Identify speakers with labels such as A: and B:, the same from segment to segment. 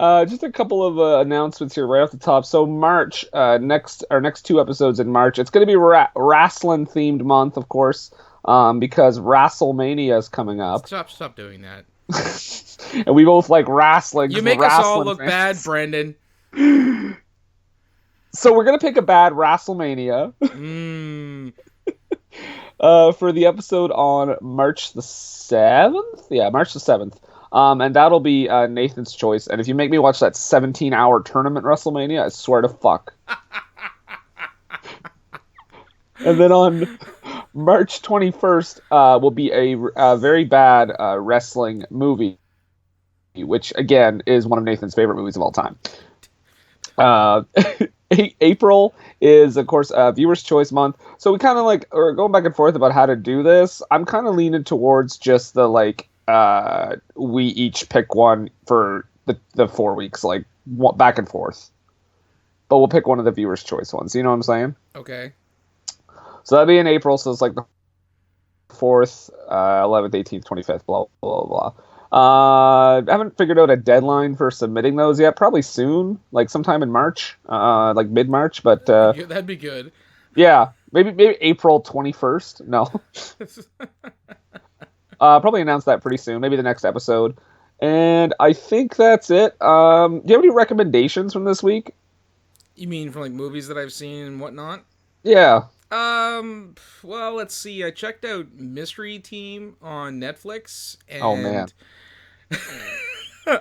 A: Just a couple of announcements here right off the top. So March, our next two episodes in March, it's going to be wrestling themed month, of course, because Wrestlemania is coming up,
B: Stop doing that.
A: and we both like wrestling
B: You
A: because we're
B: make us all
A: wrestling
B: look bad,
A: fans.
B: Brendan.
A: So we're gonna pick a bad Wrestlemania
B: Mmm.
A: for the episode on March the 7th. Yeah, March the 7th. And that'll be Nathan's choice. And if you make me watch that 17-hour tournament WrestleMania, I swear to fuck. And then on March 21st will be a very bad wrestling movie, which again is one of Nathan's favorite movies of all time. Uh, April is, of course, Viewers' Choice Month. So we kind of like are going back and forth about how to do this. I'm kind of leaning towards just the like we each pick one for the 4 weeks, like back and forth. But we'll pick one of the Viewers' Choice ones. You know what I'm saying?
B: Okay.
A: So that'll be in April. So it's like the 4th, 11th, 18th, 25th, blah, blah, blah, blah. I haven't figured out a deadline for submitting those yet. Probably soon, like sometime in March, like mid-March. But
B: That'd be good.
A: yeah, maybe April 21st. No, probably announce that pretty soon. Maybe the next episode. And I think that's it. Do you have any recommendations from this week?
B: You mean from like movies that I've seen and whatnot?
A: Yeah.
B: Well, let's see. I checked out Mystery Team on Netflix,
A: Oh man.
B: and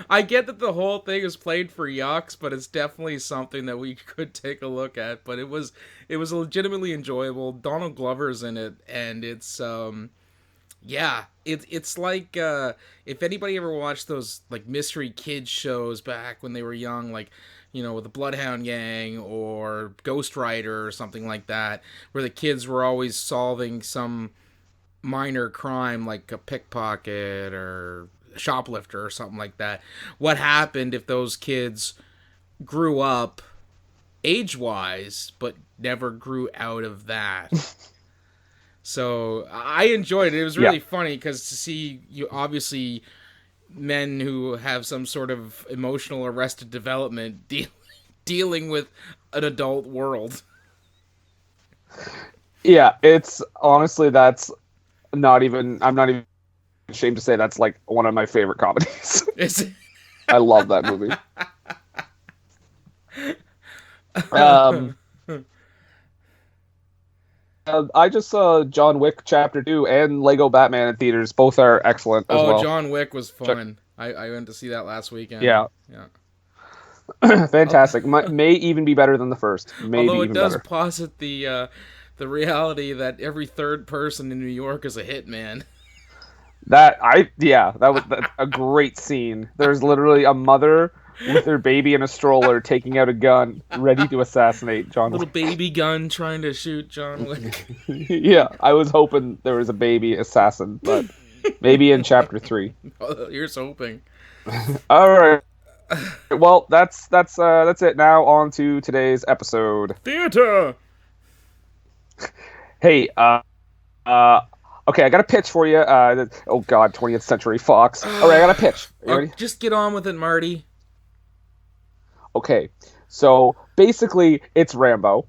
B: I get that the whole thing is played for yucks, but it's definitely something that we could take a look at. But it was legitimately enjoyable. Donald Glover's in it, and it's yeah, it's like if anybody ever watched those like mystery kids shows back when they were young, like with the Bloodhound Gang or Ghost Rider or something like that, where the kids were always solving some minor crime like a pickpocket or a shoplifter or something like that. What happened if those kids grew up age-wise but never grew out of that? So I enjoyed it. It was
A: Yeah.
B: really funny because to see you obviously men who have some sort of emotional arrested development dealing with an adult world.
A: Yeah. It's honestly that's not even. I'm not even ashamed to say that's like one of my favorite comedies.
B: It's
A: I love that movie. Um, I just saw John Wick Chapter 2 and Lego Batman in theaters. Both are excellent as
B: Oh,
A: well.
B: John Wick was fun. I went to see that last weekend.
A: Yeah,
B: Yeah.
A: fantastic. May even be better than the first. Maybe
B: Although it
A: even
B: does
A: better.
B: posit the reality that every third person in New York is a hitman.
A: That was a great scene. There's literally a mother with her baby in a stroller taking out a gun, ready to assassinate John
B: Little
A: Wick.
B: baby gun trying to shoot John Wick.
A: Yeah, I was hoping there was a baby assassin, but maybe in Chapter 3.
B: Oh, here's hoping.
A: All right. Well, that's it. Now on to today's episode.
B: Theater.
A: Hey, okay, I got a pitch for you. Oh God, 20th Century Fox. All right, I got a pitch. Are you ready?
B: Just get on with it, Marty.
A: Okay, so basically it's Rambo,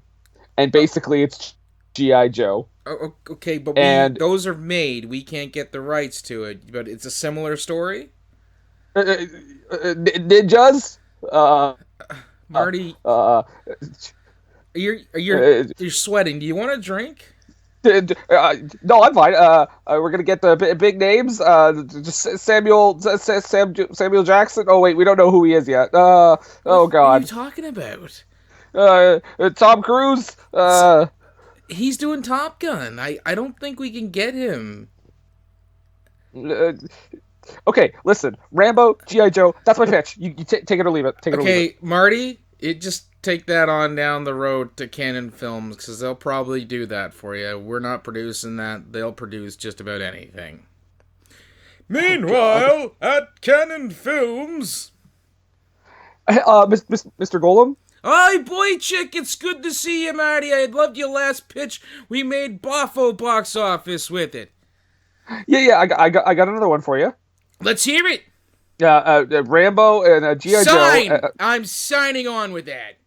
A: and basically it's GI Joe,
B: Okay, but
A: and
B: those are made. We can't get the rights to it, but it's a similar story.
A: ninjas.
B: Marty,
A: Uh,
B: you're sweating. Do you want a drink?
A: no, I'm fine. We're gonna get the big names. Just Samuel Jackson. Oh wait, we don't know who he is yet. Oh
B: What are you
A: God.
B: talking about?
A: Tom Cruise.
B: He's doing Top Gun. I don't think we can get him.
A: Uh, okay, listen, Rambo, GI Joe. That's my pitch. You take it or leave it. Take it or leave it.
B: Okay, Marty, just take that on down the road to Canon Films because they'll probably do that for you. We're not producing that. They'll produce just about anything. Meanwhile, at Canon Films.
A: Mr. Golem.
B: Hi, boy chick, it's good to see you, Marty. I loved your last pitch. We made Boffo box office with it.
A: Yeah. I got another one for you.
B: Let's hear it.
A: Rambo and G.I. Joe.
B: Sign! I'm signing on with that.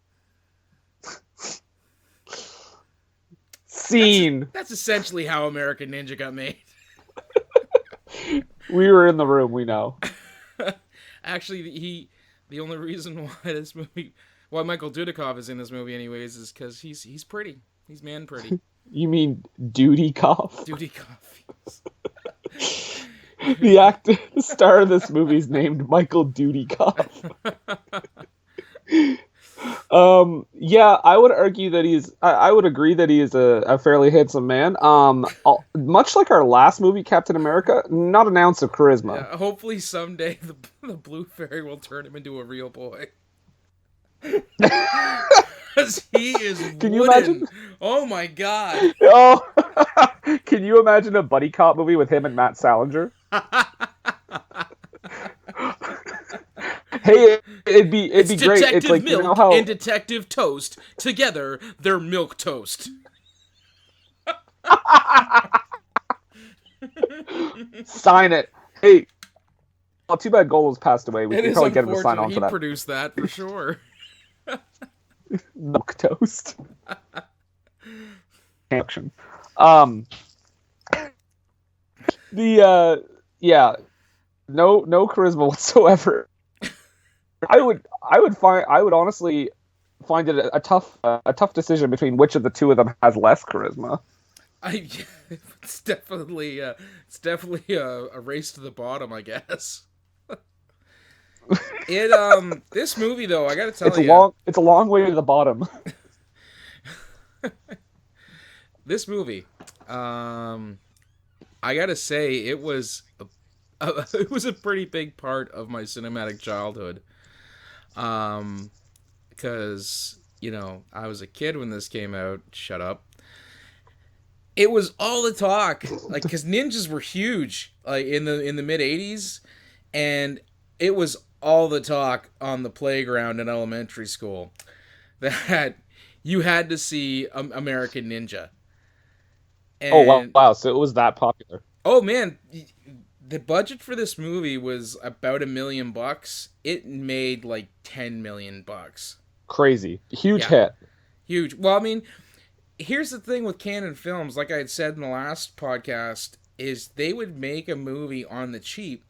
A: Scene.
B: That's essentially how American Ninja got made.
A: We were in the room. We know.
B: Actually, the only reason why Michael Dudikoff is in this movie, anyways, is because he's pretty. He's man pretty.
A: You mean Duty Cough?
B: Dudikoff.
A: The star of this movie is named Michael Duty Cough. Yeah, I would argue that I would agree that he is a fairly handsome man. Much like our last movie, Captain America, not an ounce of charisma.
B: Yeah, hopefully someday the Blue Fairy will turn him into a real boy. Because he is
A: Can you imagine?
B: Oh my god.
A: Oh, can you imagine a buddy cop movie with him and Matt Salinger? Hey, it'd be great.
B: Detective
A: It's like,
B: Milk,
A: you know how...
B: and Detective Toast together. They're milk toast.
A: Sign it. Hey, well, too bad Golo's passed away. We can probably get him to sign on for that.
B: He produced that for sure.
A: Milk toast. Action. Yeah, no charisma whatsoever. I would honestly find it a tough decision between which of the two of them has less charisma.
B: It's definitely a race to the bottom, I guess. This movie though, I gotta tell you,
A: it's a long way to the bottom.
B: This movie, I gotta say, it was a pretty big part of my cinematic childhood. Because I was a kid when this came out. Shut up. It was all the talk, like, because ninjas were huge, like in the mid '80s, and it was all the talk on the playground in elementary school that you had to see American Ninja. And,
A: oh wow! So it was that popular.
B: Oh man, the budget for this movie was about $1 million. It made like $10 million.
A: Crazy, huge hit.
B: Huge. Well, I mean, here's the thing with Canon Films, like I had said in the last podcast, is they would make a movie on the cheap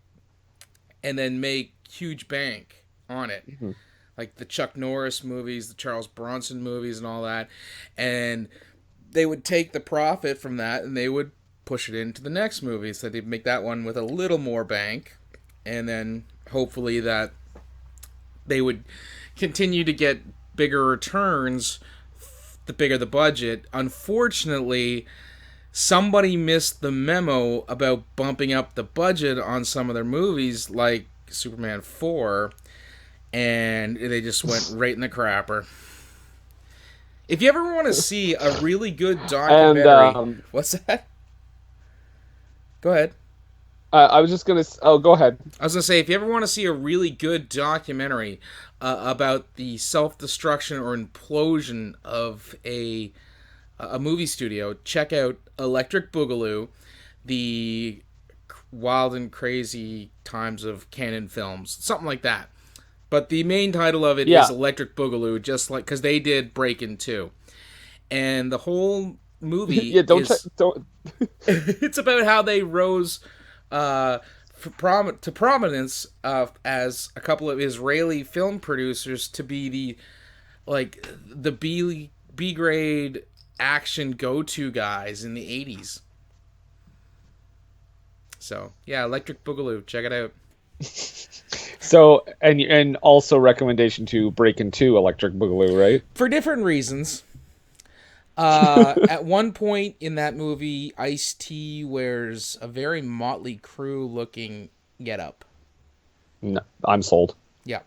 B: and then make huge bank on it. Mm-hmm. Like the Chuck Norris movies, the Charles Bronson movies and all that. And they would take the profit from that and they would push it into the next movie. So they'd make that one with a little more bank. And then hopefully that they would continue to get bigger returns the bigger the budget. Unfortunately, somebody missed the memo about bumping up the budget on some of their movies, like Superman 4, and they just went right in the crapper. If you ever want to see a really good documentary...
A: And,
B: what's that? Go ahead.
A: I was just going to... Oh, go ahead.
B: I was going to say, if you ever want to see a really good documentary about the self-destruction or implosion of a movie studio, check out Electric Boogaloo, the wild and crazy times of Canon Films. Something like that. But the main title of it is Electric Boogaloo, just like... Because they did Breakin' 2. And the whole movie don't. It's about how they rose... to prominence as a couple of Israeli film producers to be the B grade action go-to guys in the 80s. So yeah, Electric Boogaloo, check it out.
A: So and also recommendation to Breakin' 2 Electric Boogaloo, right?
B: For different reasons. At one point in that movie, Ice-T wears a very Motley Crue looking getup.
A: No, I'm sold.
B: Yeah.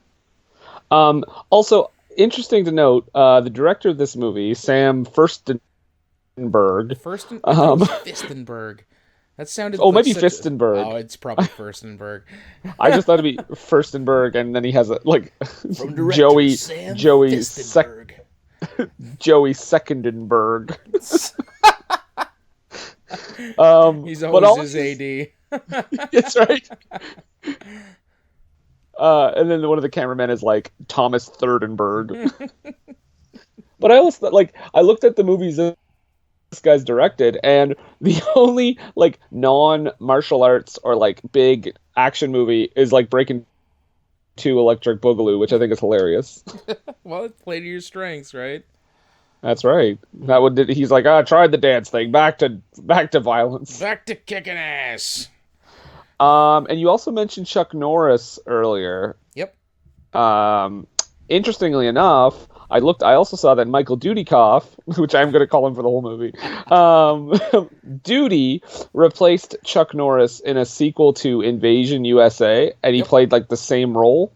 A: Also, interesting to note, the director of this movie, Sam Firstenberg.
B: Fistenberg. That sounded.
A: Oh, maybe Fistenberg.
B: Oh, it's probably Firstenberg.
A: I just thought it'd be Firstenberg, and then he has Joey Secundenberg.
B: He's always his AD.
A: That's right. And then one of the cameramen is like Thomas Thurdenberg. But I also like I looked at the movies this guy's directed, and the only like non-martial arts or like big action movie is like Breaking Two Electric Boogaloo, which I think is hilarious.
B: Well, play to your strengths, right?
A: That's right. That would he's like, I tried the dance thing. Back to violence.
B: Back to kicking ass.
A: And you also mentioned Chuck Norris earlier.
B: Yep.
A: Um, Interestingly enough, I also saw that Michael Dudikoff, which I'm going to call him for the whole movie, Duty replaced Chuck Norris in a sequel to Invasion USA, and he
B: Yep.
A: played like the same role.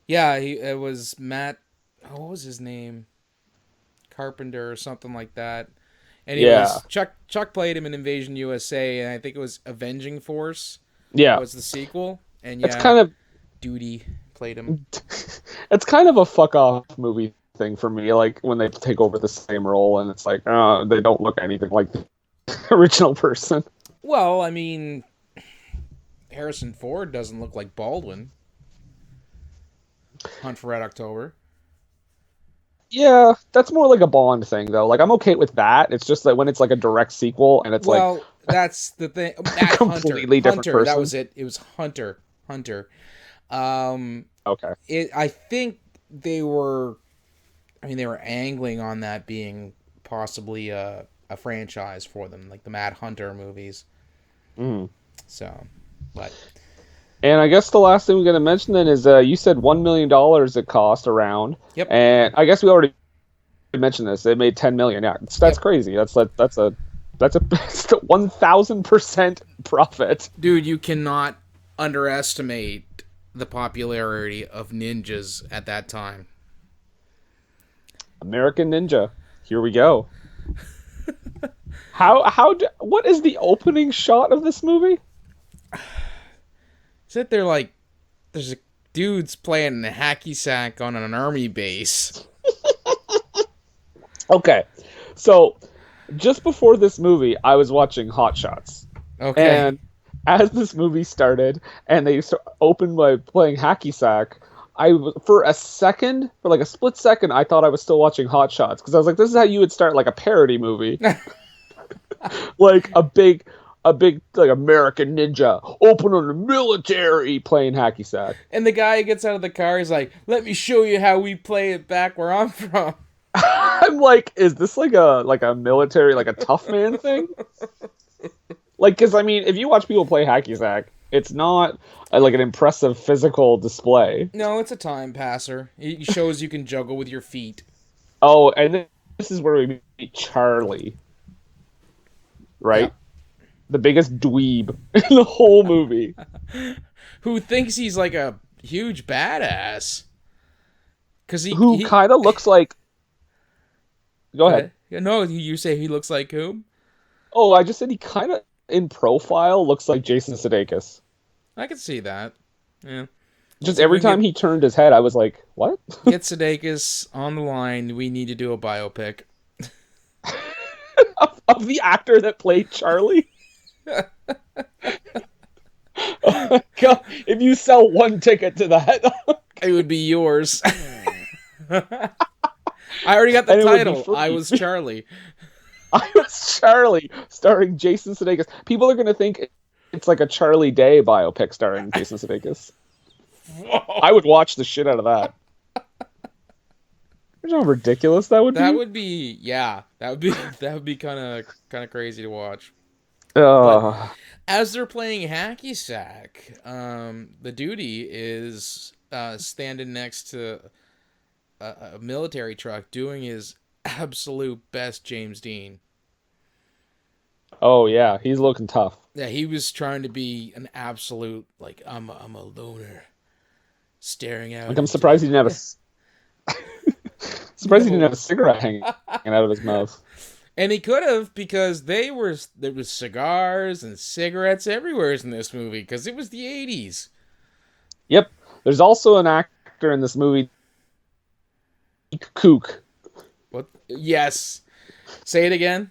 B: Yeah, it was Matt. Oh, what was his name? Carpenter or something like that. And he
A: Yeah,
B: was Chuck. Chuck played him in Invasion USA, and I think it was Avenging Force
A: yeah.
B: was the sequel. And
A: It's
B: yeah,
A: kind of
B: Duty played him.
A: it's kind of a fuck off movie thing for me. Like when they take over the same role, and it's like, oh, they don't look anything like the original person.
B: Well, I mean, Harrison Ford doesn't look like Baldwin. Hunt for Red October.
A: Yeah, that's more like a Bond thing, though. Like, I'm okay with that. It's just that when it's like a direct sequel and it's like
B: Well, that's the thing. Matt Hunter.
A: completely different
B: Hunter. That
A: person.
B: was it. It was Hunter. Hunter. Um,
A: Okay.
B: I think they were. I mean, they were angling on that being possibly a franchise for them, like the Mad Hunter movies.
A: Mm.
B: So, but
A: And I guess the last thing we're going to mention then is you said $1 million it cost around,
B: yep,
A: and I guess we already mentioned this. It made 10 million. Yeah, that's
B: yep,
A: crazy. That's a 1,000% profit.
B: dude, you cannot underestimate the popularity of ninjas at that time.
A: American Ninja. Here we go. What is the opening shot of this movie?
B: Is it they're like there's a dudes playing a hacky sack on an army base.
A: Okay, so just before this movie, I was watching Hot Shots,
B: Okay.
A: and as this movie started and they opened by playing hacky sack, for a second, for like a split second, I thought I was still watching Hot Shots because I was like, this is how you would start like a parody movie, like a big like American Ninja open on the military playing hacky sack.
B: And the guy gets out of the car. He's like, "Let me show you how we play it back where I'm from."
A: I'm like, is this like a military like a tough man thing? Like, because I mean, if you watch people play hacky sack, it's not like an impressive physical display.
B: No, it's a time passer. It shows you can juggle with your feet.
A: Oh, and then this is where we meet Charlie,
B: Yeah.
A: right? The biggest dweeb in the whole movie.
B: Who thinks he's like a huge badass? Because
A: Who
B: he
A: kind of looks like. Go
B: Go
A: ahead.
B: ahead. Yeah, no, you say he looks like whom?
A: Oh, I just said he kind of, in profile, looks like Jason Sudeikis.
B: I can see that. Yeah.
A: Just
B: See if we
A: every
B: can
A: time he turned his head, I was like, what?
B: get Sudeikis on the line. We need to do a biopic.
A: Of the actor that played Charlie? Oh my God. If you sell one ticket to that,
B: It would be yours. I already got the
A: and it would be
B: title.
A: free.
B: I was Charlie.
A: I was Charlie, starring Jason Sudeikis. People are gonna think it's like a Charlie Day biopic starring Jason Sudeikis. I would watch the shit out of that. You know how ridiculous that would
B: That
A: be?
B: would be yeah. That would be kind of crazy to watch. But
A: Uh,
B: as they're playing hacky sack, the duty is standing next to a military truck doing his absolute best James Dean.
A: oh yeah, he's looking tough.
B: Yeah, he was trying to be an absolute like I'm a loner staring out.
A: Like I'm surprised he didn't have surprised he didn't have
B: No.
A: a cigarette hanging out of his mouth.
B: And he could have because there was cigars and cigarettes everywhere in this movie because it was the 80s.
A: Yep. There's also an actor in this movie, Kook.
B: What? Yes. Say it again.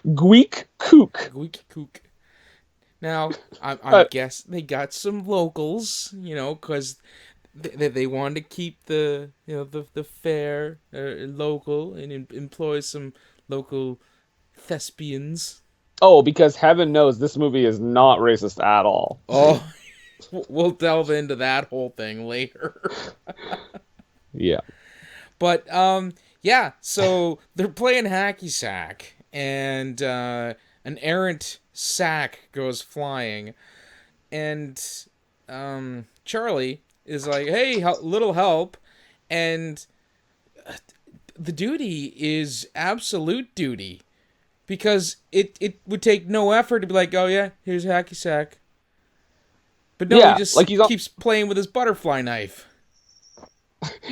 A: Gweek Kook.
B: Gweek kook. Now, I'm
A: Uh,
B: guess they got some locals, because they wanted to keep the fair local and employ some local thespians.
A: oh, because heaven knows this movie is not racist at all.
B: Oh, we'll delve into that whole thing later.
A: Yeah.
B: But yeah. So they're playing hacky sack, and an errant sack goes flying, and Charlie is like, "Hey, little help," and the duty is absolute duty because it would take no effort to be like, "Oh yeah, here's a hacky sack," but no, he
A: Yeah, like
B: just keeps playing with his butterfly knife.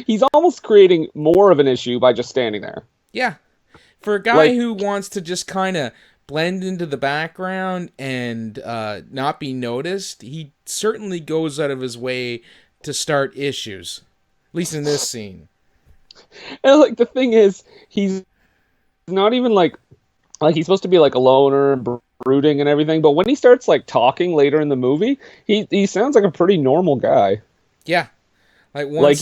A: he's almost creating more of an issue by just standing there.
B: Yeah, for a guy
A: Like
B: who wants to just kind of blend into the background and not be noticed, he certainly goes out of his way to start issues. At least in this scene.
A: and like the thing is, he's not even like he's supposed to be like a loner and brooding and everything, but when he starts like talking later in the movie, he sounds like a pretty normal guy.
B: Yeah, like
A: Like
B: once,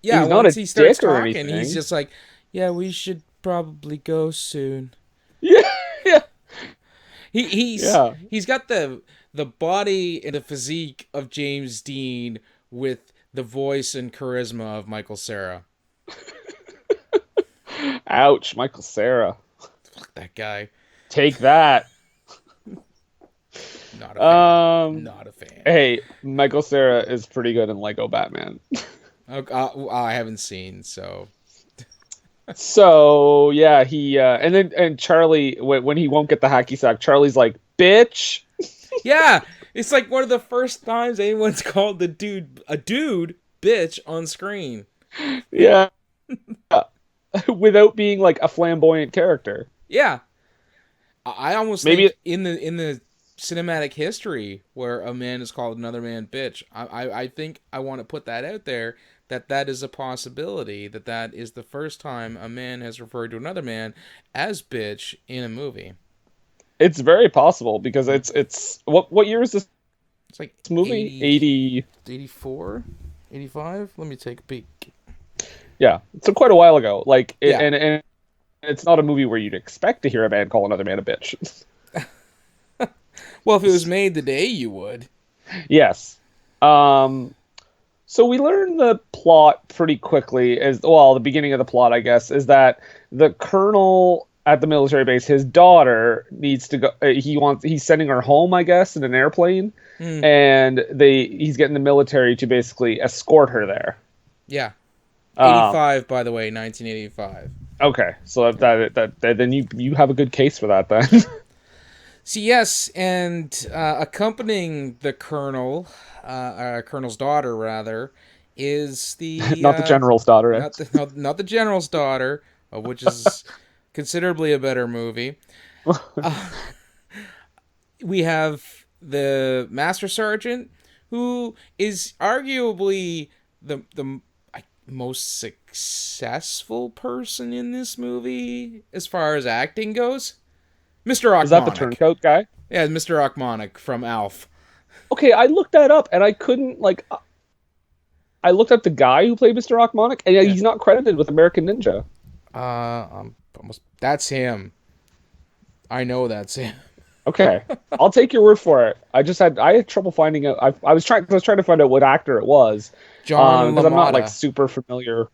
B: yeah,
A: he's not
B: once
A: a
B: he starts
A: dick or
B: talking, he's
A: anything.
B: just like, yeah, we should probably go soon.
A: Yeah, yeah,
B: He's
A: yeah.
B: he's got the body and the physique of James Dean with the voice and charisma of Michael Cera.
A: Ouch, Michael Cera.
B: Fuck that guy.
A: Take that.
B: Not a fan.
A: Um,
B: Not a fan.
A: hey, Michael Cera is pretty good in Lego Batman.
B: I haven't seen, so
A: So yeah, he and Charlie when he won't get the hacky sack, Charlie's like, "Bitch."
B: yeah, it's like one of the first times anyone's called the dude a dude bitch on screen.
A: Yeah, without being like a flamboyant character.
B: Yeah, I almost
A: Maybe
B: think in the cinematic history where a man is called another man bitch, I think I want to put that out there that is a possibility, that is the first time a man has referred to another man as bitch in a movie.
A: it's very possible because it's what year is this
B: It's like
A: movie?
B: 80,
A: 80.
B: 84, 85. Let me take a peek.
A: Yeah, so quite a while ago. Like
B: Yeah.
A: and it's not a movie where you'd expect to hear a man call another man a bitch.
B: Well, if it was made today, you would.
A: Yes. Um So we learn the plot pretty quickly. As well, the beginning of the plot, I guess, is that the colonel at the military base, his daughter needs to go. He's sending her home, I guess, in an airplane,
B: Hmm.
A: and he's getting the military to basically escort her there.
B: Yeah.
A: Um,
B: 85, by the way, 1985.
A: okay, so that then you have a good case for that then.
B: So yes, and accompanying the colonel, colonel's daughter rather, is the
A: Not the general's daughter. Eh?
B: not the general's daughter, which is considerably a better movie. Uh, we have the master sergeant, who is arguably the most successful person in this movie as far as acting goes. Mr.
A: Is that the
B: Ochmonic.
A: turncoat guy?
B: Yeah, Mr. Ochmonic from Alf.
A: Okay, I looked that up and I couldn't like. I looked up the guy who played Mr. Achmonic, and
B: Yeah.
A: he's not credited with American Ninja.
B: Almost. That's him. I know that's him.
A: Okay, I'll take your word for it. I had trouble finding out. I was trying to find out what actor it was,
B: John
A: because I'm not like
B: LaMotta.
A: super familiar.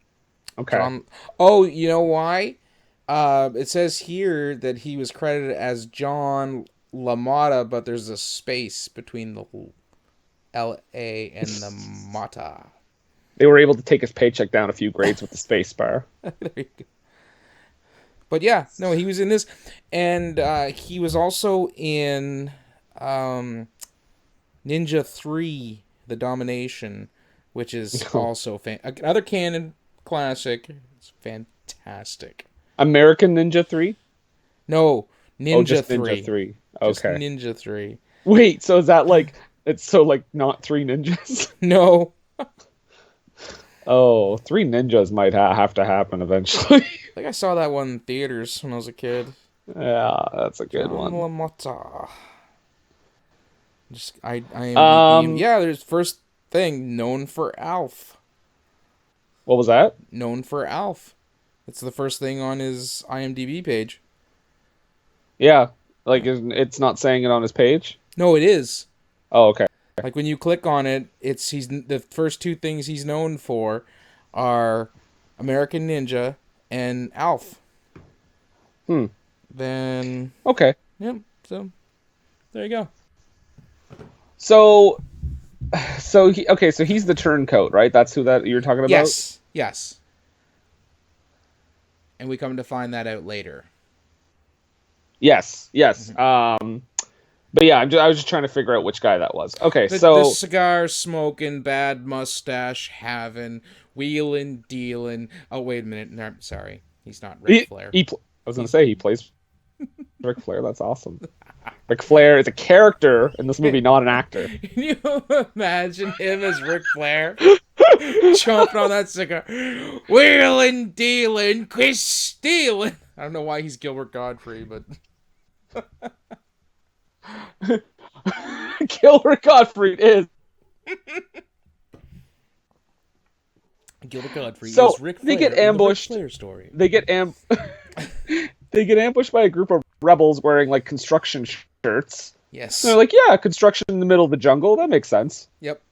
A: Okay,
B: John. Oh, you know why? It says here that he was credited as John LaMotta, but there's a space between the L-A and the Mata.
A: they were able to take his paycheck down a few grades with the space bar.
B: There you go. But yeah, no, he was in this, and he was also in Ninja 3: The Domination, which is also another canon classic. It's fantastic.
A: American Ninja 3?
B: No,
A: Oh,
B: Ninja
A: just
B: 3.
A: Ninja 3.
B: Just
A: Okay.
B: Ninja 3.
A: Wait, so is that like it's so like not three ninjas?
B: No.
A: Oh, three ninjas might have to happen eventually.
B: I think I saw that one in theaters when I was a kid.
A: Yeah, that's a good
B: John
A: one.
B: LaMotta. Just IMDb.
A: Um,
B: Yeah, there's first thing known for Alf.
A: what was that?
B: Known for Alf. It's the first thing on his IMDb page.
A: Yeah, like
B: Yeah.
A: it's not saying it on his page.
B: No, it is.
A: Oh, okay.
B: Like when you click on it, it's he's the first two things he's known for are American Ninja and Alf.
A: Hmm.
B: Then,
A: Okay.
B: yep. So there you go.
A: So, so he's the turncoat, right? That's who that you're talking about.
B: Yes, yes. And we come to find that out later.
A: Yes, yes.
B: Mm-hmm.
A: But yeah, I was just trying to figure out which guy that was. Okay,
B: The
A: so
B: cigar smoking, bad mustache having, wheeling, dealing. Oh wait a minute, no, sorry, he's not Ric Flair.
A: I was gonna
B: He's
A: say he plays Ric Flair. That's awesome. Ric Flair is a character in this movie, not an actor.
B: Can you imagine him as Ric Flair chomping on that cigar, wheeling, dealing, Chris stealing? I don't know why he's Gilbert Godfrey, but
A: Gilbert Gottfried is.
B: Gilbert Godfrey
A: So
B: is Ric
A: they
B: Flair
A: get
B: in the Ric
A: ambushed.
B: Flair story.
A: They get they get ambushed by a group of rebels wearing like construction shirts. And they're
B: Yes.
A: like, yeah, construction in the middle of the jungle. That makes sense.
B: Yep.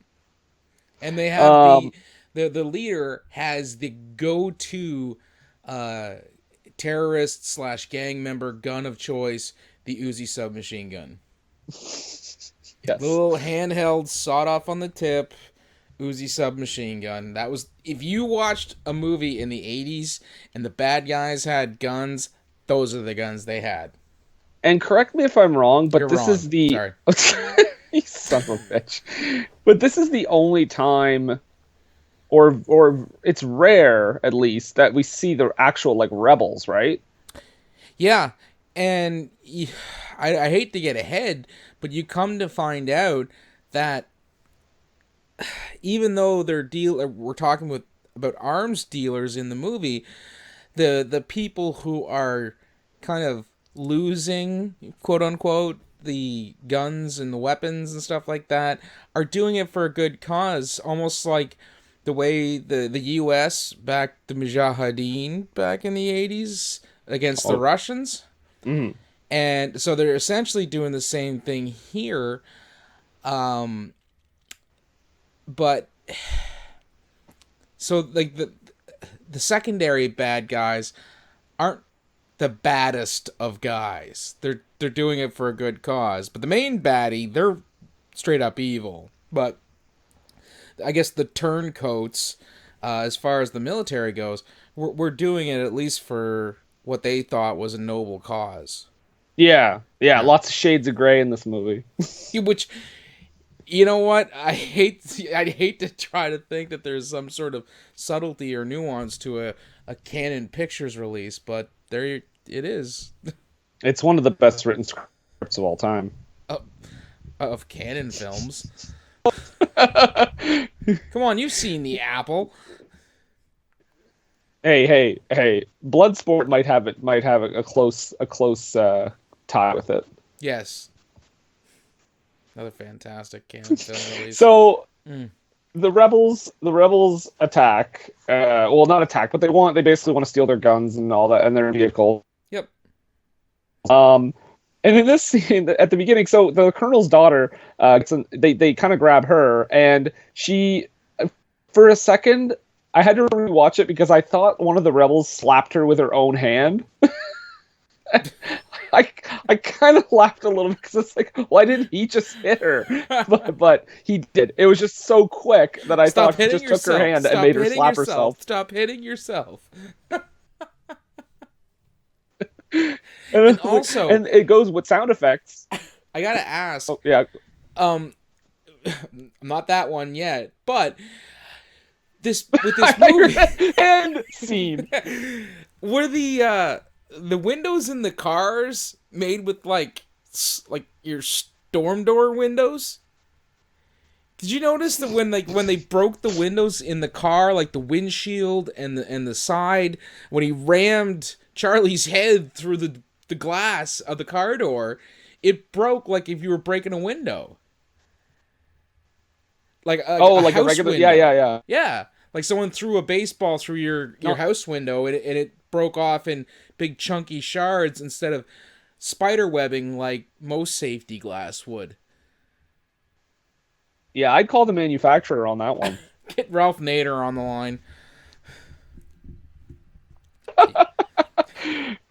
B: And they have
A: Um,
B: the leader has the go-to uh, terrorist slash gang member gun of choice, the Uzi submachine gun. The
A: yes.
B: little handheld, sawed off on the tip, Uzi submachine gun. That was if you watched a movie in the 80s and the bad guys had guns, those are the guns they had.
A: And correct me if I'm wrong, but
B: You're
A: this
B: wrong.
A: is the
B: Sorry.
A: you son of a bitch. But this is the only time, or it's rare at least that we see the actual like rebels, right?
B: Yeah, and I hate to get ahead, but you come to find out that even though we're talking about arms dealers in the movie, the people who are kind of losing, quote unquote, the guns and the weapons and stuff like that are doing it for a good cause, almost like the way the U.S. backed the Mujahideen back in the 80s against the
A: Oh,
B: Russians.
A: mhm.
B: And so they're essentially doing the same thing here. Um, but so like the secondary bad guys aren't the baddest of guys. They're doing it for a good cause. But the main baddie, they're straight up evil. But I guess the turncoats, as far as the military goes, we're doing it at least for what they thought was a noble cause.
A: Yeah, yeah,
B: Yeah.
A: lots of shades of gray in this movie.
B: Which, you know what? I hate to try to think that there's some sort of subtlety or nuance to a Canon Pictures release, but there it is.
A: It's one of the best written scripts of all time.
B: of, of Canon films.
A: hey,
B: Come on, you've seen the Apple.
A: hey! Bloodsport might have a close tie with it.
B: Yes, another fantastic Canon film release.
A: So
B: Mm.
A: the rebels attack. Well, not attack, but they basically want to steal their guns and all that and their vehicle.
B: Yep.
A: Um, and in this scene at the beginning, so the colonel's daughter, they kind of grab her, and she, for a second, I had to rewatch it because I thought one of the rebels slapped her with her own hand. I I kind of laughed a little because it's like, why didn't he just hit her? But he did. It was just so quick that I
B: Stop
A: thought he
B: hitting
A: just took her
B: yourself.
A: hand and
B: Stop
A: made her
B: hitting
A: slap
B: yourself.
A: herself.
B: Stop hitting yourself.
A: And,
B: And
A: it was like,
B: also,
A: and it goes with sound effects.
B: I gotta ask.
A: Oh yeah,
B: Um, I'm not that one yet, but this movie,
A: and scene.
B: were the windows in the cars made with like your storm door windows? Did you notice that when they broke the windows in the car, like the windshield and the side, when he rammed Charlie's head through the glass of the car door, it broke like if you were breaking a window. like
A: Oh,
B: a
A: like a
B: house
A: regular. Yeah,
B: window.
A: yeah, yeah.
B: Yeah, like someone threw a baseball through your
A: No,
B: house window, and it broke off in big chunky shards instead of spider webbing like most safety glass would.
A: yeah, I'd call the manufacturer on that one.
B: Get Ralph Nader on the line.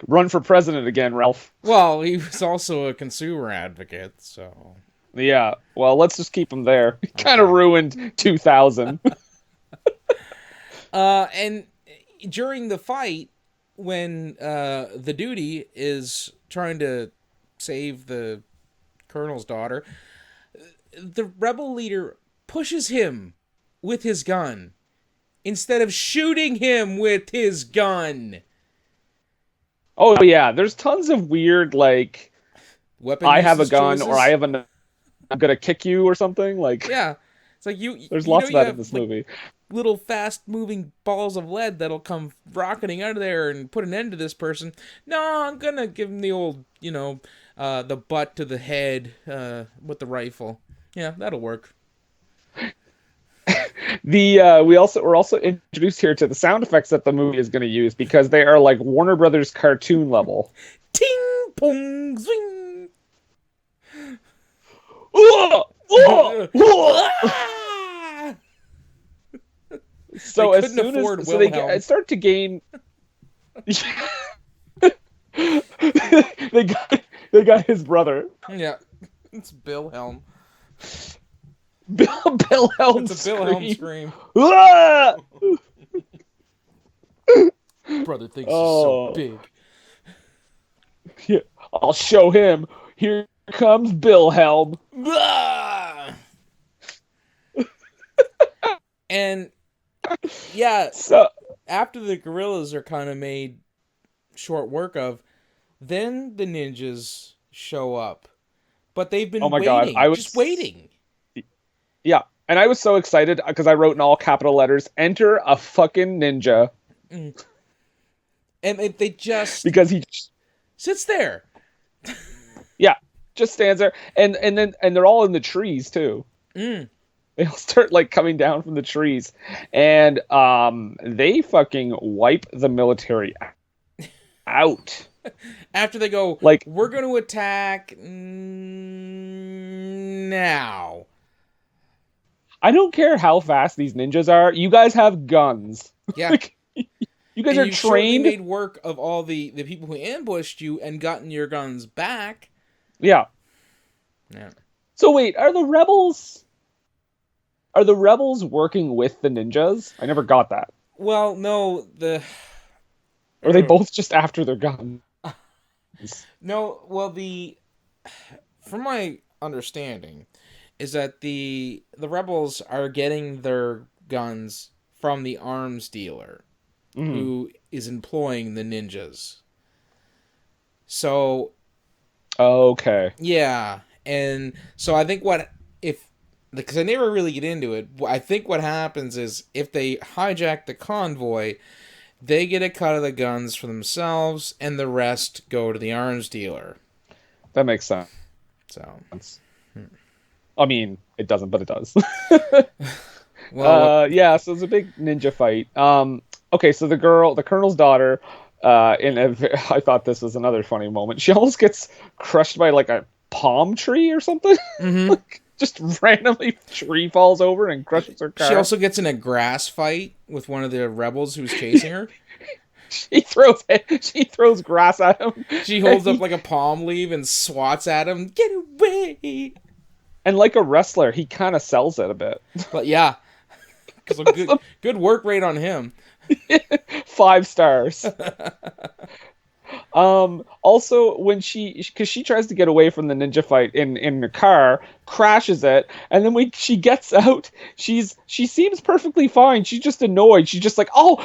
A: Run for president again, Ralph.
B: Well, he was also a consumer advocate, so
A: Yeah. Well, let's just keep him there. He kind of
B: okay.
A: ruined 2000.
B: And during the fight, when the duty is trying to save the colonel's daughter, the rebel leader pushes him with his gun instead of shooting him with his gun.
A: Oh yeah, there's tons of weird like
B: Weapon
A: I have a
B: uses
A: gun or I
B: choices.
A: have a I'm gonna kick you or something. Like
B: Yeah, it's like
A: there's
B: you know
A: lots of
B: you
A: that in
B: have
A: this
B: like
A: movie.
B: little fast moving balls of lead that'll come rocketing out of there and put an end to this person. No, I'm gonna give him the old, the butt to the head with the rifle. Yeah, that'll work.
A: The we're also introduced here to the sound effects that the movie is going to use because they are like Warner Brothers cartoon level.
B: Ting pong zwing. They
A: So as
B: couldn't
A: soon as
B: afford
A: so they
B: Wilhelm.
A: start to gain they got they got his brother.
B: Yeah, it's Bill Helm.
A: Bill Helm
B: It's a Bill Helm
A: scream.
B: scream.
A: Ah!
B: Brother thinks he's so
A: Oh,
B: big.
A: yeah. I'll show him. Here comes Bill Helm.
B: And yeah,
A: So,
B: after the gorillas are kind of made short work of, then the ninjas show up. But they've
A: oh
B: been
A: my God, I
B: waiting, just
A: was
B: waiting.
A: yeah, and I was so excited because I wrote in all capital letters, "Enter a fucking ninja,"
B: Mm. And they just
A: because he
B: sits there.
A: yeah just stands there, and they're all in the trees too.
B: Mm.
A: They all start like coming down from the trees, and they fucking wipe the military out.
B: After they go,
A: Like
B: we're going to attack now.
A: I don't care how fast these ninjas are. You guys have guns.
B: Yeah.
A: Like you guys
B: And
A: are
B: you shortly
A: trained.
B: made work of all the people who ambushed you and gotten your guns back.
A: Yeah.
B: Yeah.
A: So wait, are the rebels working with the ninjas? I never got that.
B: Well, no,
A: Or are they both just after their guns?
B: no, well from my understanding is that the rebels are getting their guns from the arms dealer
A: Mm.
B: who is employing the ninjas. So,
A: Okay.
B: yeah, and so I think what if because I never really get into it, I think what happens is if they hijack the convoy, they get a cut of the guns for themselves and the rest go to the arms dealer.
A: That makes sense.
B: So,
A: I mean, it doesn't, but it does.
B: well, what
A: Yeah, so it's a big ninja fight. Okay, so the colonel's daughter, I thought this was another funny moment. She almost gets crushed by like a palm tree or something.
B: Mhm.
A: Like, just randomly tree falls over and crushes her
B: She
A: car.
B: also gets in a grass fight with one of the rebels who's chasing her.
A: She throws grass at him.
B: She
A: And,
B: holds up like a palm leaf and swats at him. Get away!
A: and like a wrestler, he kind of sells it a bit.
B: But yeah, because good work rate on him.
A: 5 stars. Also when because she tries to get away from the ninja fight in the car, crashes it, and then when she gets out, she seems perfectly fine. She's just annoyed. She's just like, "Oh,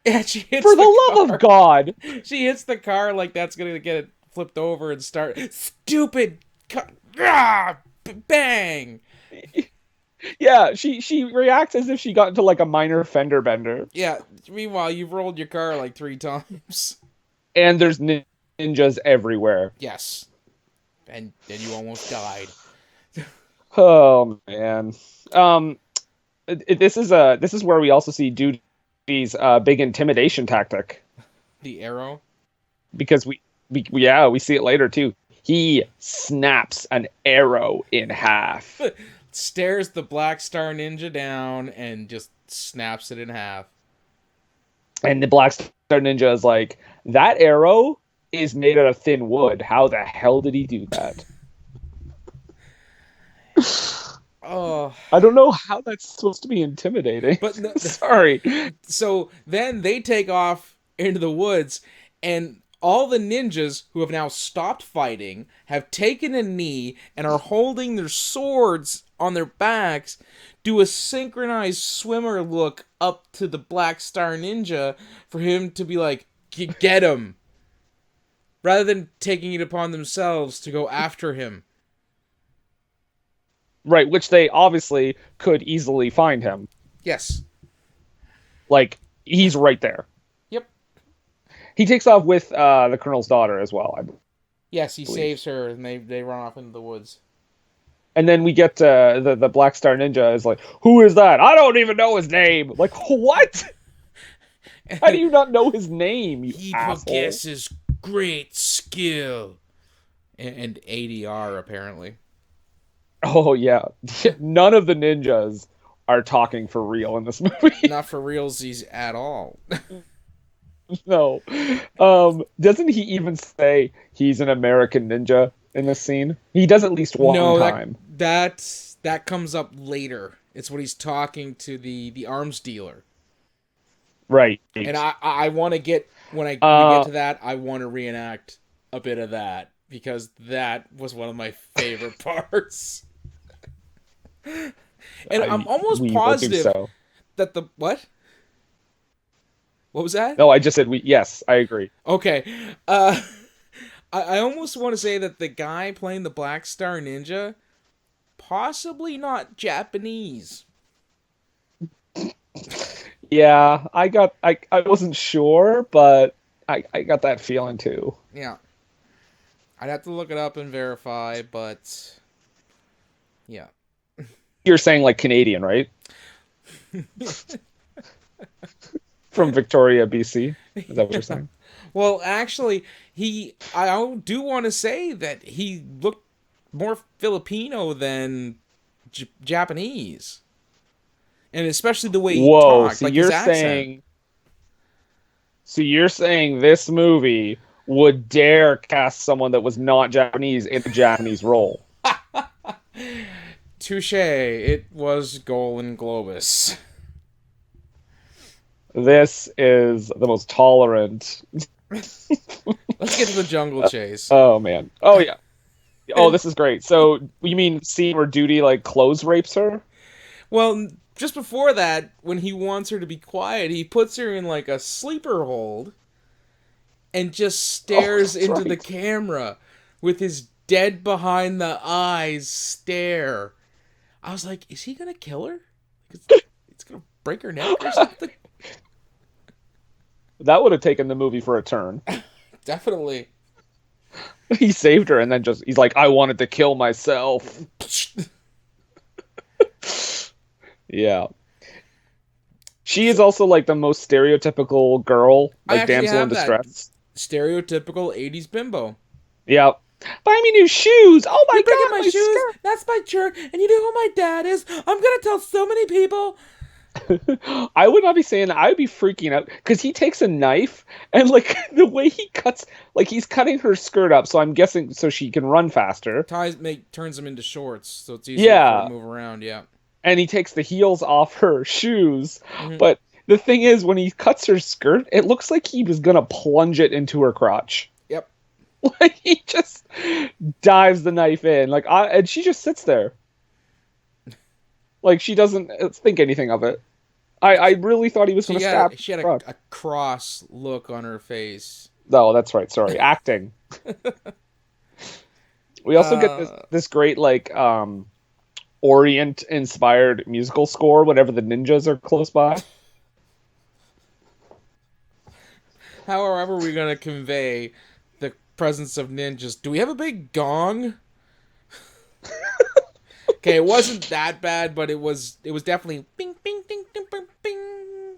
B: Yeah, she hits
A: for
B: the
A: the love
B: car.
A: of God."
B: She hits the car like that's gonna get it flipped over and start. Stupid! Ah, bang!
A: Yeah, she reacts as if she got into like a minor fender bender.
B: Yeah. Meanwhile, you've rolled your car like 3 times.
A: And there's ninjas everywhere.
B: Yes. And you almost died.
A: Oh man. Um, this is where we also see Duty's big intimidation tactic
B: The arrow.
A: because yeah, we see it later too. He snaps an arrow in half.
B: Stares the Black Star Ninja down and just snaps it in half.
A: And the Black Star Ninja is like, that arrow is made out of thin wood. How the hell did he do that?
B: Oh,
A: I don't know how that's supposed to be intimidating.
B: but no,
A: Sorry.
B: so then they take off into the woods, and all the ninjas who have now stopped fighting have taken a knee and are holding their swords on their backs, do a synchronized swimmer look up to the Black Star Ninja for him to be like, Get him! Rather than taking it upon themselves to go after him.
A: Right, which they obviously could easily find him.
B: Yes.
A: Like, he's right there.
B: Yep.
A: He takes off with the Colonel's daughter as well, I
B: Yes, he
A: believe.
B: saves her, and they run off into the woods.
A: And then we get the Black Star Ninja is like, who is that? I don't even know his name. Like, what? How do you not know his name, you
B: He
A: asshole?
B: possesses great skill. And ADR, apparently.
A: Oh yeah, none of the ninjas are talking for real in this movie.
B: Not for realsies at all.
A: No. Doesn't he even say he's an American ninja in this scene? He does at least one
B: No,
A: time.
B: that comes up later. It's when he's talking to the arms dealer.
A: Right.
B: And I want to get when we get
A: Uh,
B: to that, I want to reenact a bit of that because that was one of my favorite parts. And I'm almost
A: we will do
B: positive
A: so.
B: that the what? What was that?
A: No, I just said we. Yes, I agree.
B: Okay. I almost want to say that the guy playing the Black Star Ninja, possibly not Japanese.
A: Yeah, I wasn't sure, but I got that feeling too.
B: Yeah. I'd have to look it up and verify, but yeah.
A: You're saying like Canadian, right? From Victoria, BC. Is that what you're saying?
B: Well, actually, I do want to say that he looked more Filipino than Japanese. And especially the way he
A: Whoa,
B: talked, like his accent.
A: so you're saying this movie would dare cast someone that was not Japanese in a Japanese role?
B: Touche. It was Golan Globus.
A: This is the most tolerant.
B: Let's get to the jungle chase.
A: Oh man. Oh yeah. Oh, this is great. So you mean scene where Duty like clothes rapes her?
B: Well, just before that, when he wants her to be quiet, he puts her in like a sleeper hold and just
A: Oh,
B: stares
A: that's
B: into the
A: right.
B: camera with his dead behind the eyes stare. I was like, is he gonna kill her? It's gonna break her neck or something?
A: That would have taken the movie for a turn.
B: Definitely.
A: He saved her and then just he's like, I wanted to kill myself. Yeah. She is
B: So,
A: also like the most stereotypical girl,
B: I
A: like
B: actually
A: damsel in
B: have that
A: distress.
B: stereotypical 80s bimbo.
A: Yeah. Buy me new shoes. Oh my
B: You're breaking
A: God,
B: my
A: my
B: shoes.
A: skirt.
B: That's my shirt. And you know who my dad is? I'm gonna tell so many people.
A: I would not be saying that. I would be freaking out because he takes a knife and like the way he cuts, like he's cutting her skirt up. So I'm guessing so she can run faster.
B: Turns them into shorts, so it's easier for her to
A: Yeah.
B: move around. Yeah.
A: And he takes the heels off her shoes.
B: Hmm.
A: But the thing is, when he cuts her skirt, it looks like he was gonna plunge it into her crotch.
B: Yep.
A: Like he just dives the knife in, and she just sits there, like she doesn't think anything of it. I really thought he was gonna stab
B: She had
A: her crotch.
B: a cross look on her face.
A: Oh, that's right. Sorry, acting. We also get
B: Uh,
A: this great like Orient inspired musical score whenever the ninjas are close by.
B: However, we're gonna convey the presence of ninjas. Do we have a big gong? Okay, it wasn't that bad, but it was definitely bing bing ding ding bing bing,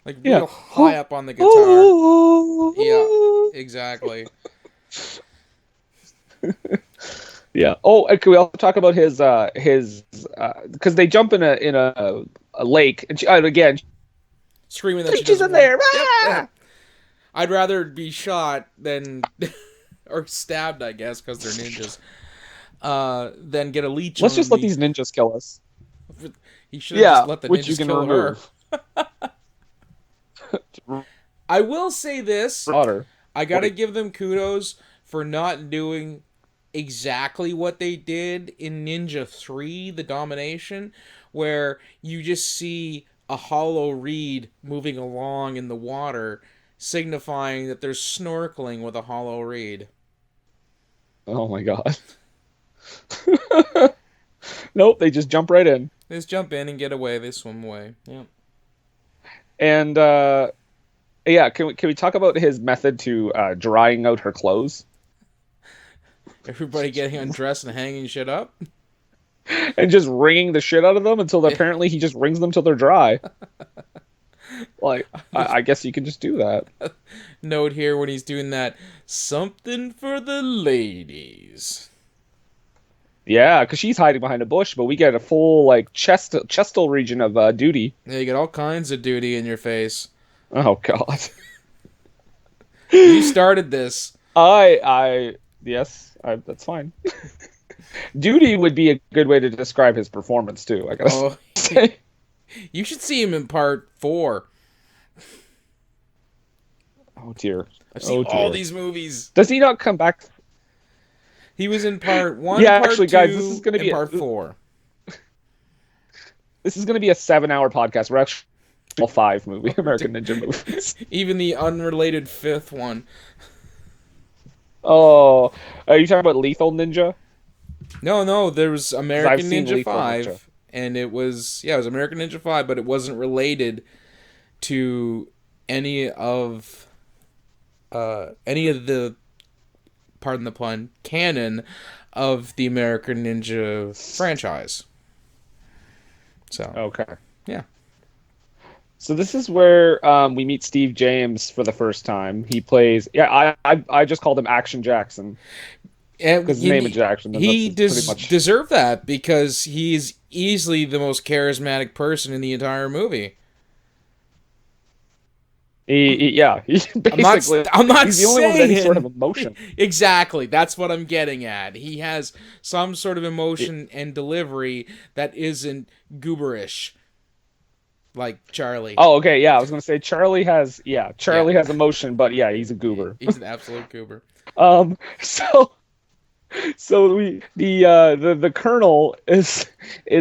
B: like
A: Yeah.
B: real high up on the guitar. Yeah, exactly.
A: Yeah. Oh, and can we also talk about his because they jump in a lake and again
B: Screaming that she
A: she's
B: doesn't
A: in
B: want.
A: there.
B: Yep.
A: Ah!
B: I'd rather be shot than or stabbed, I guess, because they're ninjas. Than get a leech
A: Let's
B: on
A: just let
B: me.
A: these ninjas kill us.
B: He should have just
A: Yeah,
B: let the
A: which you
B: ninjas
A: can
B: kill her.
A: remove.
B: I will say this.
A: Water.
B: I gotta
A: Wait.
B: give them kudos for not doing exactly what they did in Ninja 3, The Domination, where you just see a hollow reed moving along in the water, signifying that there's snorkeling with a hollow reed.
A: Oh my god. Nope, they just jump right in.
B: They just jump in and get away. They swim away. Yeah.
A: And yeah, can we talk about his method to drying out her clothes
B: Everybody getting undressed and hanging shit up.
A: and just wringing the shit out of them until apparently he just wrings them till they're dry. Like, I guess you can just do that.
B: Note here when he's doing that, something for the ladies.
A: Yeah, because she's hiding behind a bush, but we get a full like chestal region of duty.
B: Yeah, you get all kinds of duty in your face.
A: Oh god.
B: You started this.
A: Yes, that's fine. Duty would be a good way to describe his performance too, I gotta
B: Oh,
A: say.
B: you should see him in part 4.
A: Oh dear.
B: I've seen
A: Oh
B: all
A: dear.
B: these movies.
A: Does he not come back?
B: He was in part 1,
A: Yeah,
B: part
A: actually,
B: 2,
A: guys, this is gonna
B: and
A: be
B: part 4.
A: a 7-hour podcast. We're actually all 5 American Ninja movies.
B: Even the unrelated 5th one.
A: Oh, are you talking about Lethal Ninja?
B: No, there was
A: Because I've
B: American
A: seen
B: Ninja
A: Lethal Ninja.
B: 5, and it was American Ninja 5, but it wasn't related to any of the, pardon the pun, canon of the American Ninja franchise. So,
A: Okay.
B: yeah.
A: So this is where we meet Steve James for the first time. He plays. Yeah, I just called him Action Jackson
B: And
A: because his name is Jackson. And
B: he
A: that's pretty much.
B: deserved that because he's easily the most charismatic person in the entire movie.
A: Yeah, he basically.
B: I'm not
A: he's the only one with any sort of
B: saying
A: emotion.
B: exactly. That's what I'm getting at. He has some sort of emotion and delivery that isn't gooberish, like Charlie.
A: Oh, okay. Yeah, I was gonna say Charlie has. Yeah,
B: Yeah,
A: Charlie has emotion, but yeah, he's a goober.
B: he's an absolute goober.
A: So the colonel is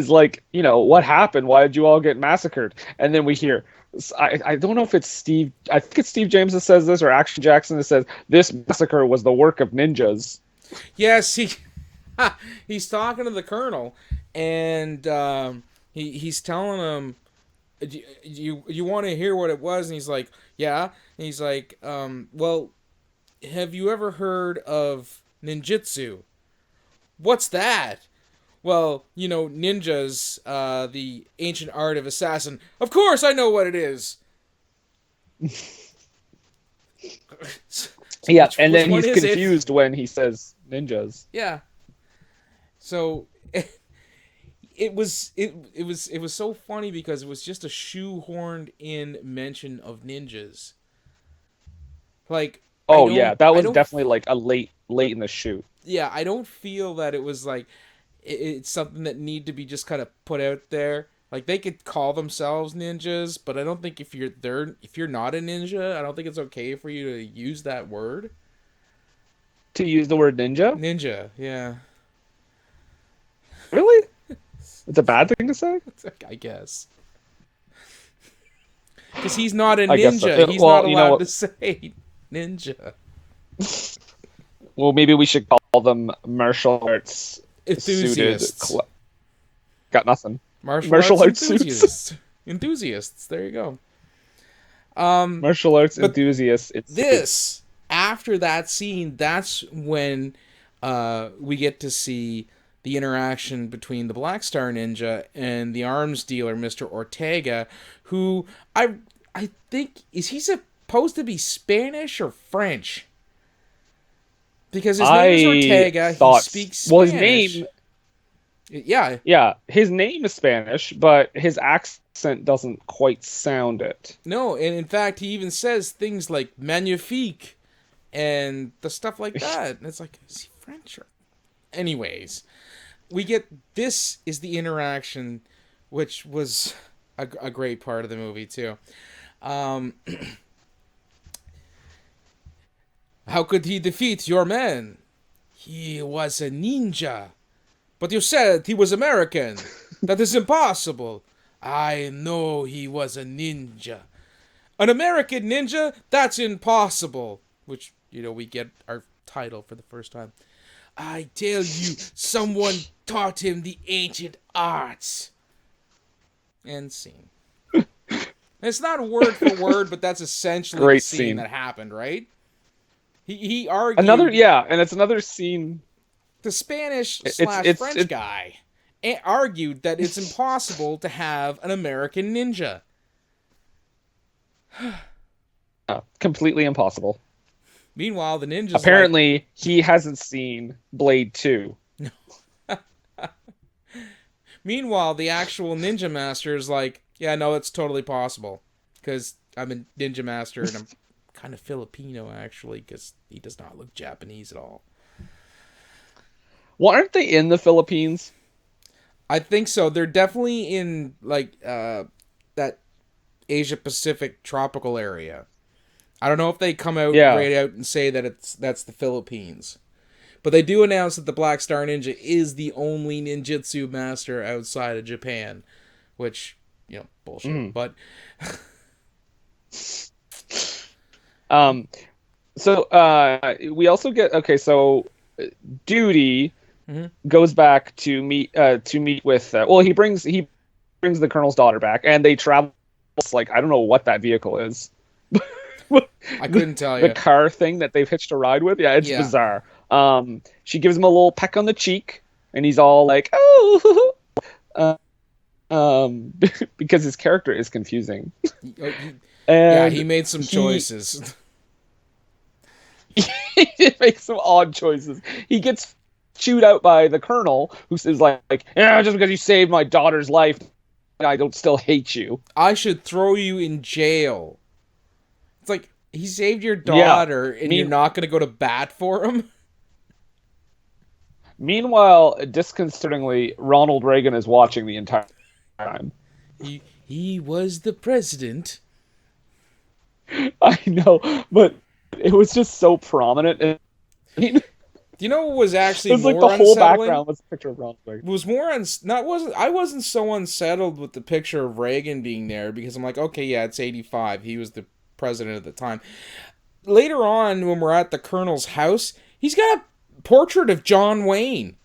A: like, what happened? Why did you all get massacred? And then we hear, I don't know if it's Steve. I think it's Steve James that says this, or Action Jackson that says this massacre was the work of ninjas.
B: Yes, he's talking to the colonel, and he's telling him, you want to hear what it was? And he's like, yeah. And he's like, well, have you ever heard of ninjutsu? What's that? Well, ninjas, the ancient art of assassin. Of course, I know what it is.
A: Yeah, and then
B: one
A: he's
B: is it?
A: confused when he says ninjas.
B: Yeah. So it was so funny because it was just a shoehorned in mention of ninjas. Like,
A: Oh yeah, that
B: I
A: was
B: don't
A: definitely like a late in the shoot.
B: yeah, I don't feel that it was like it's something that need to be just kind of put out there. Like, they could call themselves ninjas, but I don't think if you're not a ninja, I don't think it's okay for you to use that word.
A: To use the word ninja?
B: Ninja, yeah.
A: Really? It's a bad thing to say?
B: I guess. Because he's not a
A: I guess so.
B: ninja. He's
A: Well,
B: not
A: you know
B: allowed
A: what?
B: to say ninja.
A: Well, maybe we should call them martial arts
B: Enthusiasts.
A: suited. Got nothing.
B: Martial arts
A: suits.
B: enthusiasts. Enthusiasts. There you go.
A: Martial arts
B: but
A: enthusiasts.
B: after that scene, that's when we get to see the interaction between the Black Star Ninja and the arms dealer, Mr. Ortega, who I think is he supposed to be Spanish or French? Because his name is
A: I
B: Ortega, he
A: thought,
B: speaks
A: well, his
B: Spanish.
A: name,
B: Yeah,
A: yeah, his name is Spanish, but his accent doesn't quite sound it.
B: no, and in fact, he even says things like magnifique and the stuff like that. And it's like, is he French or? Anyways, we get this is the interaction, which was a great part of the movie too. Um, how could he defeat your man? He was a ninja. But you said he was American. That is impossible. I know he was a ninja. An American ninja? That's impossible. Which, we get our title for the first time. I tell you, someone taught him the ancient arts. End scene. It's not word for word, but that's essentially the
A: Great
B: scene
A: scene.
B: that happened, right? He
A: Another,
B: argued,
A: yeah, and it's another scene.
B: the Spanish
A: It's
B: slash
A: it's
B: French
A: it
B: guy argued that it's impossible to have an American ninja.
A: completely impossible.
B: Meanwhile, the ninja's like,
A: Apparently, he hasn't seen Blade 2.
B: meanwhile, the actual ninja master is like, yeah, no, it's totally possible. Because I'm a ninja master and I'm kind of Filipino, actually, because he does not look Japanese at all.
A: Well, aren't they in the Philippines?
B: I think so. They're definitely in, like, that Asia Pacific tropical area. I don't know if they come out
A: Yeah.
B: right out and say that that's the Philippines. But they do announce that the Black Star Ninja is the only ninjutsu master outside of Japan. Which, bullshit.
A: Mm.
B: But
A: Um. So, we also get okay. So, Duty
B: Mhm.
A: goes back to meet with. Well, he brings the Colonel's daughter back, and they travel. Like, I don't know what that vehicle is.
B: I
A: the,
B: couldn't tell
A: the
B: you.
A: car thing that they've hitched a ride with. Yeah, it's
B: Yeah.
A: bizarre. She gives him a little peck on the cheek, and he's all like, "Oh," because his character is confusing,
B: Yeah,
A: and
B: he made some
A: he
B: choices.
A: he makes some odd choices. He gets chewed out by the Colonel, who says like, "Yeah, just because you saved my daughter's life, I don't still hate you."
B: I should throw you in jail. It's like, he saved your
A: Yeah.
B: daughter and you're
A: Mean
B: not going to go to bat for him?
A: Meanwhile, disconcertingly, Ronald Reagan is watching the entire time.
B: He was the president.
A: I know, but it was just so prominent. It
B: Do you know what was actually
A: was like the
B: more
A: whole
B: unsettling?
A: background was a picture of Ronald Reagan.
B: Was more not wasn't I wasn't so unsettled with the picture of Reagan being there because I'm like, okay, yeah, it's 85. He was the president at the time. Later on, when we're at the Colonel's house, he's got a portrait of John Wayne.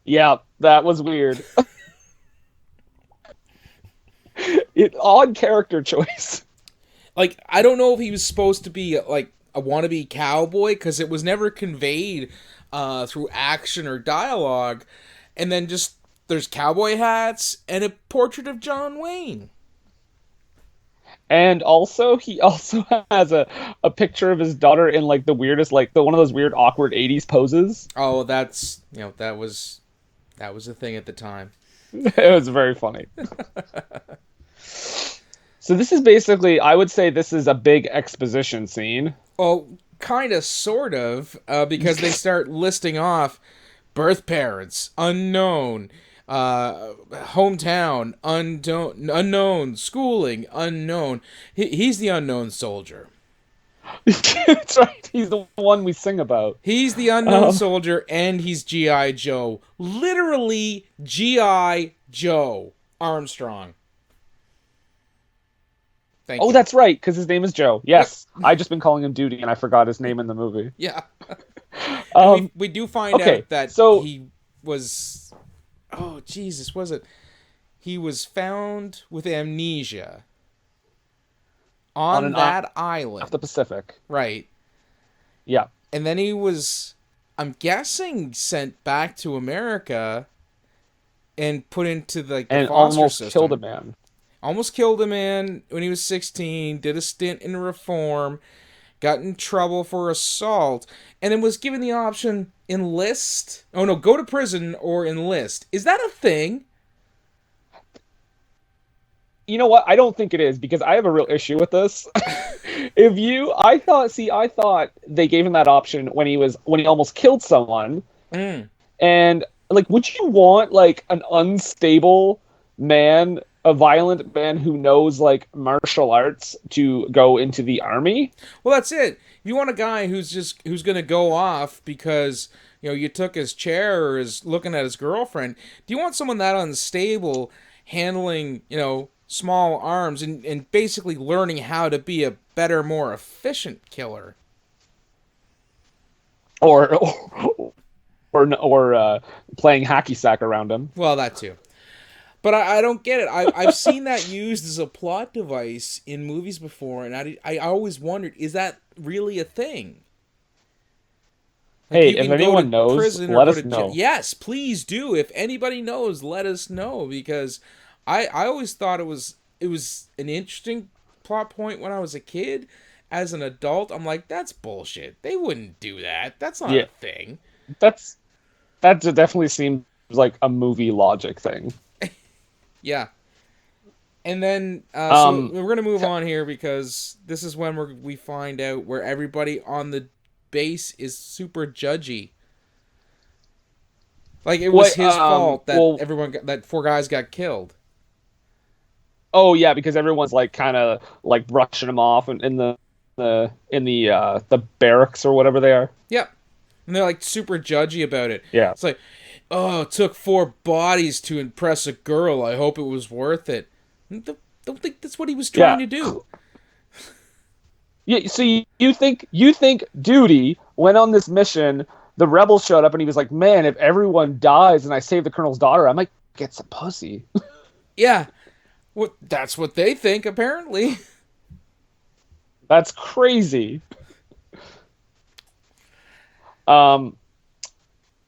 A: Yeah, that was weird. Odd character choice.
B: Like, I don't know if he was supposed to be like a wannabe cowboy because it was never conveyed through action or dialogue. And then just there's cowboy hats and a portrait of John Wayne.
A: And also, he also has a picture of his daughter in like the weirdest, like the one of those weird, awkward '80s poses.
B: Oh, that's that was a thing at the time.
A: It was very funny. So this is basically, I would say, this is a big exposition scene.
B: Well, kind of, sort of, because they start listing off birth parents unknown, hometown unknown, schooling unknown. He's the unknown soldier.
A: That's right. He's the one we sing about.
B: He's the unknown soldier, and he's GI Joe. Literally GI Joe Armstrong. Thank
A: Oh,
B: you.
A: that's right, because his name is Joe. Yes,
B: Yep.
A: I just been calling him Duty, and I forgot his name in the movie.
B: Yeah. And
A: Um,
B: we do find
A: okay,
B: out that
A: so
B: he was. Oh, Jesus, was it? He was found with amnesia
A: on
B: on
A: an island
B: that island.
A: off the Pacific.
B: Right.
A: Yeah.
B: And then he was I'm guessing sent back to America and put into like the
A: and
B: foster
A: almost killed a
B: system.
A: man.
B: Almost killed a man when he was 16, did a stint in reform, got in trouble for assault, and then was given the option enlist. Oh no, go to prison or enlist. Is that a thing?
A: You know what? I don't think it is because I have a real issue with this. I thought they gave him that option when he almost killed someone.
B: Mm.
A: And like, would you want like an unstable man, a violent man who knows like martial arts to go into the army?
B: Well, that's it. If you want a guy who's gonna go off because you took his chair or is looking at his girlfriend, do you want someone that unstable handling small arms and basically learning how to be a better, more efficient killer?
A: Or playing hacky sack around him.
B: Well, that too. But I don't get it. I've seen that used as a plot device in movies before, and I always wondered, is that really a thing? Like
A: Hey,
B: you
A: if
B: can go to
A: anyone knows,
B: prison or
A: let
B: go
A: us
B: to jail.
A: know.
B: Yes, please do. If anybody knows, let us know because I always thought it was an interesting plot point when I was a kid. As an adult, I'm like, that's bullshit. They wouldn't do that. That's not
A: Yeah,
B: a thing.
A: that's that definitely seems like a movie logic thing.
B: Yeah. And then, so
A: Um,
B: we're gonna move
A: t-
B: on here because this is when we find out where everybody on the base is super judgy. Like it was
A: what?
B: his fault that
A: Well,
B: that four guys got killed.
A: oh yeah, because everyone's like kind of like brushing him off in the barracks or whatever they are.
B: Yep. And they're like super judgy about it.
A: Yeah,
B: It's like, oh, it took four bodies to impress a girl. I hope it was worth it. Don't think that's what he was trying
A: yeah,
B: to do.
A: yeah. So you think Duty went on this mission? The rebels showed up, and he was like, "Man, if everyone dies and I save the colonel's daughter, I might get some pussy."
B: Yeah. Well, that's what they think, apparently.
A: That's crazy. Um,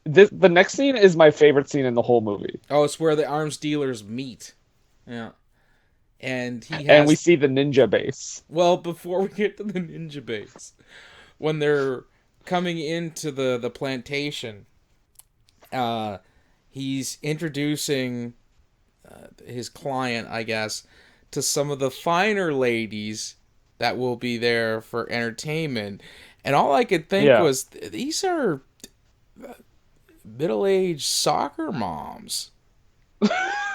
A: the next scene is my favorite scene in the whole movie,
B: Oh, it's where the arms dealers meet. Yeah. And he
A: and we
B: has.
A: see the ninja base.
B: Well, before we get to the ninja base, when they're coming into the plantation, uh, he's introducing his client, I guess, to some of the finer ladies that will be there for entertainment. And all I could think
A: Yeah,
B: was, these are middle-aged soccer moms.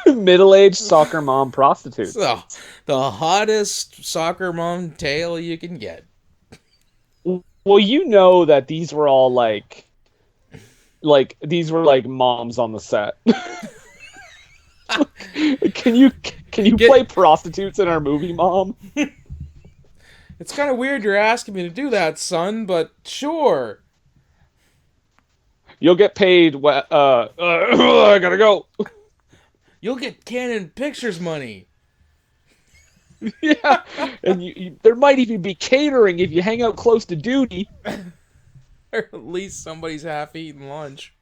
A: middle-aged soccer mom prostitutes.
B: So, the hottest soccer mom tale you can get.
A: Well, you know that these were all like these were like moms on the set. Can you can you
B: Get
A: play prostitutes in our movie, Mom?
B: It's kind of weird you're asking me to do that, son, but sure.
A: You'll get paid. I gotta go.
B: You'll get Canon Pictures money.
A: Yeah, and there might even be catering if you hang out close to duty.
B: Or at least somebody's half eaten lunch.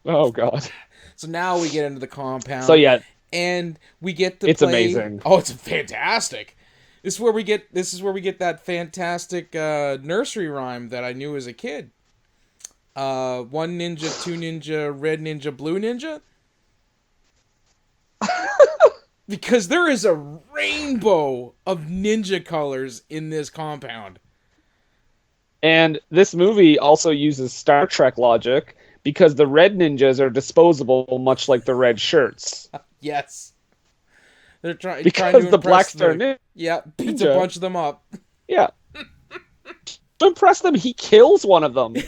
A: Oh God.
B: So now we get into the
A: So
B: compound
A: yeah,
B: and we get to
A: it's
B: play.
A: amazing.
B: Oh, it's fantastic. This is where we get that fantastic nursery rhyme that I knew as a kid. One ninja, two ninja, red ninja, blue ninja. Because there is a rainbow of ninja colors in this compound.
A: And this movie also uses Star Trek logic because the red ninjas are disposable, much like the red shirts.
B: Yes. They're trying
A: Because
B: to
A: the Black
B: impress
A: Star
B: Yeah, beats a
A: Ninja,
B: bunch of them up.
A: yeah, to impress them, he kills one of them.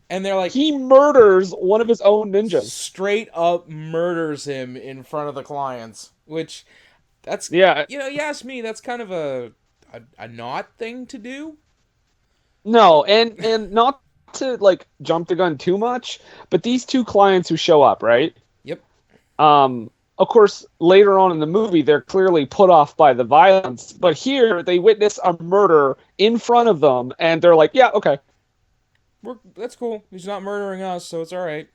B: And they're like,
A: He murders one of his own ninjas.
B: straight up murders him in front of the clients. Which, that's,
A: Yeah,
B: you ask me, that's kind of a not thing to do.
A: no, and not to like jump the gun too much, but these two clients who show up, right?
B: Yep.
A: of course, later on in the movie, they're clearly put off by the violence, but here they witness a murder in front of them, and they're like, "Yeah, okay."
B: That's cool. He's not murdering us, so it's all right.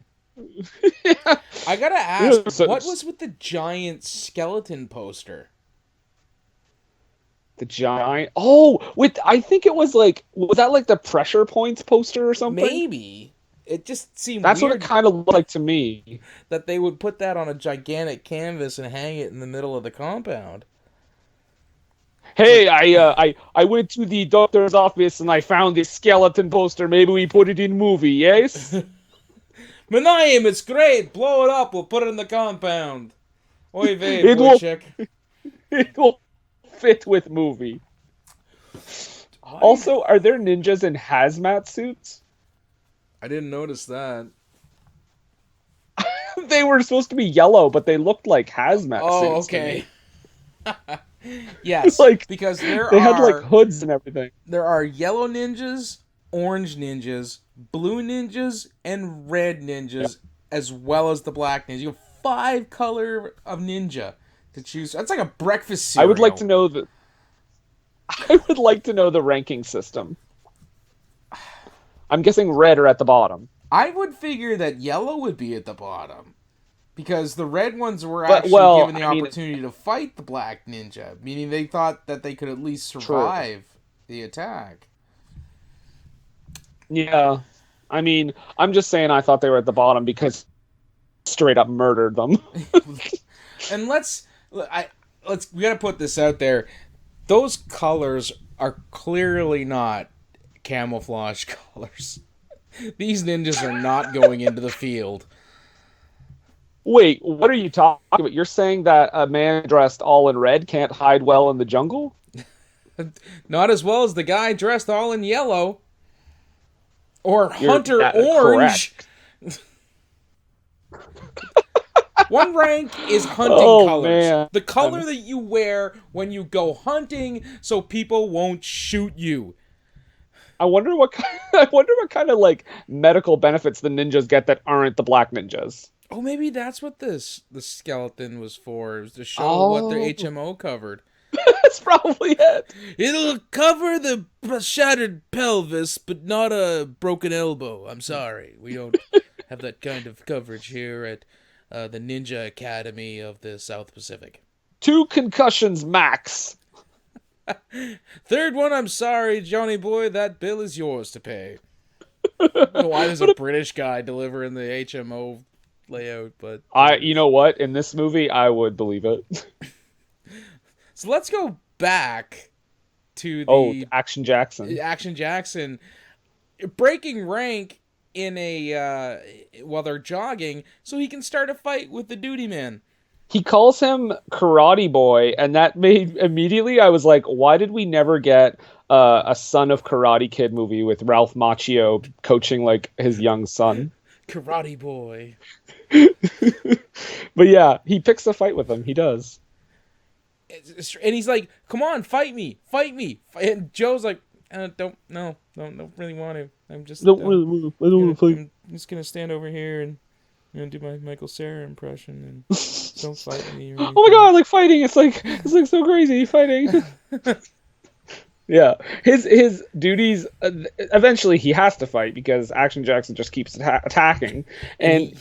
A: Yeah.
B: I gotta
A: Yeah,
B: ask,
A: so
B: what was with the giant skeleton poster?
A: the giant. Oh, with I think it was like was that like the pressure points poster or something?
B: Maybe. It just seemed
A: That's what it
B: weird
A: kind of looked like to me.
B: that they would put that on a gigantic canvas and hang it in the middle of the compound. It's like,
A: Hey, I went to the doctor's office and I found this skeleton poster. Maybe we put it in movie, yes?
B: my name, it's great. Blow it up. We'll put it in the compound. Oy vey,
A: It
B: boy
A: will
B: chick.
A: it will fit with movie.
B: I
A: Also, are there ninjas in hazmat suits?
B: I didn't notice that.
A: They were supposed to be yellow, but they looked like hazmat
B: Oh,
A: suits to me.
B: okay. Yes,
A: Like
B: because there
A: they had like
B: are
A: hoods and everything.
B: there are yellow ninjas, orange ninjas, blue ninjas, and red
A: Yeah.
B: ninjas, as well as the black ninja. You have 5 color of ninja to choose. That's like a breakfast
A: I would like
B: cereal.
A: to know the I would like to know the ranking system. I'm guessing red are at the bottom.
B: I would figure that yellow would be at the bottom. Because the red ones were
A: But
B: actually
A: well,
B: given the
A: I mean,
B: opportunity to fight the black ninja, meaning they thought that they could at least
A: true.
B: survive the attack.
A: Yeah. I mean, I'm just saying I thought they were at the bottom because straight up murdered them.
B: And let's we got to put this out there. Those colors are clearly not camouflage colors. These ninjas are not going into the field.
A: Wait, what are you talking about? You're saying that a man dressed all in red can't hide well in the jungle?
B: Not as well as the guy dressed all in yellow or
A: You're
B: Hunter Orange.
A: correct.
B: One rank is hunting
A: Oh
B: colors.
A: man.
B: The color that you wear when you go hunting so people won't shoot you.
A: I wonder what I wonder what kind of like medical benefits the ninjas get that aren't the black ninjas.
B: Oh, maybe that's what the skeleton was for. It was to show what their
A: Oh,
B: HMO covered.
A: that's probably it.
B: It'll cover the shattered pelvis, but not a broken elbow. I'm sorry. We don't have that kind of coverage here at the Ninja Academy of the South Pacific.
A: 2 concussions max.
B: Third one, I'm sorry, Johnny boy. That bill is yours to pay. I don't know why there's a British guy delivering the HMO layout, but
A: You know what? In this movie, I would believe it.
B: so let's go back to
A: Oh,
B: the
A: Action Jackson.
B: Action Jackson breaking rank in a while they're jogging, so he can start a fight with the duty man.
A: He calls him Karate Boy, and that made immediately I was like, why did we never get a Son of Karate Kid movie with Ralph Macchio coaching like his young son?
B: Karate boy.
A: But yeah, he picks a fight with him. He does.
B: And he's like, "Come on, fight me, fight me!" And Joe's like, don't really want to. I'm just,
A: Don't really, I don't want to fight.
B: I'm just gonna stand over here and do my Michael Cera impression and don't fight me.
A: Oh my god, like fighting! It's like so crazy fighting. Yeah, his duties. Eventually, he has to fight because Action Jackson just keeps attacking, and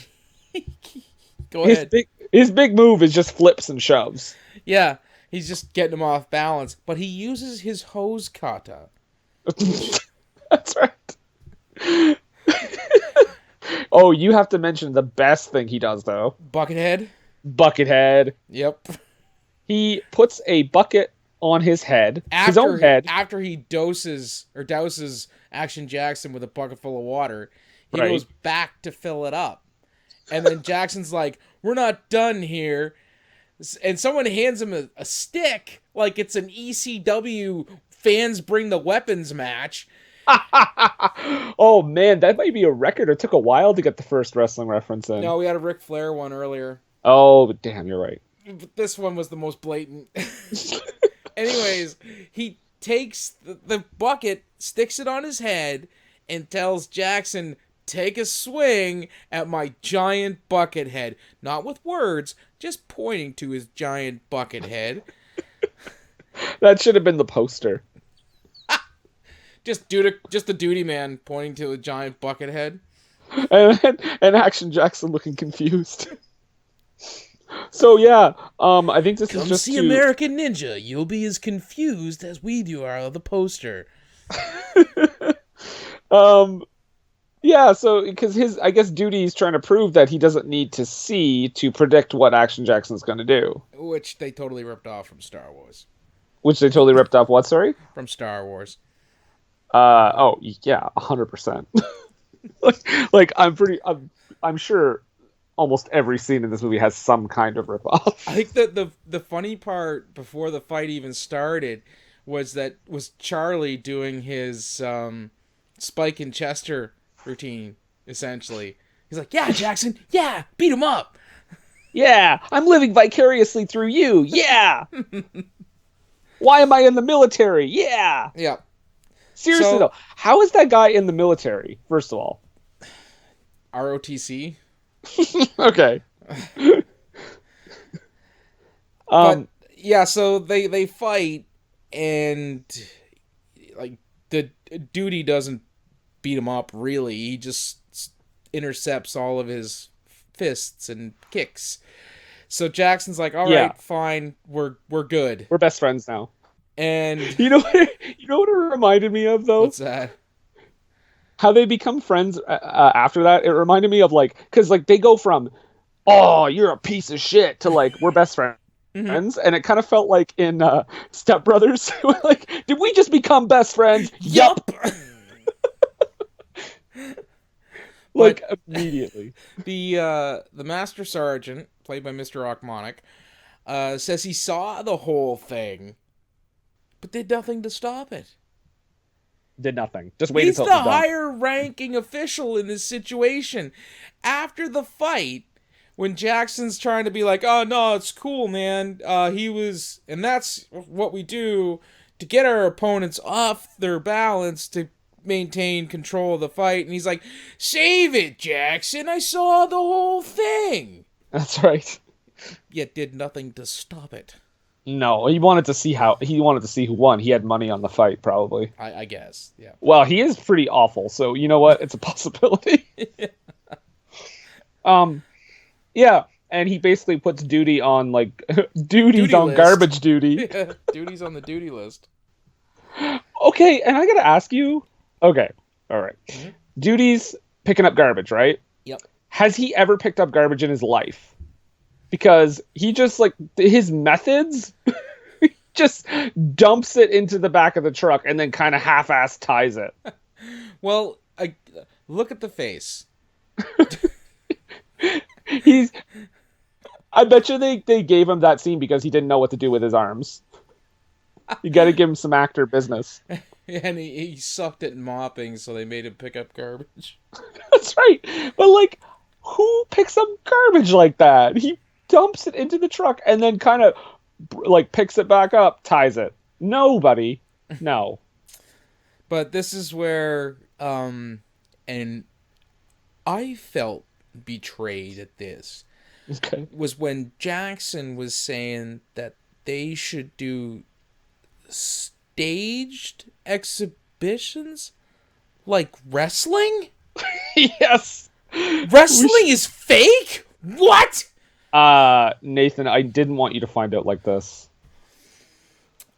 B: Go ahead.
A: His big move is just flips and shoves.
B: Yeah, he's just getting him off balance, but he uses his hose kata.
A: That's right. Oh, you have to mention the best thing he does though.
B: Buckethead.
A: Buckethead.
B: Yep.
A: He puts a bucket on his head, his own head.
B: After he douses Action Jackson with a bucket full of water, he
A: Right.
B: goes back to fill it up. And then Jackson's like, "We're not done here." And someone hands him a stick like it's an ECW fans bring the weapons match.
A: Oh man, that might be a record. It took a while to get the first wrestling reference in.
B: No, we had a Ric Flair one earlier.
A: Oh, damn, you're right.
B: But this one was the most blatant. Anyways, he takes the bucket, sticks it on his head, and tells Jackson, "Take a swing at my giant bucket head." Not with words, just pointing to his giant bucket head.
A: That should have been the poster.
B: Just the duty man pointing to a giant bucket head.
A: And Action Jackson looking confused. So yeah, I think this is
B: Come
A: just
B: see
A: to
B: American Ninja. You'll be as confused as we do are of the poster.
A: um yeah, so because his I guess duty is trying to prove that he doesn't need to see to predict what Action Jackson's going to do,
B: Which they totally ripped off from Star Wars.
A: which they totally ripped off. What, sorry?
B: From Star Wars.
A: Oh yeah, 100%. like I'm sure almost every scene in this movie has some kind of ripoff.
B: I think that the funny part before the fight even started was Charlie doing his Spike and Chester routine, essentially. He's like, "Yeah, Jackson, yeah, beat him up."
A: Yeah, I'm living vicariously through you. Yeah. Why am I in the military? Yeah.
B: Yeah.
A: Seriously
B: So,
A: though, how is that guy in the military? First of all,
B: ROTC.
A: okay.
B: But yeah, so they fight, and like the duty doesn't beat him up really. He just intercepts all of his fists and kicks. So Jackson's like, "All right, fine, we're good."
A: We're best friends now.
B: And
A: You know what it reminded me of though?
B: what's that?
A: How they become friends after that. It reminded me of like because like they go from oh you're a piece of shit to like we're best friends.
B: Mm-hmm.
A: And it kind of felt like in Step Brothers. Like, did we just become best friends?
B: Yup.
A: Like immediately.
B: The Master Sergeant, played by Mr. Ochmonic, says he saw the whole thing, but did nothing to stop it.
A: Did nothing. Just waited
B: He's
A: until
B: the
A: it was done.
B: higher ranking official in this situation. After the fight, when Jackson's trying to be like, "Oh no, it's cool, man. He was, and that's what we do to get our opponents off their balance to maintain control of the fight." And he's like, "Save it, Jackson. I saw the whole thing."
A: That's right.
B: Yet did nothing to stop it.
A: No, he wanted to see who won. He had money on the fight, probably.
B: I guess, yeah.
A: Well, he is pretty awful, so you know what? It's a possibility. Yeah, and he basically puts duty on like duties
B: Duty
A: on
B: list.
A: garbage duty.
B: Yeah, duty's on the duty list.
A: Okay, and I gotta ask you. Okay, all right.
B: Mm-hmm.
A: Duty's picking up garbage, right?
B: Yep.
A: Has he ever picked up garbage in his life? Because he just like his methods just dumps it into the back of the truck and then kind of half-ass ties it.
B: Well, look at the face.
A: I bet you they gave him that scene because he didn't know what to do with his arms. You got to give him some actor business.
B: And he sucked at mopping, so they made him pick up garbage.
A: That's right. But like, who picks up garbage like that? He dumps it into the truck and then kind of like picks it back up, ties it. Nobody. No.
B: But this is where and I felt betrayed at this.
A: Okay.
B: Was when Jackson was saying that they should do staged exhibitions like wrestling?
A: Yes.
B: Wrestling is fake? What?
A: Nathan, I didn't want you to find out like this.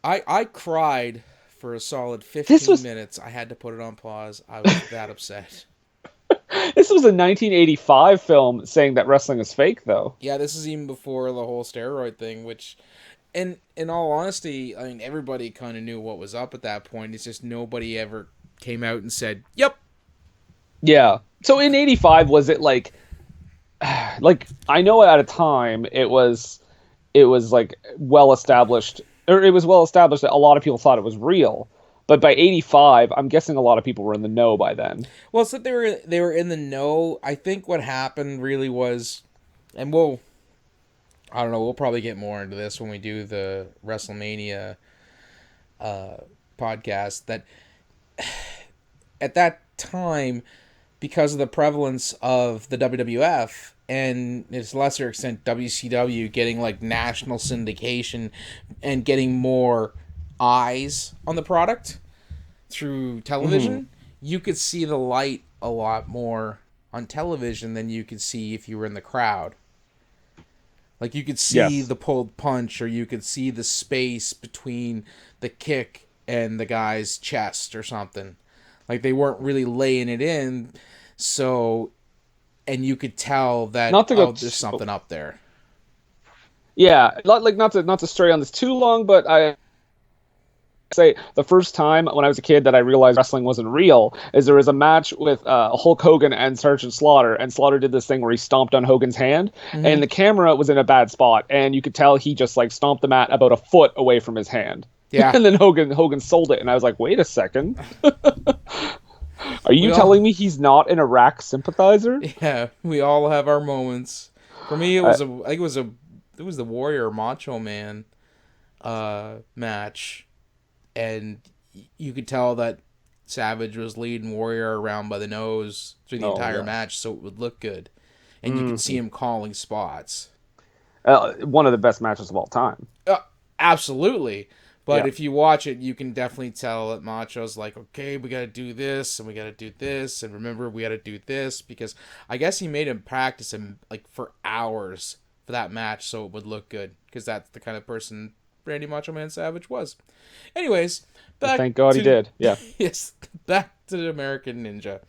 B: I cried for a solid 15 minutes. I had to put it on pause. I was that upset.
A: This was a 1985 film saying that wrestling is fake, though.
B: Yeah, this is even before the whole steroid thing, which, and in all honesty, I mean, everybody kind of knew what was up at that point. It's just nobody ever came out and said, "Yep."
A: Yeah. So in 85, was it like I know at a time it was like well established, or it was well established that a lot of people thought it was real. But by 85, I'm guessing a lot of people were in the know by then.
B: Well, so they were in the know. I think what happened really was, and I don't know, we'll probably get more into this when we do the Wrestlemania podcast, that at that time, because of the prevalence of the WWF and to a lesser extent WCW getting like national syndication and getting more eyes on the product through
A: Hmm.
B: television, you could see the light a lot more on television than you could see if you were in the crowd. Like you could see
A: Yes.
B: the pulled punch, or you could see the space between the kick and the guy's chest or something. Like they weren't really laying it in, so and you could tell that
A: Not to go.
B: oh, there's something up there.
A: Yeah, like not to stray on this too long, but I say the first time when I was a kid that I realized wrestling wasn't real is there was a match with Hulk Hogan and Sergeant Slaughter, and Slaughter did this thing where he stomped on Hogan's hand,
B: Mm-hmm.
A: and the camera was in a bad spot, and you could tell he just like stomped the mat about a foot away from his hand.
B: Yeah,
A: And then Hogan sold it, and I was like, wait a second, are
B: we
A: you
B: all
A: telling me he's not an Iraq sympathizer?
B: yeah we all have our moments. For me,
A: Uh,
B: I think it was the Warrior Macho Man match, and you could tell that Savage was leading Warrior around by the nose through the
A: oh
B: entire
A: yeah.
B: match, so it would look good, and you could see
A: Mhm.
B: him calling spots.
A: One of the best matches of all time.
B: Uh, Absolutely. But
A: Yeah.
B: if you watch it, you can definitely tell that Macho's like, okay, we got to do this, and we got to do this, and remember, we got to do this, because I guess he made him practice him like for hours for that match so it would look good, because that's the kind of person Randy Macho Man Savage was. Anyways,
A: And
B: back
A: thank God he
B: to
A: did. Yeah.
B: yes, back to the American Ninja.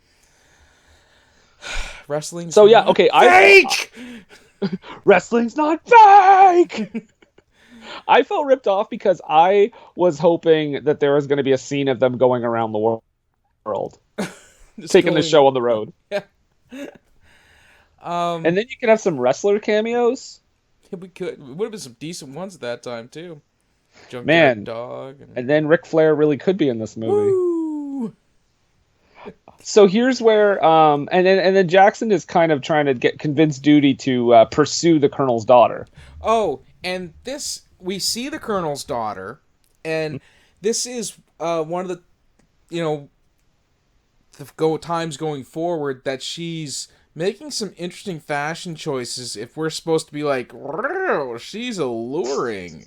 B: Wrestling's
A: So yeah,
B: not
A: okay,
B: fake.
A: wrestling's not fake. I felt ripped off because I was hoping that there was going to be a scene of them going around the world,
B: Just
A: taking the
B: going.
A: show on the road.
B: Yeah.
A: And then you could have some wrestler cameos.
B: Yeah, we could. It would have been some decent ones at that time too. Junkyard
A: Man,
B: Dog and
A: and then Ric Flair really could be in this movie.
B: woo.
A: So here's where and then Jackson is kind of trying to get convince Duty to pursue the Colonel's daughter.
B: Oh, and this we see the Colonel's daughter, and this is one of the you know times going forward that she's making some interesting fashion choices. If we're supposed to be like, "Wow, she's alluring,"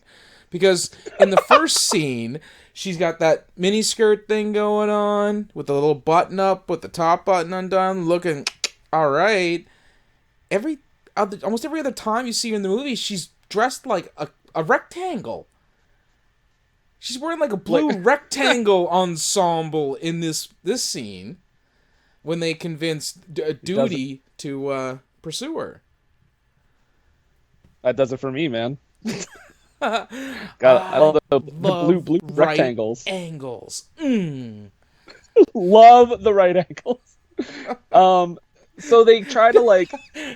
B: because in the first scene, she's got that mini skirt thing going on with the little button up with the top button undone, looking all right. Almost every other time you see her in the movie, she's dressed like a rectangle. She's wearing like a blue
A: Like
B: rectangle ensemble in this scene when they convince
A: does it,
B: Duty to pursue her.
A: that does it for me, man. I love
B: I
A: the
B: love
A: blue
B: right
A: rectangles.
B: angles.
A: Love the right angles. Um, so they try to like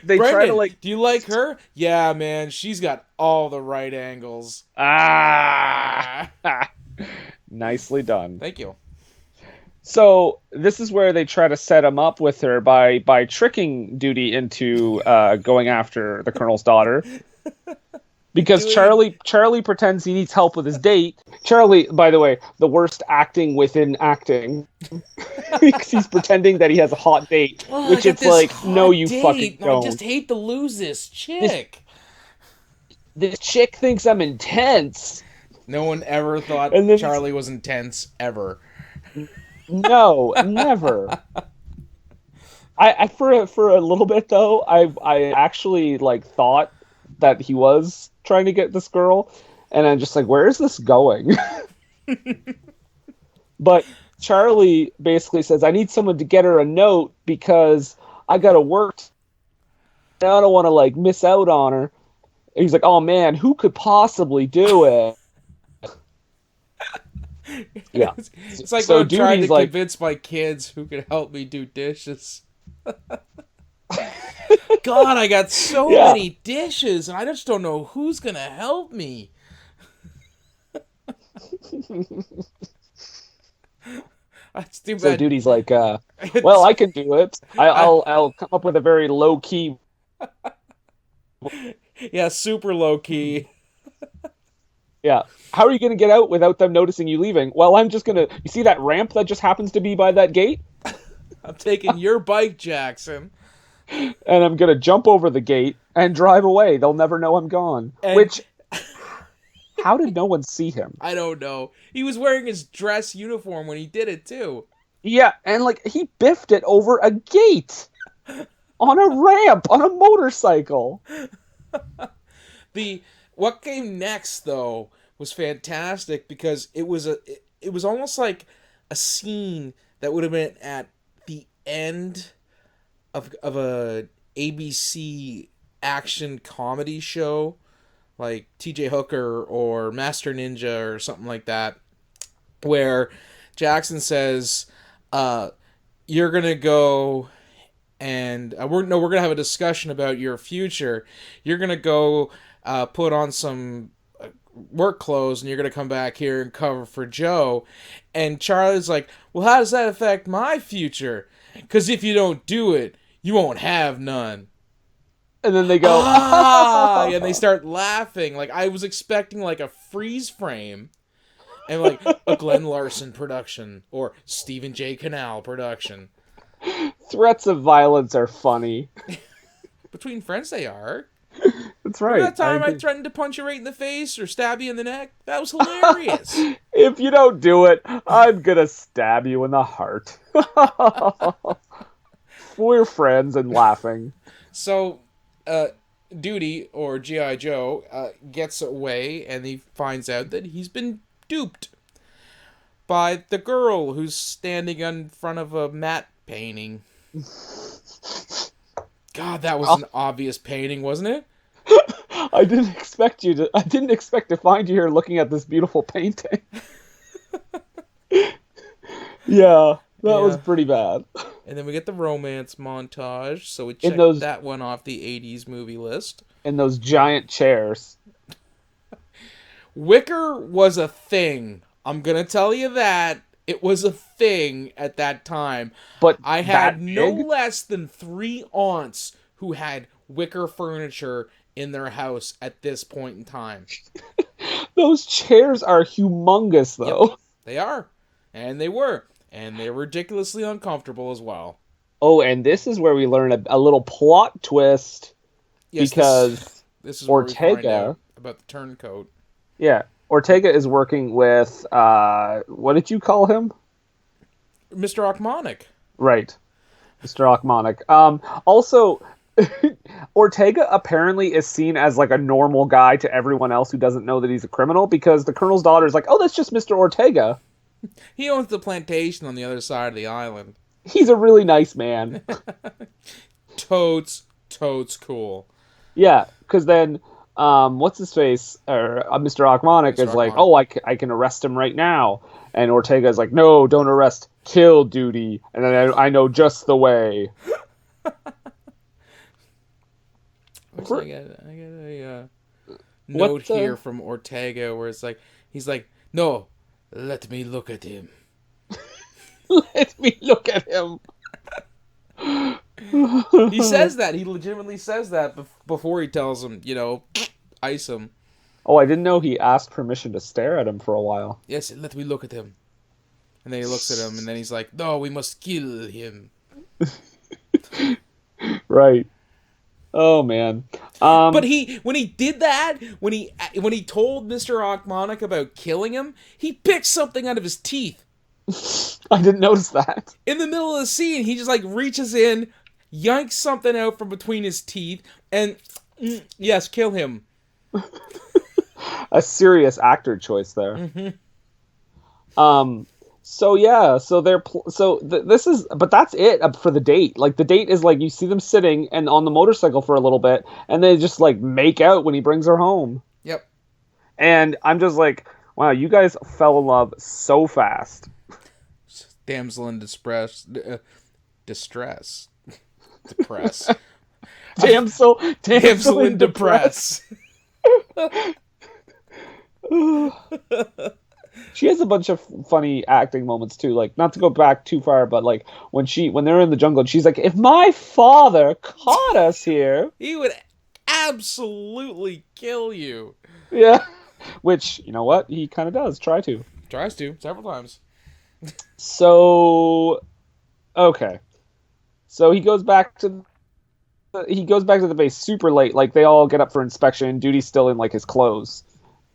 B: Brendan, do you like her? Yeah, man, she's got all the right angles.
A: ah,
B: Ah,
A: nicely done.
B: thank you.
A: So this is where they try to set him up with her by tricking Duty into going after the Colonel's daughter. Because
B: Doing
A: Charlie pretends he needs help with his date. Charlie, by the way, the worst acting within acting. Because he's pretending that he has a hot date,
B: oh, I
A: which
B: got
A: it's
B: this
A: like, no,
B: hot
A: you fucking
B: date. I just
A: don't.
B: hate to lose this
A: This
B: chick.
A: this chick thinks I'm intense.
B: No one ever thought
A: And then
B: Charlie was intense ever.
A: no, never. I for a little bit though, I actually like thought that he was trying to get this girl, and I'm just like, where is this going? But Charlie basically says, I need someone to get her a note because I gotta work. I don't want to like miss out on her. And he's like, oh man, who could possibly do it? Yeah.
B: It's like when
A: So
B: I'm trying to
A: Duty's like,
B: convince my kids who can help me do dishes. God, I got so
A: yeah.
B: many dishes, and I just don't know who's gonna help me. That's too
A: So
B: bad.
A: Duty's like, well, I can do it. I'll come up with a very low key.
B: Yeah, super low key.
A: Yeah. How are you going to get out without them noticing you leaving? Well, I'm just going to. You see that ramp that just happens to be by that gate?
B: I'm taking your bike, Jackson.
A: and I'm gonna jump over the gate and drive away. They'll never know I'm gone.
B: And
A: Which, how did no one see him?
B: I don't know. He was wearing his dress uniform when he did it too.
A: Yeah, and like he biffed it over a gate on a ramp on a motorcycle.
B: The what came next though was fantastic because it was almost like a scene that would have been at the end of a ABC action comedy show like TJ Hooker or Master Ninja or something like that, where Jackson says, "You're gonna go and we're gonna have a discussion about your future. You're gonna go put on some work clothes and you're gonna come back here and cover for Joe." And Charlie's like, "Well, how does that affect my future? Because if you don't do it, you won't have none."
A: And then they go,
B: Ah, and they start laughing. Like I was expecting like a freeze frame and like a Glenn Larson production or Stephen J. Canal production.
A: threats of violence are funny.
B: Between friends, they are.
A: That's
B: Remember
A: right.
B: that time I
A: agree.
B: threatened to punch you right in the face or stab you in the neck? That was hilarious.
A: If you don't do it, I'm gonna stab you in the heart. We're friends and laughing.
B: So, Duty, or G.I. Joe, gets away and he finds out that he's been duped by the girl who's standing in front of a matte painting. God, that was an obvious painting, wasn't it?
A: I didn't expect you to. I didn't expect to find you here looking at this beautiful painting. Yeah, that was
B: Yeah.
A: pretty bad.
B: And then we get the romance montage, so we
A: In
B: checked
A: those
B: that one off the 80s movie list.
A: in those giant chairs.
B: Wicker was a thing. I'm gonna tell you that. It was a thing at that time.
A: But
B: I
A: that
B: had no
A: big?
B: less than 3 aunts who had wicker furniture in their house at this point in time.
A: Those chairs are humongous,
B: Yep,
A: though.
B: they are. And they were. And they were ridiculously uncomfortable as well.
A: Oh, and this is where we learn a little plot twist
B: Yes,
A: because
B: this is where we find out
A: Ortega,
B: about the turncoat.
A: yeah, Ortega is working with what did you call him?
B: Mr. Achmonic.
A: Right, Mr. Achmonic. Also, Ortega apparently is seen as like a normal guy to everyone else who doesn't know that he's a criminal because the colonel's daughter is like, "Oh, that's just Mr. Ortega.
B: He owns the plantation on the other side of the island.
A: He's a really nice man."
B: Totes cool.
A: Yeah, because then, what's his face, or Mr. Achmonic
B: Mr.
A: is like,
B: Achmonic.
A: "Oh, I can arrest him right now," and Ortega is like, "No, don't arrest, kill Duty," and then I know just the way.
B: I get a note
A: What?
B: here from Ortega where it's like, he's like, "No, let me look at him."
A: Let me look at him.
B: He says that. He legitimately says that before he tells him, ice him.
A: Oh, I didn't know he asked permission to stare at him for a while.
B: Yes, let me look at him. And then he looks at him, and then he's like, "No, we must kill him."
A: Right. Oh man.
B: But when he did that, when he told Mr. Achmonic about killing him, he picked something out of his teeth.
A: I didn't notice that.
B: In the middle of the scene, he just like reaches in, yanks something out from between his teeth, and yes, kill him.
A: A serious actor choice there. So yeah, so this is, but that's it for the date. Like the date is like you see them sitting and on the motorcycle for a little bit, and they just like make out when he brings her home.
B: Yep.
A: And I'm just like, wow, you guys fell in love so fast.
B: Damsel in distress. Depress.
A: Damsel
B: In depress.
A: She has a bunch of funny acting moments too. Like, not to go back too far, but like when they're in the jungle, and she's like, "If my father caught us here,"
B: He would absolutely kill you.
A: yeah. Which, you know what, he kind of does try to.
B: Tries to several times.
A: So, okay. So he goes back to he goes back to the base super late. Like they all get up for inspection. Duty's still in like his clothes,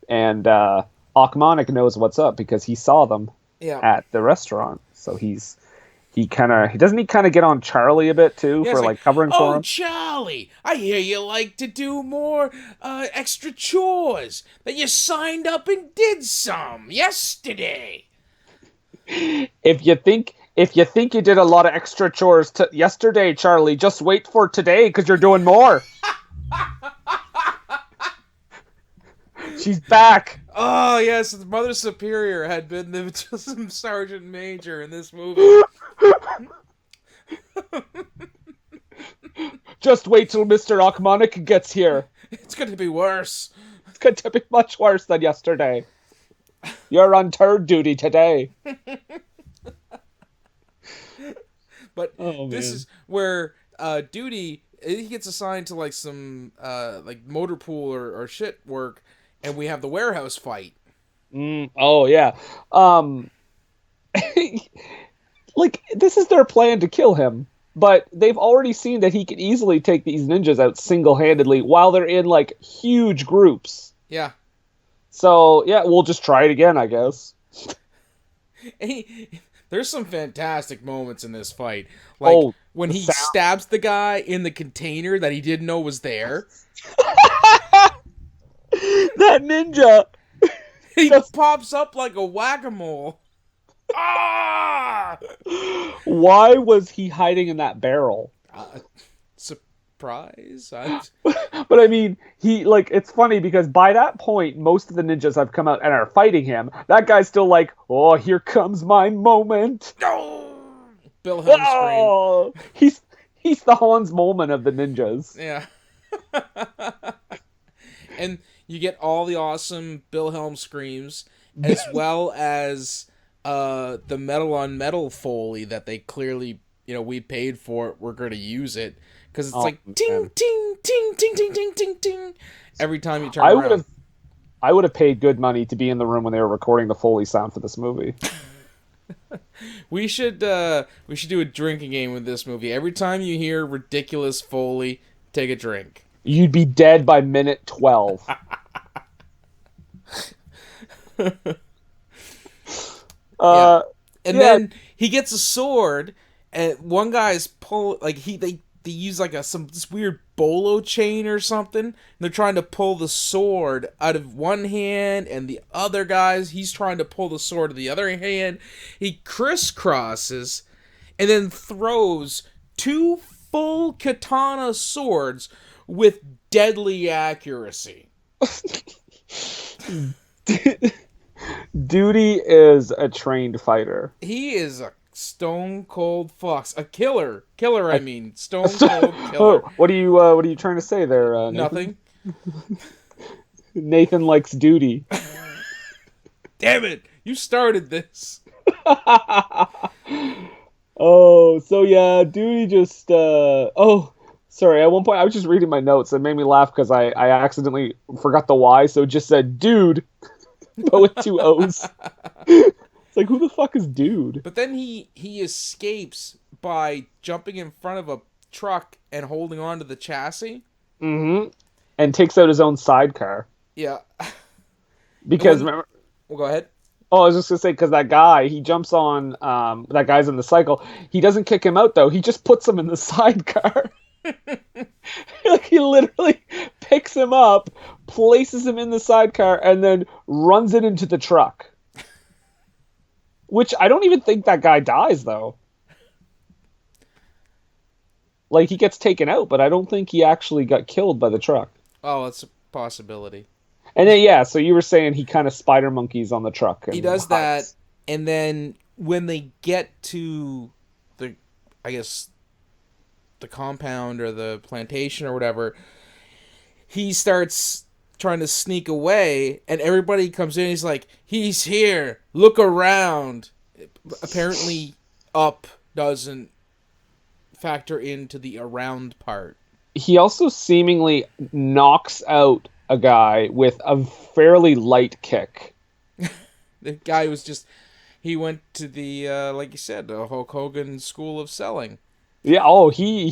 A: and Achmonic knows what's up because he saw them
B: Yeah.
A: at the restaurant. So he doesn't he kind of get on Charlie a bit too
B: Yeah,
A: for
B: it's like,
A: like covering for
B: oh,
A: him.
B: Charlie, I hear you like to do more extra chores. That you signed up and did some yesterday.
A: If you think you did a lot of extra chores yesterday, Charlie, just wait for today because you're doing more. She's back.
B: Oh, yes, the Mother Superior had been the Sergeant Major in this movie.
A: Just wait till Mr. Achmonic gets here.
B: It's going to be worse.
A: It's going to be much worse than yesterday. You're on turd duty today.
B: But
A: Oh
B: this
A: man.
B: is where Duty, he gets assigned to like some like motor pool or shit work, and we have the warehouse fight.
A: Oh yeah. Um like this is their plan to kill him, but they've already seen that he can easily take these ninjas out single-handedly while they're in like huge groups.
B: Yeah.
A: So, yeah, we'll just try it again, I guess.
B: There's some fantastic moments in this fight. Like
A: Oh,
B: when
A: the
B: he
A: sound.
B: stabs the guy in the container that he didn't know was there.
A: That ninja
B: He
A: just
B: pops up like a whack-a-mole. Ah!
A: why was he hiding in that barrel?
B: Uh, Surprise?
A: But I mean, he like it's funny because by that point most of the ninjas have come out and are fighting him. That guy's still like, "Oh, here comes my moment."
B: No! Wilhelm scream.
A: Oh, he's the Hans Molman of the ninjas.
B: Yeah. And you get all the awesome Wilhelm screams, as well as the metal on metal Foley that they clearly, we paid for it. We're going to use it. Because it's
A: Oh
B: like ting,
A: man.
B: ting, ting, ting, ting, ting, ting, ting. Every time you turn
A: I would
B: around.
A: have I would have paid good money to be in the room when they were recording the Foley sound for this movie.
B: We should do a drinking game with this movie. Every time you hear ridiculous Foley, take a drink.
A: You'd be dead by minute 12.
B: Yeah.
A: Uh,
B: And
A: yeah,
B: then he gets a sword, and one guy's pull like they use like this weird bolo chain or something. And they're trying to pull the sword out of one hand, and the other guy's he's trying to pull the sword of the other hand. He crisscrosses, and then throws two full katana swords with deadly accuracy.
A: Duty is a trained fighter.
B: He is a stone cold fox, a killer.
A: I,
B: I mean, stone cold killer.
A: oh, what are you trying to say there, Nathan?
B: Nothing.
A: Nathan likes duty.
B: Damn it! You started this.
A: Oh, so yeah, duty just oh, sorry, at one point I was just reading my notes and it made me laugh because I accidentally forgot the Y, so it just said dude, but with two O's. It's like who the fuck is dude?
B: But then he escapes by jumping in front of a truck and holding on to the chassis.
A: Mm-hmm. And takes out his own sidecar.
B: Yeah. And
A: Because
B: when
A: remember,
B: well, go ahead.
A: oh, I was just gonna say because that guy he jumps on that guy's in the cycle. He doesn't kick him out though. He just puts him in the sidecar. Like he literally picks him up, places him in the sidecar, and then runs it into the truck. Which I don't even think that guy dies though. Like he gets taken out, but I don't think he actually got killed by the truck.
B: Oh, it's a possibility.
A: And then yeah, so you were saying he kind of spider monkeys on the truck
B: He
A: and
B: does that,
A: hides.
B: and then when they get to the, I guess, the compound or the plantation or whatever, he starts trying to sneak away, and everybody comes in. He's like, "He's here. Look around." Apparently, up doesn't factor into the around part.
A: He also seemingly knocks out a guy with a fairly light kick.
B: The guy was just he went to the like you said, the Hulk Hogan school of selling.
A: Yeah, oh, he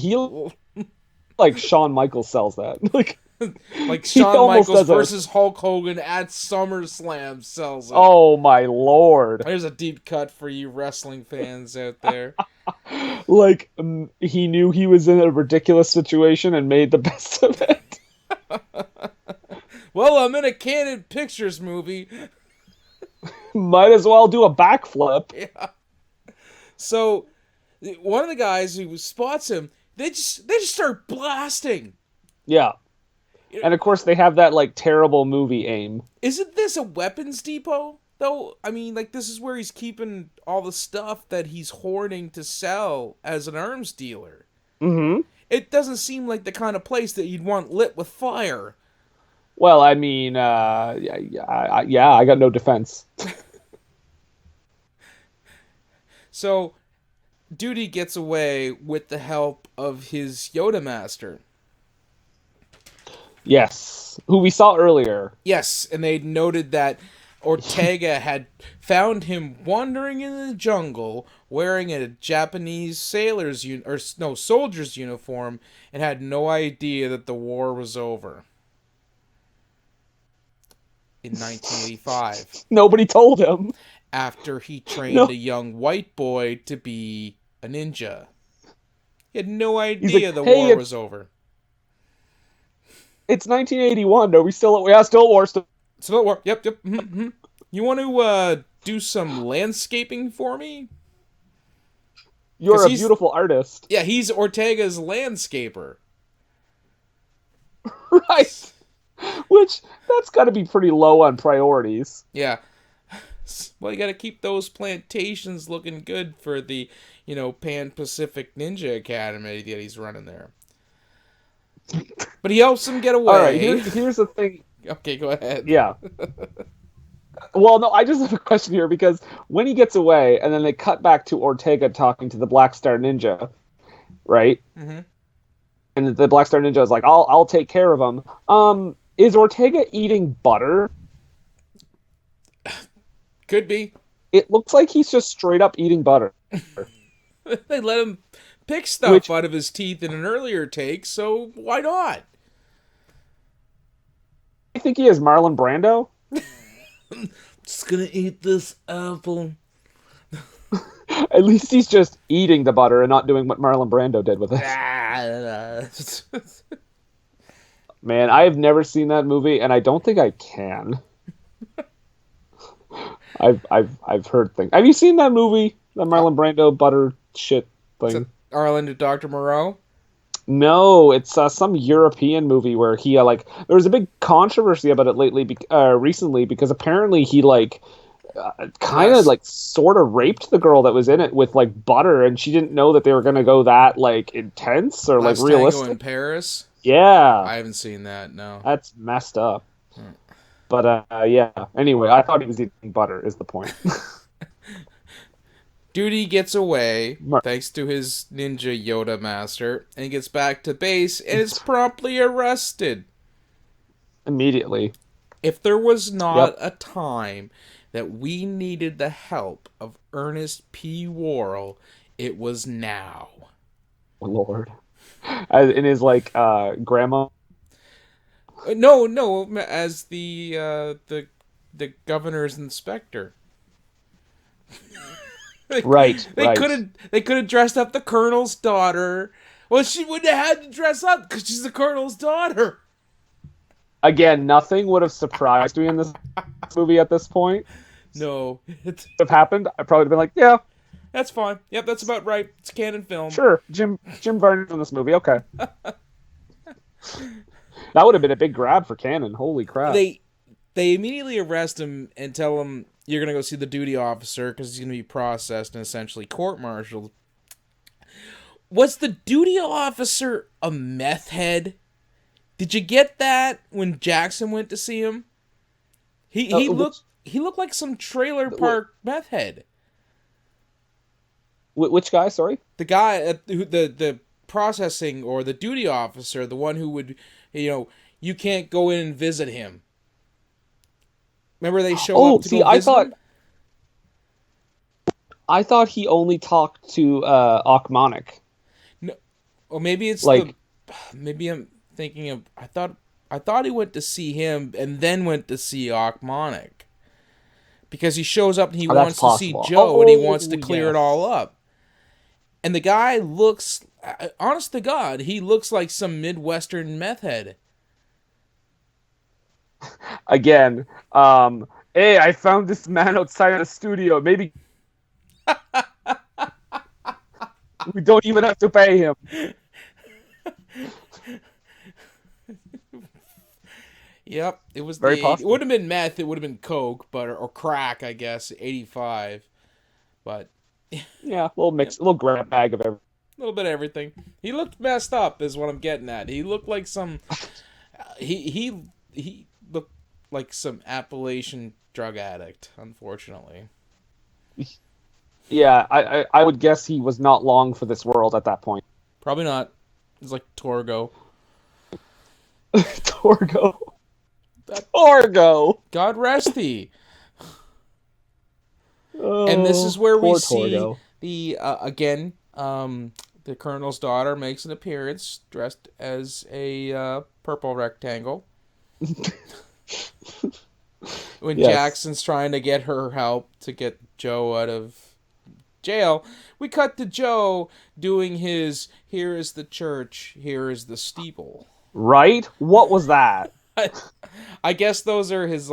A: like Shawn Michaels sells that. Like
B: Like
A: he
B: Shawn
A: almost
B: Michaels
A: does a.
B: versus Hulk Hogan at SummerSlam sells it.
A: Oh my lord!
B: There's a deep cut for you wrestling fans out there.
A: Like he knew he was in a ridiculous situation and made the best of it.
B: Well, I'm in a Canon Pictures movie.
A: Might as well do a backflip.
B: Yeah. So one of the guys who spots him, they just start blasting.
A: Yeah. And of course they have that like terrible movie aim.
B: Isn't this a weapons depot? Though, I mean, like, this is where he's keeping all the stuff that he's hoarding to sell as an arms dealer.
A: Mm-hmm.
B: It doesn't seem like the kind of place that you'd want lit with fire.
A: Well, I mean, yeah, I got no defense.
B: So, Duty gets away with the help of his Yoda master.
A: Yes, who we saw earlier.
B: Yes, and they noted that Ortega had found him wandering in the jungle wearing a Japanese soldier's uniform and had no idea that the war was over. In 1985,
A: Nobody told him.
B: after he trained
A: No,
B: a young white boy to be a ninja. He had no
A: he's
B: idea
A: like,
B: the
A: hey,
B: war was over.
A: it's 1981. Are we still? Yeah, still war. Still.
B: So the war. Yep. Mm-hmm. You want to do some landscaping for me?
A: You're a
B: He's
A: beautiful artist,
B: yeah, he's Ortega's landscaper.
A: right? Which that's got to be pretty low on priorities.
B: Yeah. Well, you got to keep those plantations looking good for the, Pan Pacific Ninja Academy that he's running there. But he helps him get away.
A: All right, here's the thing.
B: Okay, go ahead.
A: Yeah. Well, no, I just have a question here because when he gets away, and then they cut back to Ortega talking to the Black Star Ninja, right?
B: Mm-hmm.
A: And the Black Star Ninja is like, "I'll take care of him." Is Ortega eating butter?
B: Could be.
A: It looks like he's just straight up eating butter.
B: They let him pick stuff out of his teeth in an earlier take, so why not?
A: I think he is Marlon Brando.
B: Just gonna eat this apple.
A: At least he's just eating the butter and not doing what Marlon Brando did with it. Man, I have never seen that movie, and I don't think I can. I've heard things. Have you seen that movie, the Marlon Brando butter shit thing?
B: Arlen to Dr. Moreau?
A: No, it's some European movie where he there was a big controversy about it recently because apparently he kind of sort of raped the girl that was in it with butter, and she didn't know that they were gonna go that intense or
B: Last
A: realistic.
B: Tango in Paris?
A: Yeah,
B: I haven't seen that. No,
A: that's messed up. But yeah. Anyway, I thought he was eating butter. Is the point?
B: Duty gets away thanks to his ninja Yoda master and gets back to base and is promptly arrested.
A: Immediately.
B: If there was not a time that we needed the help of Ernest P. Worrell, it was now.
A: Oh, Lord. In his grandma.
B: No, as the governor's inspector.
A: Right.
B: They could have dressed up the colonel's daughter. Well, she wouldn't have had to dress up because she's the colonel's daughter.
A: Again, nothing would have surprised me in this movie at this point.
B: No,
A: it have happened. I probably would have been like, yeah,
B: that's fine. Yep, that's about right. It's canon film.
A: Sure, Jim Varney's in this movie. Okay, that would have been a big grab for canon. Holy crap!
B: They immediately arrest him and tell him you're gonna go see the duty officer because he's gonna be processed and essentially court-martialed. Was the duty officer a meth head? Did you get that when Jackson went to see him? He looked like some trailer park meth head.
A: Which guy? Sorry,
B: the guy the processing or the duty officer, the one who would, you can't go in and visit him. Remember they show up to go visit him?
A: I thought he only talked to Achmonic.
B: No, or maybe it's maybe I'm thinking of. I thought he went to see him and then went to see Achmonic because he shows up and he
A: Oh, that's
B: wants to see
A: possible.
B: Joe and he wants
A: Oh,
B: to clear it all
A: yes.
B: up. And the guy looks, honest to God, he looks like some Midwestern meth head.
A: Again, hey, I found this man outside the studio. Maybe we don't even have to pay him.
B: Yep, it was the
A: Very
B: 80. It
A: possible.
B: would have been meth. It would have been coke, but or crack, I guess. 85, but
A: Yeah, a little
B: yep,
A: mix, a little grab bag of everything.
B: a little bit of everything. He looked messed up, is what I'm getting at. He looked like some. He looked like some Appalachian drug addict. Unfortunately,
A: Yeah, I would guess he was not long for this world at that point.
B: probably not. It's like Torgo.
A: Torgo.
B: That
A: Torgo.
B: God rest thee. And this is
A: Oh,
B: where we
A: poor
B: see
A: Torgo.
B: the again the colonel's daughter makes an appearance dressed as a purple rectangle when
A: Yes.
B: Jackson's trying to get her help to get Joe out of jail. We cut to Joe doing his "Here is the church, here is the steeple."
A: Right? What was that?
B: I guess those are his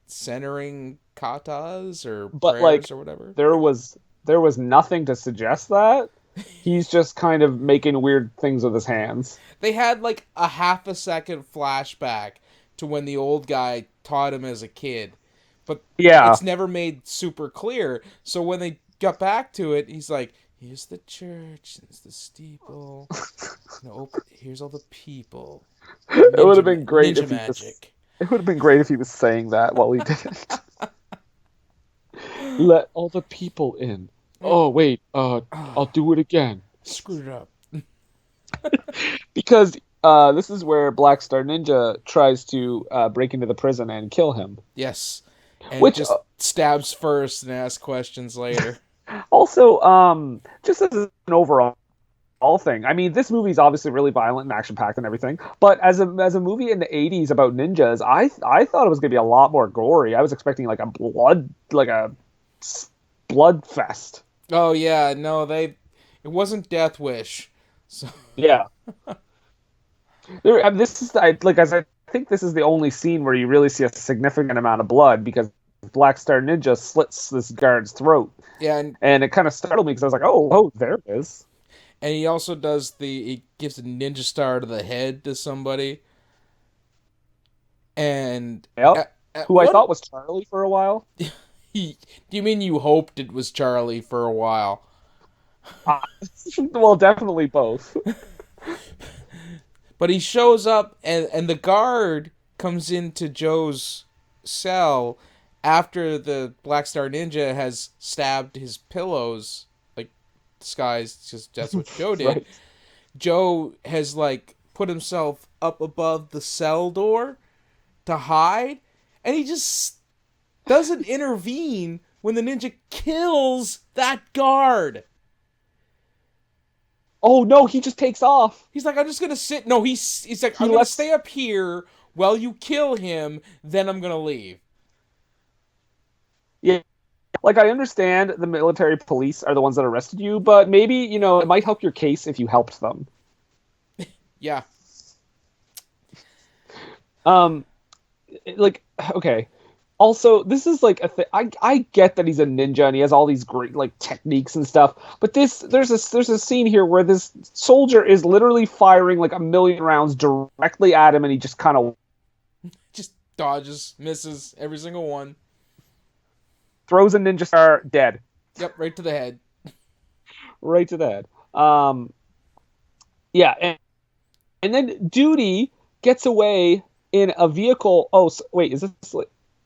B: centering katas or
A: But
B: prayers
A: like
B: or whatever.
A: there was there was nothing to suggest that. He's just kind of making weird things with his hands.
B: They had like a half a second flashback to when the old guy taught him as a kid, but
A: Yeah.
B: it's never made super clear. So when they got back to it, he's like, "Here's the church, here's the steeple. No, here's all the people.
A: It would have been great
B: Ninja
A: if he was
B: magic."
A: it would have been great if he was saying that while he didn't. Let all the people in. Oh wait, I'll do it again.
B: Screwed it up.
A: Because this is where Black Star Ninja tries to break into the prison and kill him.
B: Yes, and it
A: Which
B: just stabs first and asks questions later.
A: also, just as an overall thing, I mean, this movie is obviously really violent and action packed and everything. But as a movie in the '80s about ninjas, I thought it was gonna be a lot more gory. I was expecting like a blood fest.
B: Oh yeah, no, it wasn't Death Wish. So
A: Yeah. This is like as I think this is the only scene where you really see a significant amount of blood because Black Star Ninja slits this guard's throat,
B: yeah,
A: and it kind of startled me because I was like, oh, there it is.
B: and he also he gives a ninja star to the head to somebody, and
A: Yep.
B: at
A: Who I
B: one
A: thought was Charlie for a while.
B: do you mean you hoped it was Charlie for a while?
A: Uh, well, definitely both.
B: But he shows up and the guard comes into Joe's cell after the Black Star Ninja has stabbed his pillows, like disguised, because that's what Joe did.
A: Right.
B: Joe has like put himself up above the cell door to hide, and he just doesn't intervene when the ninja kills that guard.
A: Oh no, he just takes off.
B: He's like, I'm just gonna sit. No, he's like,
A: He
B: I'm gonna
A: lets
B: stay up here while you kill him. Then I'm gonna leave.
A: Yeah. Like I understand the military police are the ones that arrested you, but maybe, it might help your case if you helped them.
B: Yeah,
A: Um like okay. Also, this is like I get that he's a ninja and he has all these great like techniques and stuff, but there's a scene here where this soldier is literally firing like a million rounds directly at him and he just kind of
B: just dodges, misses every single one.
A: throws a ninja star dead
B: Yep, right to the head.
A: right to the head. Yeah, and then Duty gets away in a vehicle. Oh, wait, is this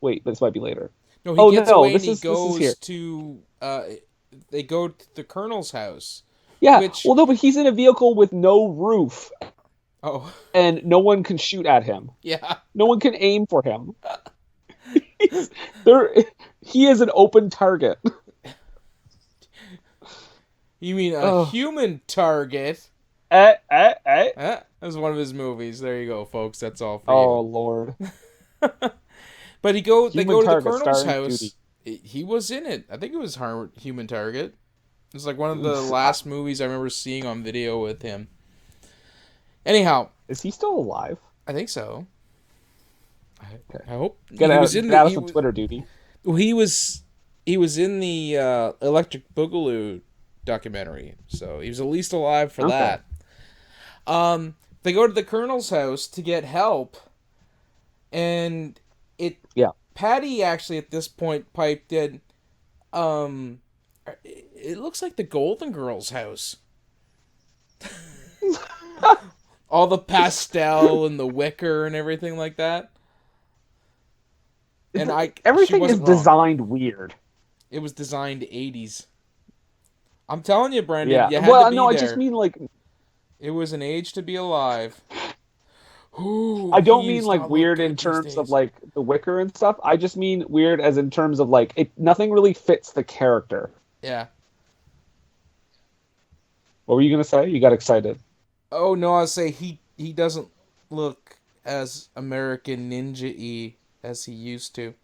A: wait, this might be later.
B: No, he
A: Oh
B: gets
A: no,
B: away and he
A: this is here.
B: goes to. They go to the colonel's house,
A: Yeah,
B: which
A: well, no, but he's in a vehicle with no roof,
B: oh
A: and no one can shoot at him.
B: yeah,
A: No one can aim for him. There, he is an open target.
B: you mean a
A: Oh,
B: human target?
A: eh.
B: That was one of his movies. There you go, folks. That's all for
A: Oh
B: you.
A: Lord.
B: But they
A: Human
B: go to the
A: Target
B: Colonel's
A: starring
B: house.
A: Duty.
B: He was in it. I think it was Human Target. It was like one of the
A: Oof.
B: last movies I remember seeing on video with him. Anyhow,
A: Is he still alive?
B: I think so.
A: Okay.
B: I hope
A: Get
B: he was
A: out
B: in
A: get
B: the
A: out of some Twitter duty.
B: he was in the Electric Boogaloo documentary, so he was at least alive for
A: Okay.
B: that. They go to the Colonel's house to get help, and it
A: Yeah.
B: Patty actually at this point piped in. Um, it looks like the Golden Girls' house. All the pastel and the wicker and everything like that. And she
A: Everything is
B: wasn't wrong.
A: designed weird.
B: It was designed 80s. I'm telling you, Brendan,
A: Yeah.
B: you had to
A: Well,
B: be
A: no, I just
B: there.
A: mean like
B: It was an age to be alive. Ooh,
A: I don't
B: he
A: mean
B: does
A: like
B: not look
A: weird in
B: good these
A: terms of
B: days.
A: like the Wicker and stuff. I just mean weird as in terms of like it nothing really fits the character.
B: Yeah.
A: What were you gonna say? You got excited.
B: Oh no, I say he doesn't look as American Ninja-y as he used to.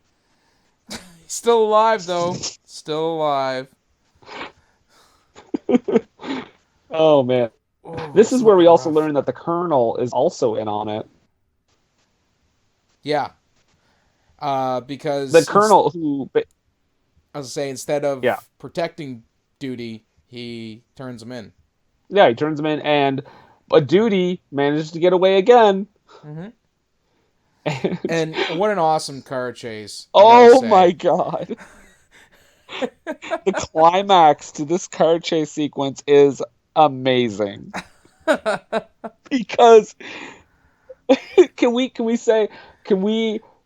B: He's still alive though. Still alive.
A: Oh man.
B: Oh,
A: This
B: it's
A: is where we
B: looking
A: also
B: rough.
A: learn that the Colonel is also in on it.
B: Yeah.
A: The
B: Because
A: Colonel who
B: I was saying instead
A: yeah.
B: of protecting Duty, he turns him in.
A: Yeah, he turns him in and but Duty manages to get away again.
B: Mm-hmm.
A: And
B: And what an awesome car chase, I gotta
A: oh my
B: say.
A: god. The climax to this car chase sequence is amazing. Because can we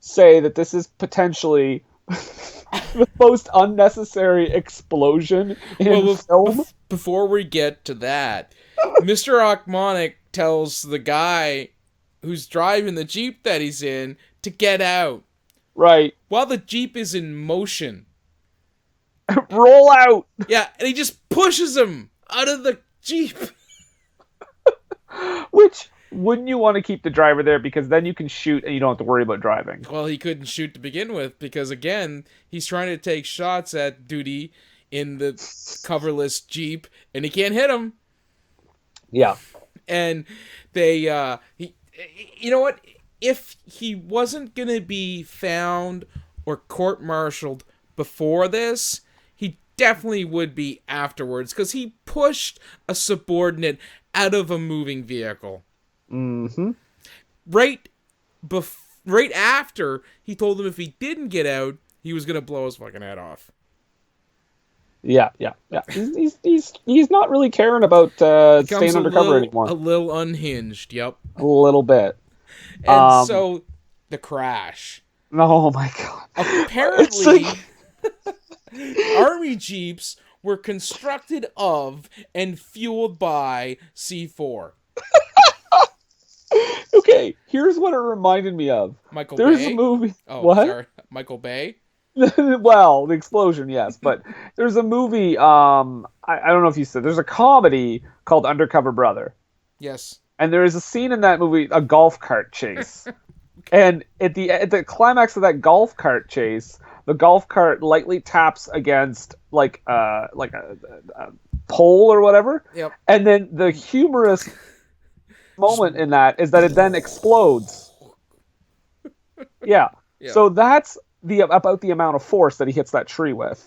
A: say that this is potentially the most unnecessary explosion in
B: Well,
A: film?
B: before we get to that, Mr. Achmonic tells the guy who's driving the Jeep that he's in to get out
A: Right.
B: while the Jeep is in motion.
A: Roll out.
B: Yeah, and he just pushes him out of the Jeep.
A: Which wouldn't you want to keep the driver there because then you can shoot and you don't have to worry about driving.
B: Well, he couldn't shoot to begin with because, again, he's trying to take shots at Duty in the coverless Jeep, and he can't hit him.
A: Yeah.
B: And you know what? If he wasn't gonna be found or court-martialed before this, he definitely would be afterwards because he pushed a subordinate out of a moving vehicle.
A: Mm-hmm.
B: Right right after he told him if he didn't get out, he was gonna blow his fucking head off.
A: Yeah. He's not really caring about
B: Becomes
A: staying undercover anymore.
B: a little unhinged. Yep.
A: A little bit.
B: And
A: Um.
B: so the crash.
A: Oh my god. It's like
B: Apparently, army jeeps were constructed of and fueled by C4.
A: okay. Here's what it reminded me of.
B: Michael
A: There's a
B: Bay.
A: movie.
B: Oh,
A: What?
B: sorry, Michael Bay.
A: Well, the explosion, yes, but there's a movie. I don't know if you said there's a comedy called Undercover Brother,
B: Yes.
A: and there is a scene in that movie, a golf cart chase, and at the climax of that golf cart chase, the golf cart lightly taps against like a pole or whatever,
B: Yep.
A: and then the humorous
B: Just
A: moment in that is that it then explodes. Yeah,
B: yeah.
A: so that's about the amount of force that he hits that tree with.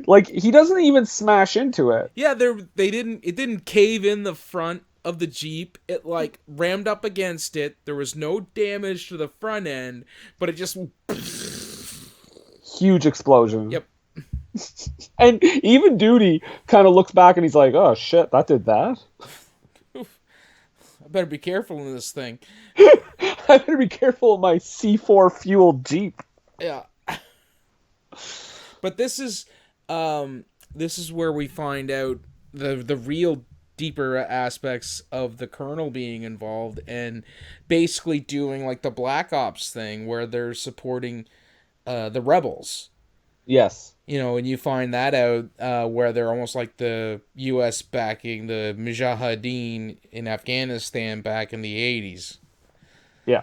A: Like he doesn't even smash into it.
B: Yeah, they didn't it didn't cave in the front of the Jeep. It like rammed up against it. There was no damage to the front end, but it just
A: Huge explosion.
B: yep.
A: And even Duty kind of looks back and he's like, "Oh shit, that did that."
B: I better be careful in this thing.
A: I better be careful of my C4 fueled Jeep.
B: Yeah. But this is where we find out the real deeper aspects of the Colonel being involved and basically doing like the Black Ops thing where they're supporting the rebels.
A: Yes.
B: And you find that out where they're almost like the U.S. backing the Mujahideen in Afghanistan back in the 80s.
A: Yeah.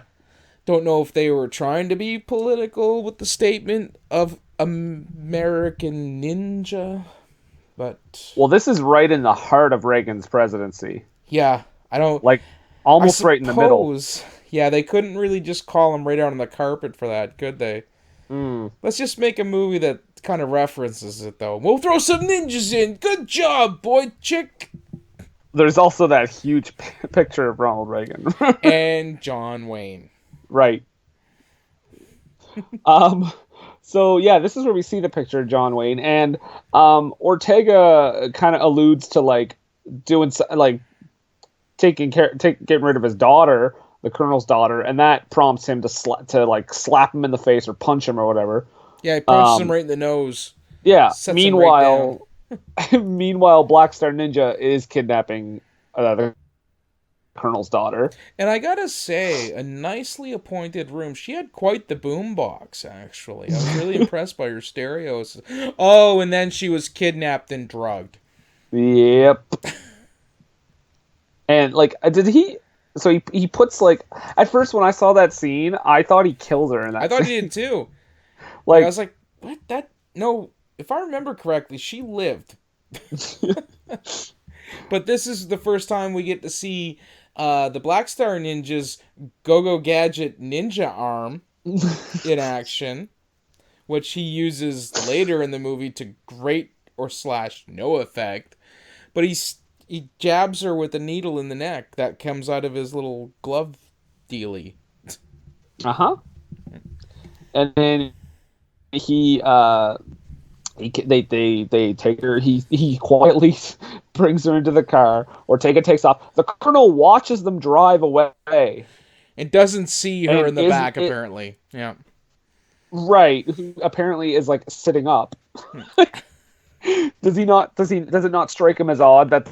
B: Don't know if they were trying to be political with the statement of American Ninja, but
A: Well, this is right in the heart of Reagan's presidency.
B: yeah, I don't.
A: Like
B: I
A: almost right in the middle.
B: suppose, yeah, they couldn't really just call him right out on the carpet for that, could they?
A: Mm.
B: Let's just make a movie that kind of references it, though. We'll throw some ninjas in. Good job, boy, chick.
A: There's also that huge picture of Ronald Reagan.
B: And John Wayne.
A: Right. Um, so yeah, this is where we see the picture of John Wayne, and Ortega kind of alludes to like like getting rid of his daughter, the colonel's daughter, and that prompts him to like slap him in the face or punch him or whatever.
B: Yeah, he punches him right in the nose.
A: Yeah.
B: Sets him right down.
A: Meanwhile, Black Star Ninja is kidnapping the colonel's daughter.
B: And I gotta say, a nicely appointed room. She had quite the boombox, actually. I was really impressed by her stereos. Oh, and then she was kidnapped and drugged.
A: Yep. And like, did he? So he puts like at first when I saw that scene, I thought he kills her in that.
B: I thought
A: scene.
B: he did too.
A: Like
B: I was like, what? That no. If I remember correctly, she lived. But this is the first time we get to see the Black Star Ninja's Go-Go Gadget ninja arm in action, which he uses later in the movie to great or slash no effect. But he jabs her with a needle in the neck that comes out of his little glove dealy.
A: Uh-huh. And then they take her. He quietly brings her into the car. Ortega takes off. The colonel watches them drive away
B: and doesn't see her
A: and
B: in the back. Apparently, yeah.
A: Right. Who apparently is like sitting up. Does it not strike him as odd that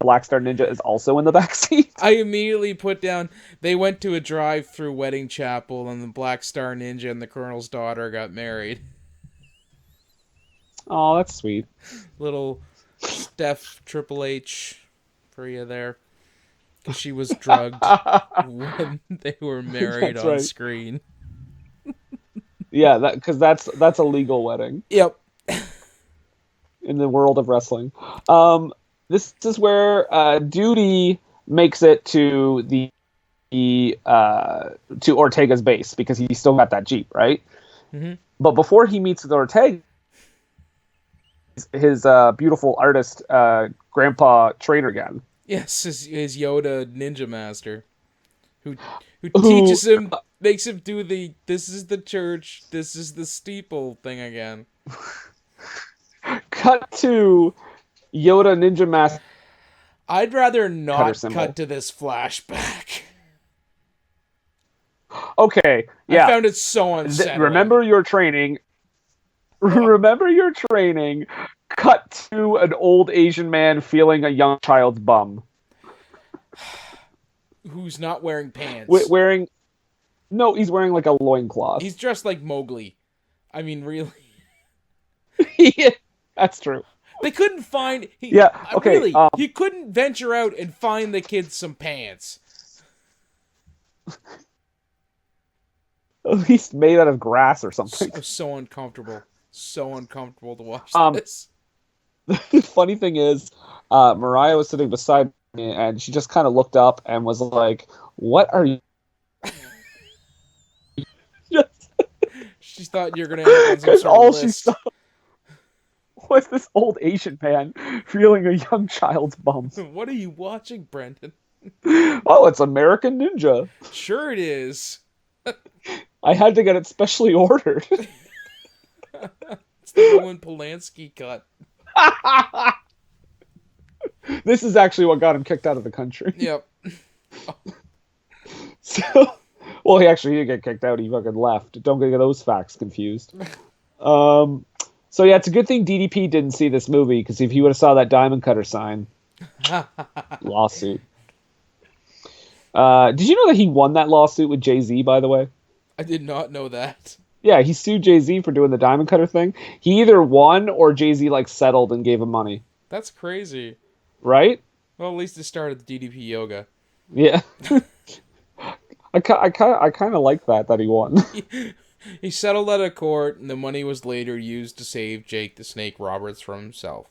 A: Black Star Ninja is also in the back seat?
B: I immediately put down they went to a drive-through wedding chapel and the Black Star Ninja and the colonel's daughter got married.
A: Oh, that's sweet.
B: Little Steph Triple H for you there. Because she was drugged when they were married on
A: right.
B: screen.
A: Yeah, because that's a legal wedding.
B: Yep.
A: In the world of wrestling. This is where Duty makes it to to Ortega's base because he still got that Jeep, right?
B: Mm-hmm.
A: But before he meets with Ortega, his beautiful artist grandpa trainer again.
B: Yes, his Yoda ninja master, who teaches him, makes him do this is the church, this is the steeple thing again.
A: Cut to Yoda ninja master.
B: I'd rather not cut to this flashback.
A: Okay, yeah.
B: I found it so unsettling.
A: Remember your training. Remember your training. Cut to an old Asian man feeling a young child's bum.
B: Who's not wearing pants.
A: No, he's wearing like a loincloth.
B: He's dressed like Mowgli. I mean, really.
A: Yeah, that's true.
B: They couldn't find...
A: Okay.
B: Really, he couldn't venture out and find the kids some pants.
A: At least made out of grass or something.
B: So uncomfortable. So uncomfortable to watch this.
A: The funny thing is, Mariah was sitting beside me and she just kind of looked up and was like, "What are you?"
B: She thought you were going to end up on some sort of list. She saw
A: was this old Asian man feeling a young child's bum.
B: What are you watching, Brendan?
A: Oh, it's American Ninja.
B: Sure it is.
A: I had to get it specially ordered.
B: It's the Roman Polanski cut.
A: This is actually what got him kicked out of the country.
B: Yep.
A: So, well, he didn't get kicked out. He fucking left. Don't get those facts confused. So yeah, it's a good thing DDP didn't see this movie, because if he would have saw that Diamond Cutter sign, lawsuit. Did you know that he won that lawsuit with Jay-Z, by the way?
B: I did not know that.
A: Yeah, he sued Jay-Z for doing the diamond cutter thing. He either won or Jay-Z like settled and gave him money,
B: That's crazy.
A: right?
B: Well, at least it started the DDP yoga.
A: Yeah. I kind of like that he won.
B: He settled out of court, and the money was later used to save Jake the Snake Roberts from himself.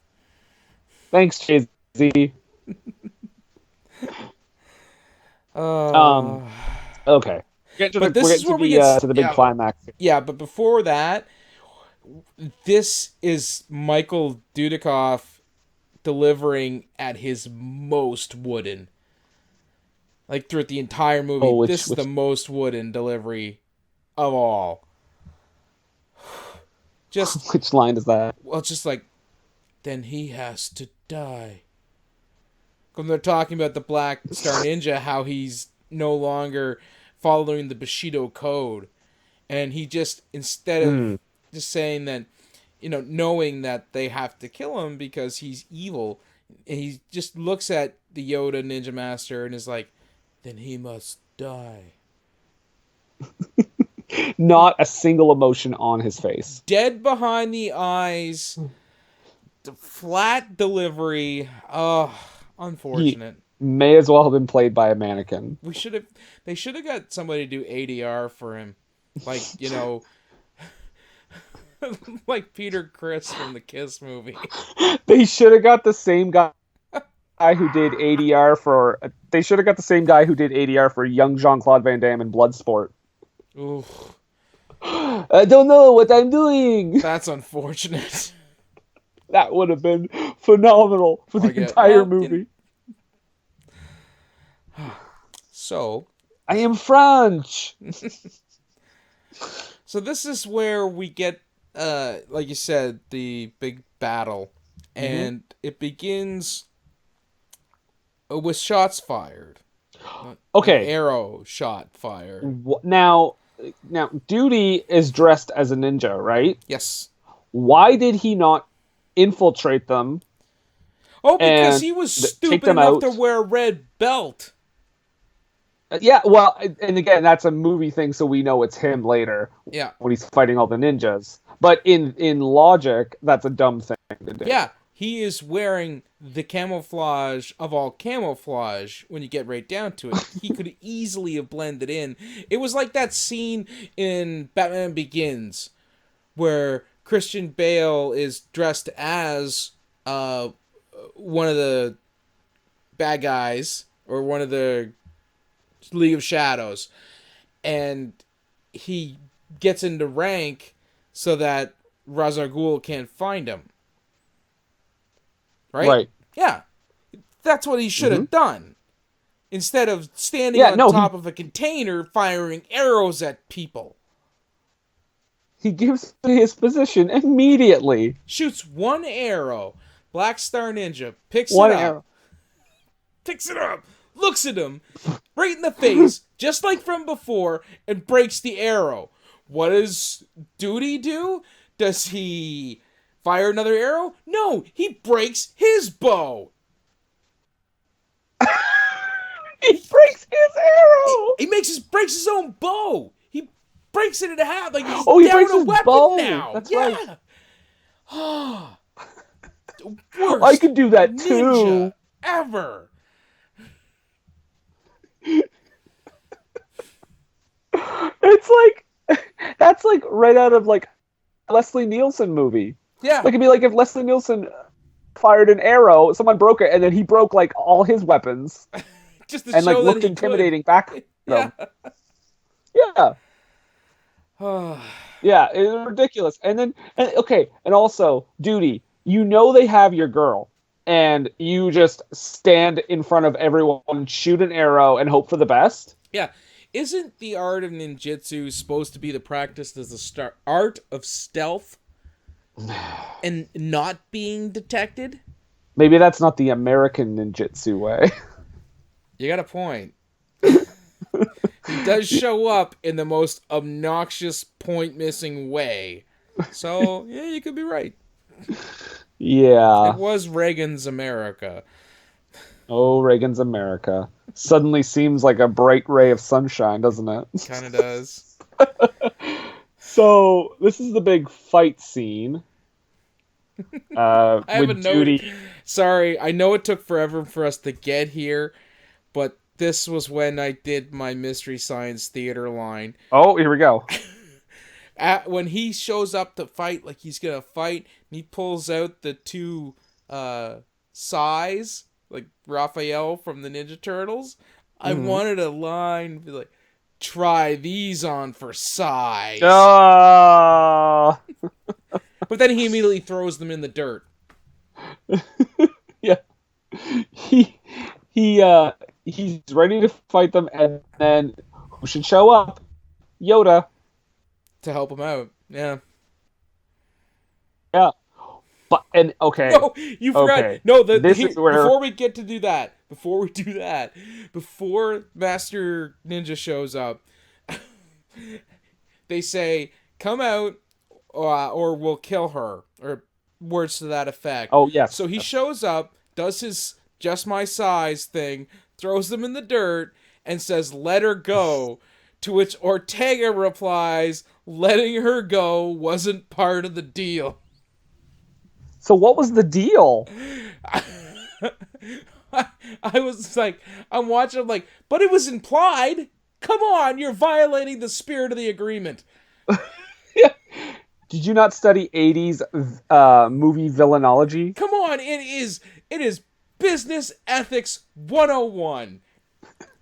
A: Thanks, Jay-Z. Um,
B: Uh,
A: okay.
B: but
A: We're
B: this is
A: getting
B: where we get
A: to the big
B: yeah,
A: climax.
B: yeah. But before that, this is Michael Dudikoff delivering at his most wooden. Like throughout the entire movie,
A: Oh,
B: this is the most wooden delivery of all. Just
A: which line is that?
B: well, just like then he has to die. When they're talking about the Black Star Ninja, how he's no longer following the Bushido code, and he just instead of
A: Mm.
B: just saying that, knowing that they have to kill him because he's evil, and he just looks at the Yoda Ninja Master and is like, then he must die.
A: Not a single emotion on his face.
B: Dead behind the eyes, the flat delivery. Oh,
A: He
B: unfortunate.
A: may as well have been played by a mannequin.
B: We should have. They should have got somebody to do ADR for him, like like Peter Criss from the Kiss movie.
A: They should have got the same guy who did ADR for. They should have got the same guy who did ADR for young Jean-Claude Van Damme in Bloodsport.
B: Oof,
A: I don't know what I'm doing.
B: that's unfortunate.
A: That would have been phenomenal for the
B: I get
A: entire
B: well.
A: movie.
B: So,
A: I am French.
B: so this is where we get, like you said, the big battle, and it begins with shots fired. An
A: Okay,
B: arrow shot fired.
A: now, Duty is dressed as a ninja, right?
B: Yes.
A: Why did he not infiltrate them
B: Oh, because
A: and
B: he was
A: take
B: stupid
A: them
B: enough to
A: out?
B: wear a red belt.
A: Yeah, well, and again, that's a movie thing, so we know it's him later
B: Yeah.
A: when he's fighting all the ninjas. But in logic, that's a dumb thing to do.
B: Yeah. He is wearing the camouflage of all camouflage when you get right down to it. He could easily have blended in. It was like that scene in Batman Begins where Christian Bale is dressed as one of the bad guys or one of the League of Shadows, and he gets into rank so that Ra's al Ghul can't find him. Right?
A: Right.
B: Yeah. That's what he should have done. Instead of standing
A: Yeah,
B: on
A: no,
B: top of a container firing arrows at people.
A: he gives his position immediately.
B: Shoots one arrow. Black Star Ninja picks
A: One
B: it up.
A: arrow.
B: Picks it up. Looks at him. Right in the face. Just like from before. And breaks the arrow. What does Duty do? Does he fire another arrow? No. He breaks his bow.
A: He breaks his arrow.
B: He breaks his own bow. He breaks it in half. Like he's
A: Oh, he
B: down
A: breaks
B: a
A: his
B: weapon
A: bow.
B: now.
A: That's
B: yeah.
A: right.
B: The worst
A: I could do that
B: ninja
A: too.
B: ever.
A: It's like that's like right out of like a Leslie Nielsen movie.
B: Yeah.
A: Like it'd be like if Leslie Nielsen fired an arrow, someone broke it, and then he broke like all his weapons
B: Just to
A: and like
B: show that
A: looked
B: he
A: intimidating back at
B: could.
A: them. Yeah. Yeah, it's ridiculous. And also, Duty, you know they have your girl, and you just stand in front of everyone, shoot an arrow, and hope for the best.
B: Yeah. Isn't the art of ninjutsu supposed to be the practice as the art of stealth and not being detected?
A: Maybe that's not the American ninjutsu way.
B: You got a point. He does show up in the most obnoxious, point-missing way. So, yeah, you could be right.
A: Yeah.
B: It was Reagan's America.
A: Oh, Reagan's America. Suddenly seems like a bright ray of sunshine, doesn't it?
B: Kind of does.
A: So this is the big fight scene
B: I have a
A: with
B: note.
A: Judy.
B: Sorry, I know it took forever for us to get here, but this was when I did my Mystery Science Theater line.
A: Oh, here we go.
B: When he shows up to fight, like he's gonna fight, and he pulls out the two sais, like Raphael from the Ninja Turtles. I
A: Hmm.
B: wanted a line be like, "Try these on for size,"
A: Uh,
B: but then he immediately throws them in the dirt.
A: yeah. He he's ready to fight them, and then who should show up? Yoda.
B: To help him out. Yeah.
A: Yeah. But and okay,
B: No, you forgot.
A: okay.
B: No, the
A: This is
B: here
A: where
B: before we get to do that, before Master Ninja shows up, they say, "Come out, or we'll kill her," or words to that effect.
A: oh yes.
B: So he shows up, does his just my size thing, throws them in the dirt, and says, "Let her go." To which Ortega replies, "Letting her go wasn't part of the deal."
A: So what was the deal?
B: I was like, I'm watching, I'm like, but it was implied. Come on, you're violating the spirit of the agreement.
A: Did you not study 80s movie villainology?
B: Come on, it is business ethics 101.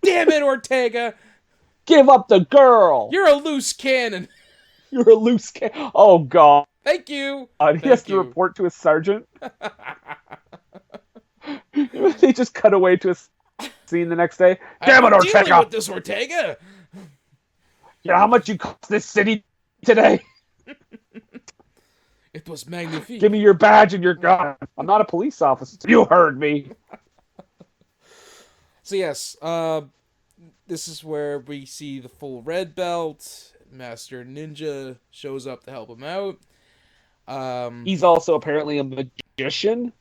B: Damn it, Ortega.
A: Give up the girl.
B: You're a loose cannon.
A: You're a loose Oh god.
B: Thank you.
A: He has
B: Thank
A: to
B: you.
A: report to his sergeant. They just cut away to a scene the next day. Damn it,
B: I'm dealing
A: Ortega!
B: with this, Ortega.
A: You know how much you cost this city today?
B: It was magnifique.
A: Give me your badge and your gun. I'm not a police officer. You heard me.
B: So yes, this is where we see the full red belt. Master Ninja shows up to help him out.
A: He's also apparently a magician.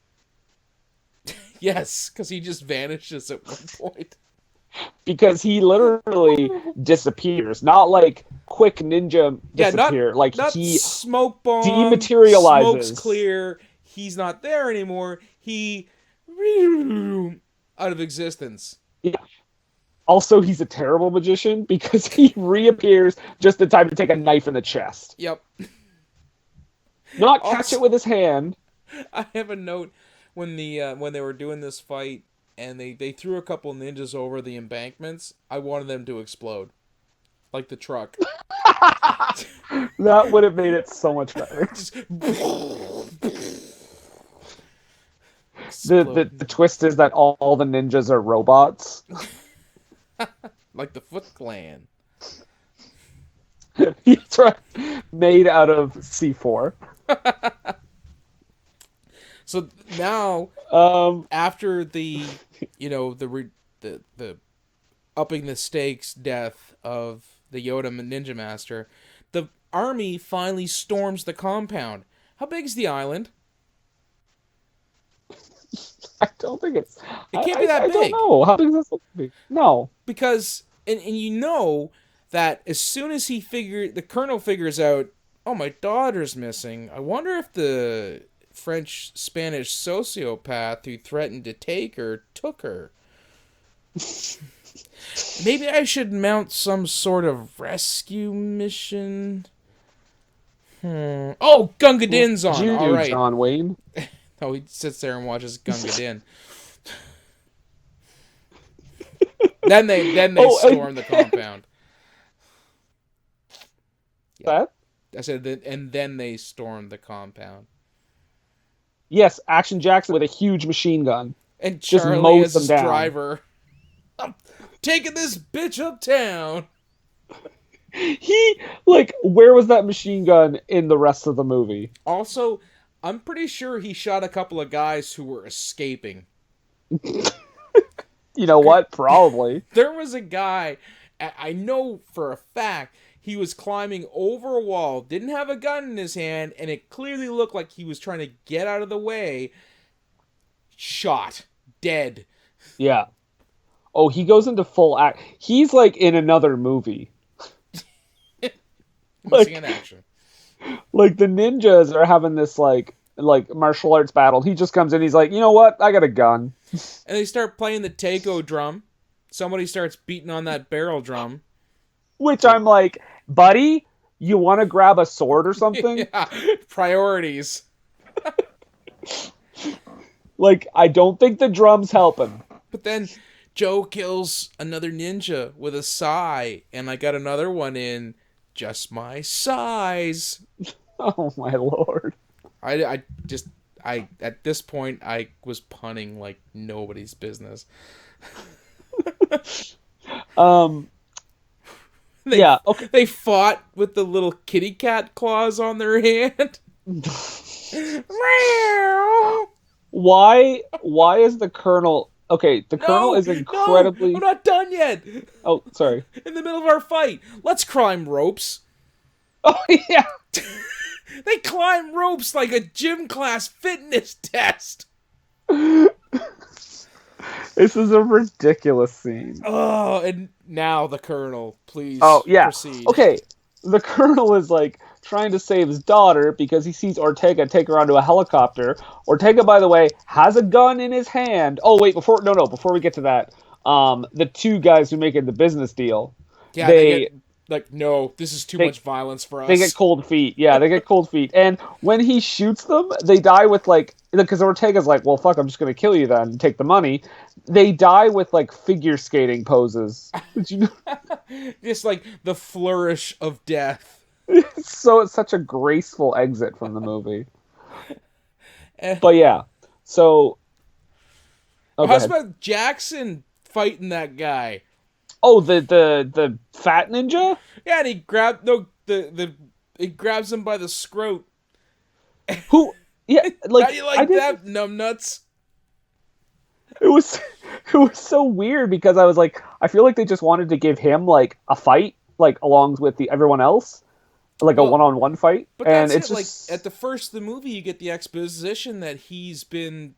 B: Yes, because he just vanishes at one point.
A: Because he literally disappears. Not like quick ninja
B: Yeah,
A: disappear. Like
B: not
A: he
B: smoke bomb, smoke's
A: dematerializes.
B: clear, he's not there anymore, he out of existence.
A: Yeah. Also, he's a terrible magician because he reappears just in time to take a knife in the chest.
B: Yep.
A: Not catch
B: Also,
A: it with his hand.
B: I have a note when they were doing this fight and they threw a couple ninjas over the embankments. I wanted them to explode, like the truck.
A: That would have made it so much better.
B: Just
A: The twist is that all the ninjas are robots.
B: like the Foot Clan.
A: He's right. Made out of C4.
B: So now, after the the upping the stakes death of the Yoda Ninja Master, the army finally storms the compound. How big is the island?
A: I don't think it's.
B: It can't be that
A: I don't
B: big.
A: know. How big is this supposed to be? No.
B: Because and you know that as soon as the colonel figures out, oh, my daughter's missing. I wonder if the French Spanish sociopath who threatened to take her took her. Maybe I should mount some sort of rescue mission. Oh, Gunga Din's on.
A: You
B: All
A: do,
B: right.
A: John Wayne.
B: Oh, he sits there and watches Gunga Din. then they storm the compound.
A: That?
B: I said that, and then they stormed the compound.
A: Yes, Action Jackson with a huge machine gun.
B: And
A: Just
B: Charlie
A: mows
B: as
A: them
B: his
A: down.
B: driver. I'm taking this bitch uptown.
A: Where was that machine gun in the rest of the movie?
B: Also, I'm pretty sure he shot a couple of guys who were escaping.
A: You know what? Probably.
B: There was a guy, I know for a fact, he was climbing over a wall, didn't have a gun in his hand, and it clearly looked like he was trying to get out of the way. Shot. Dead.
A: Yeah. Oh, he goes into full act. He's like in another movie.
B: Missing in
A: Like
B: action.
A: like the ninjas are having this like martial arts battle. He just comes in, he's like, you know what? I got a gun.
B: And they start playing the taiko drum. Somebody starts beating on that barrel drum.
A: Which I'm like, buddy, you want to grab a sword or something?
B: Yeah, priorities.
A: Like, I don't think the drum's helping.
B: But then Joe kills another ninja with a sai, and I got another one in just my size.
A: Oh my lord.
B: I just I at this point I was punning like nobody's business.
A: Um,
B: They
A: yeah, okay.
B: they fought with the little kitty cat claws on their hand.
A: Why is the colonel okay, the colonel
B: No,
A: is
B: no, I'm
A: incredibly
B: not done yet.
A: oh, sorry.
B: In the middle of our fight, let's climb ropes.
A: Oh yeah.
B: They climb ropes like a gym class fitness test.
A: This is a ridiculous scene.
B: Oh, and now the colonel, please
A: Oh yeah.
B: proceed.
A: Okay. The colonel is like trying to save his daughter because he sees Ortega take her onto a helicopter. Ortega, by the way, has a gun in his hand. Oh wait, before we get to that, the two guys who make it the business deal,
B: Yeah, they get
A: they
B: like, no, this is too
A: they
B: much violence for
A: they get
B: us.
A: cold feet. Yeah, they get cold feet. And when he shoots them, they die with like because Ortega's like, well, fuck, I'm just gonna kill you then and take the money. They die with like figure skating poses. Did you know?
B: Just like the flourish of death.
A: So it's such a graceful exit from the movie.
B: Eh,
A: But yeah, so oh, go
B: how's
A: ahead.
B: about Jackson fighting that guy?
A: Oh, the fat ninja
B: Yeah, and he grabbed no the he grabs him by the scrot.
A: who, yeah,
B: How
A: like
B: do you
A: I
B: like
A: didn't.
B: that, numbnuts?
A: It was it was so weird because I was like, I feel like they just wanted to give him like a fight, like along with the everyone else, like a
B: Well,
A: one-on-one fight,
B: but
A: and
B: that's
A: it's
B: it. Like at
A: just
B: the first of the movie, you get the exposition that he's been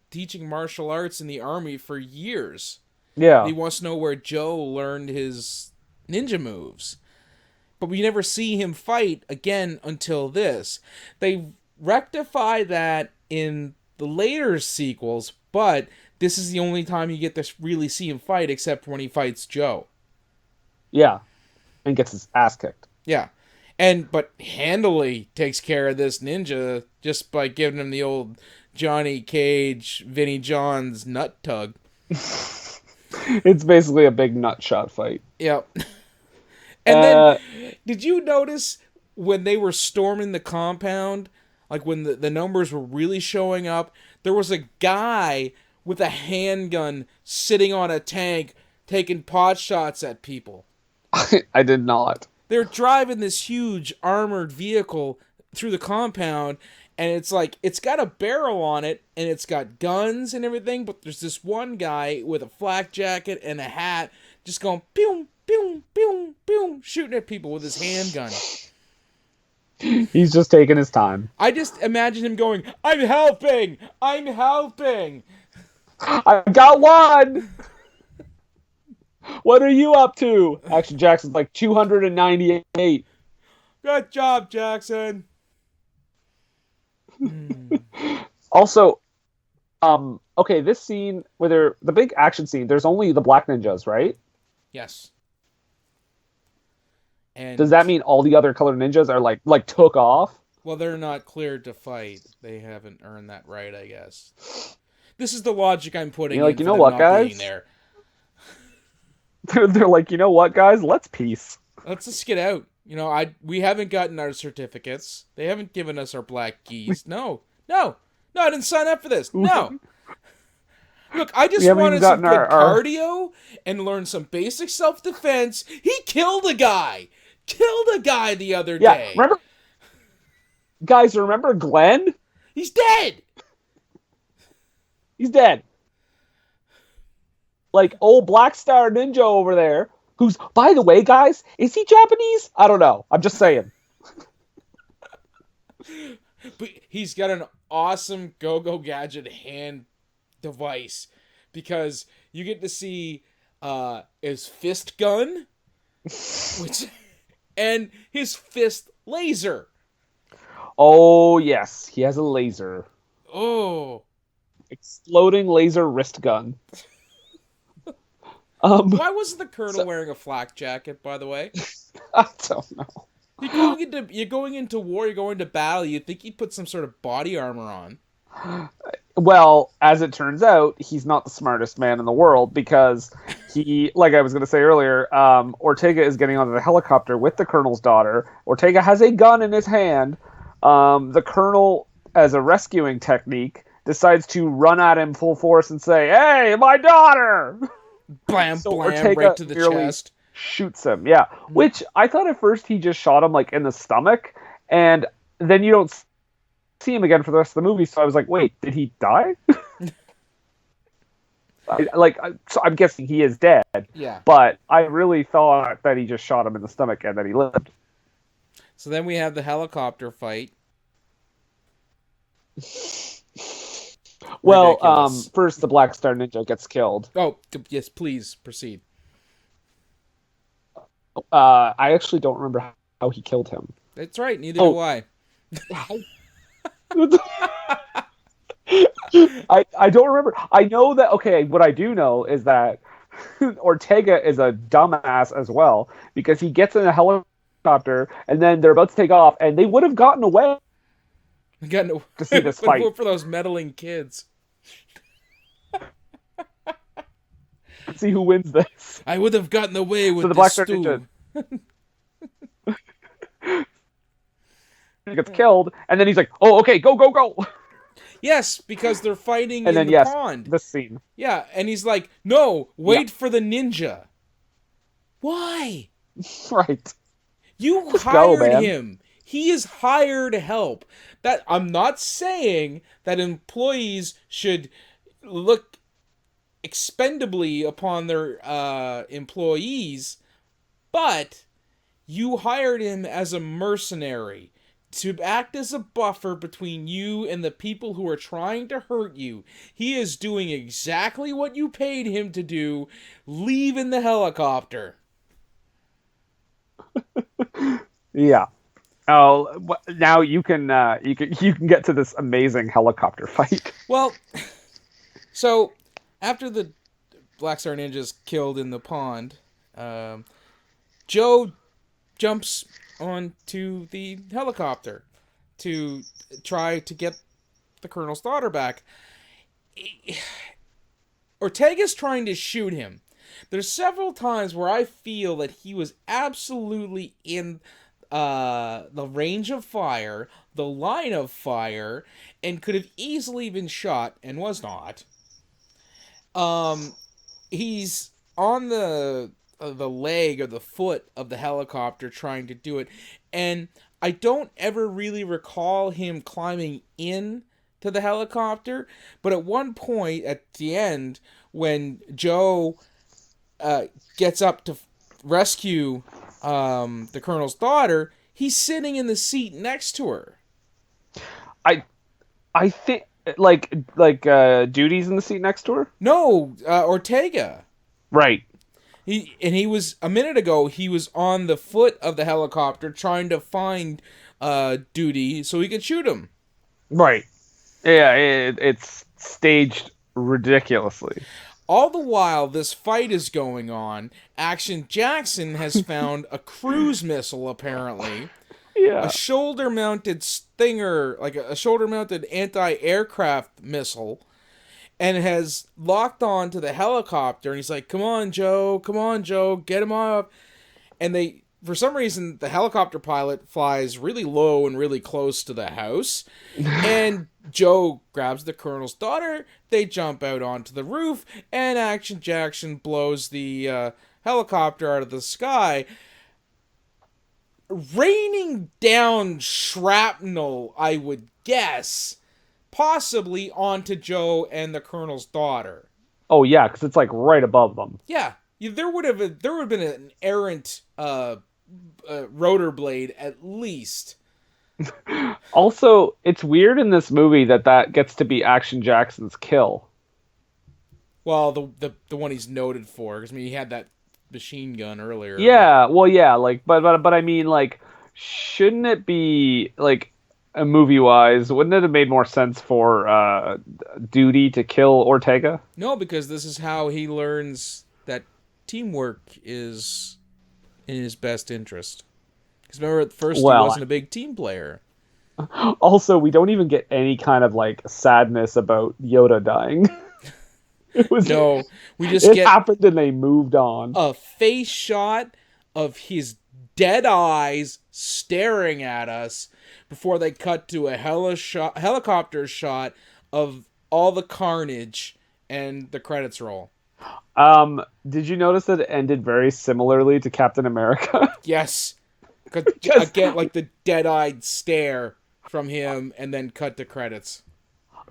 B: teaching martial arts in the army for years.
A: yeah,
B: He wants to know where Joe learned his ninja moves. But we never see him fight again until this. They rectify that in the later sequels, but this is the only time you get to really see him fight, except when he fights Joe.
A: yeah, and gets his ass kicked.
B: Yeah. But handily takes care of this ninja just by giving him the old Johnny Cage, Vinnie John's nut tug.
A: It's basically a big nut shot fight.
B: Yep. And then,
A: Uh,
B: did you notice when they were storming the compound, like when the numbers were really showing up, there was a guy with a handgun sitting on a tank taking pot shots at people.
A: I did not.
B: They're driving this huge armored vehicle through the compound, and it's like it's got a barrel on it and it's got guns and everything, but there's this one guy with a flak jacket and a hat just going pew pew pew pew shooting at people with his handgun.
A: He's just taking his time.
B: I just imagine him going, I'm helping,
A: I got one. What are you up to? Action Jackson's like 298.
B: Good job, Jackson.
A: Also, okay, this scene where the big action scene, there's only the black ninjas, right?
B: Yes. And
A: Does that mean all the other colored ninjas are like took off?
B: well, they're not cleared to fight. They haven't earned that right, I guess. This is the logic I'm putting
A: You're like,
B: in
A: you
B: for
A: know
B: them
A: what,
B: not being
A: guys?
B: there.
A: They're like, you know what, guys? Let's peace.
B: Let's just get out. We haven't gotten our certificates. They haven't given us our black keys. No, I didn't sign up for this. No. Look, I
A: We
B: just
A: haven't even
B: wanted some
A: gotten
B: good
A: our
B: cardio and learn some basic self-defense. He killed a guy. Killed a guy the other
A: yeah.
B: day.
A: Remember, guys? Remember Glenn?
B: He's dead.
A: He's dead. Like old Black Star Ninja over there, who's, by the way, guys, is he Japanese? I don't know. I'm just saying.
B: But he's got an awesome go-go gadget hand device because you get to see his fist gun, which and his fist laser.
A: Oh yes, he has a laser,
B: Oh,
A: exploding laser wrist gun. Um,
B: why wasn't the colonel
A: so
B: wearing a flak jacket? By the way,
A: I don't know.
B: you're going into war. You're going to battle. You'd think he'd put some sort of body armor on.
A: Well, as it turns out, he's not the smartest man in the world because he, like I was going to say earlier, Ortega is getting onto the helicopter with the colonel's daughter. Ortega has a gun in his hand. The colonel, as a rescuing technique, decides to run at him full force and say, "Hey, my daughter!"
B: Blam
A: So
B: blam, right
A: Ortega
B: to the
A: merely
B: chest.
A: shoots him. Yeah, which I thought at first he just shot him like in the stomach, and then you don't see him again for the rest of the movie. So I was like, wait, did he die? So I'm guessing he is dead,
B: Yeah.
A: but I really thought that he just shot him in the stomach and that he lived.
B: So then we have the helicopter fight.
A: Well,
B: Ridiculous.
A: first the Black Star Ninja gets killed.
B: Oh, yes, please proceed.
A: I actually don't remember how he killed him.
B: That's right. Neither do
A: Oh,
B: I.
A: I don't remember. I know that. Okay, what I do know is that Ortega is a dumbass as well because he gets in a helicopter and then they're about to take off and they would have gotten away
B: We got no,
A: to see this
B: but
A: fight.
B: vote for those meddling kids.
A: See who wins this.
B: I would have gotten away with
A: So the
B: this
A: Black Star
B: stew.
A: Ninja gets killed, and then he's like, "Oh, okay, go, go, go!"
B: Yes, because they're fighting
A: And
B: in
A: then
B: the
A: yes,
B: pond.
A: this scene.
B: Yeah, and he's like, "No,
A: Yeah,
B: wait for the ninja." Why?
A: right.
B: You
A: Just go,
B: hired
A: man.
B: him. He is hired help. That I'm not saying that employees should look expendably upon their employees, but you hired him as a mercenary to act as a buffer between you and the people who are trying to hurt you. He is doing exactly what you paid him to do, leaving the helicopter.
A: Yeah. Oh, now you can get to this amazing helicopter fight.
B: Well, so after the Black Star Ninja's killed in the pond, Joe jumps onto the helicopter to try to get the Colonel's daughter back. Ortega's trying to shoot him. There's several times where I feel that he was absolutely in the range of fire, the line of fire, and could have easily been shot and was not. Um, he's on the leg or the foot of the helicopter trying to do it, and I don't ever really recall him climbing in to the helicopter, but at one point at the end when Joe gets up to rescue the colonel's daughter, he's sitting in the seat next to her.
A: I I think Duty's in the seat next to her.
B: No, Ortega.
A: Right.
B: He was a minute ago. He was on the foot of the helicopter trying to find Duty so he could shoot him.
A: Right. Yeah, it's staged ridiculously.
B: All the while this fight is going on, Action Jackson has found a cruise missile apparently, a
A: Yeah.
B: shoulder-mounted Stinger, like a shoulder-mounted anti-aircraft missile, and has locked on to the helicopter. And he's like, come on, Joe, get him up. And they, for some reason, the helicopter pilot flies really low and really close to the house. And Joe grabs the colonel's daughter. They jump out onto the roof, and Action Jackson blows the helicopter out of the sky, raining down shrapnel, I would guess, possibly onto Joe and the colonel's daughter.
A: Oh yeah, because it's like right above them.
B: Yeah, there would have been an errant rotor blade at least.
A: Also, it's weird in this movie that gets to be Action Jackson's kill.
B: Well, the one he's noted for, because I mean he had that machine gun earlier, but
A: Yeah, well, yeah, like, but I mean, like, shouldn't it be like, a movie wise? Wouldn't it have made more sense for Duty to kill Ortega?
B: no, because this is how he learns that teamwork is in his best interest. Because remember, at first he
A: Well,
B: wasn't a big team player.
A: also, we don't even get any kind of like sadness about Yoda dying. It was
B: No, we just
A: it
B: get
A: happened and they moved on.
B: a face shot of his dead eyes staring at us before they cut to a helicopter shot of all the carnage and the credits roll.
A: Did you notice that it ended very similarly to Captain America?
B: Yes,
A: Because
B: again, like the dead-eyed stare from him, and then cut to credits.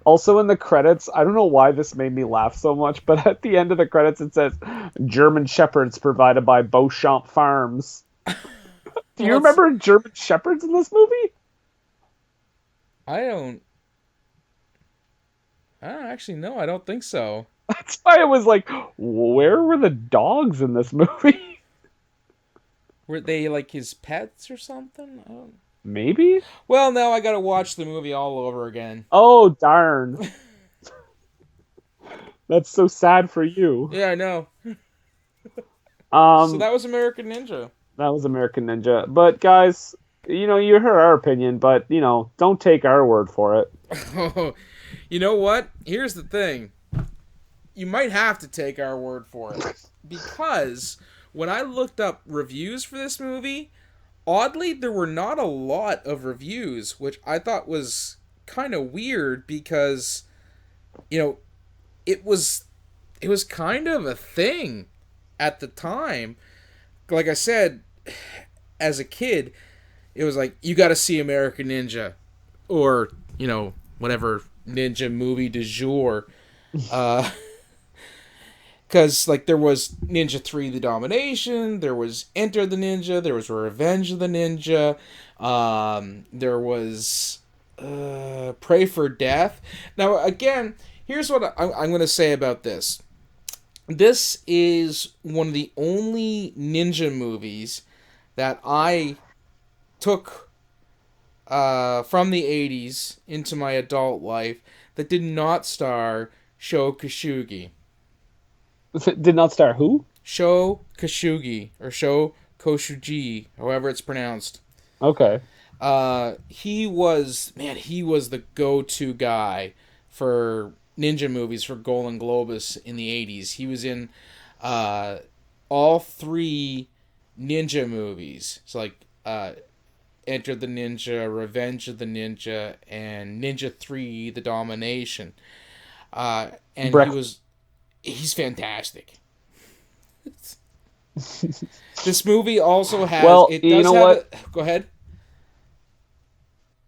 A: also in the credits, I don't know why this made me laugh so much, but at the end of the credits it says German Shepherds provided by Beauchamp Farms. Do you
B: Well, it's
A: remember German Shepherds in this movie?
B: I don't. I don't actually know. I don't think so.
A: That's why it was like, where were the dogs in this movie?
B: Were they like his pets or something? I don't...
A: Maybe?
B: Well, now I gotta watch the movie all over again.
A: Oh, darn. That's so sad for you.
B: Yeah, I know. So
A: Um,
B: that was American Ninja.
A: that was American Ninja. But guys, you heard our opinion, but don't take our word for it.
B: You know what? Here's the thing. You might have to take our word for it. Because when I looked up reviews for this movie, oddly, there were not a lot of reviews, which I thought was kind of weird because, you know, it was it was kind of a thing at the time. Like I said, as a kid, it was like you got to see American Ninja or, whatever ninja movie du jour. Uh Because, like, there was Ninja 3 The Domination, there was Enter the Ninja, there was Revenge of the Ninja, there was Pray for Death. Now, again, here's what I'm going to say about this. This is one of the only ninja movies that I took from the 80s into my adult life that did not star Sho Kosugi.
A: Did not star who?
B: Sho Kosugi or Sho Kosugi, however it's pronounced.
A: Okay.
B: He was the go-to guy for ninja movies for Golden Globus in the 80s. He was in all three ninja movies. So like Enter the Ninja, Revenge of the Ninja, and Ninja 3 The Domination. And he's fantastic. This movie also has.
A: Well,
B: It
A: you
B: does
A: know
B: have.
A: what?
B: Go ahead.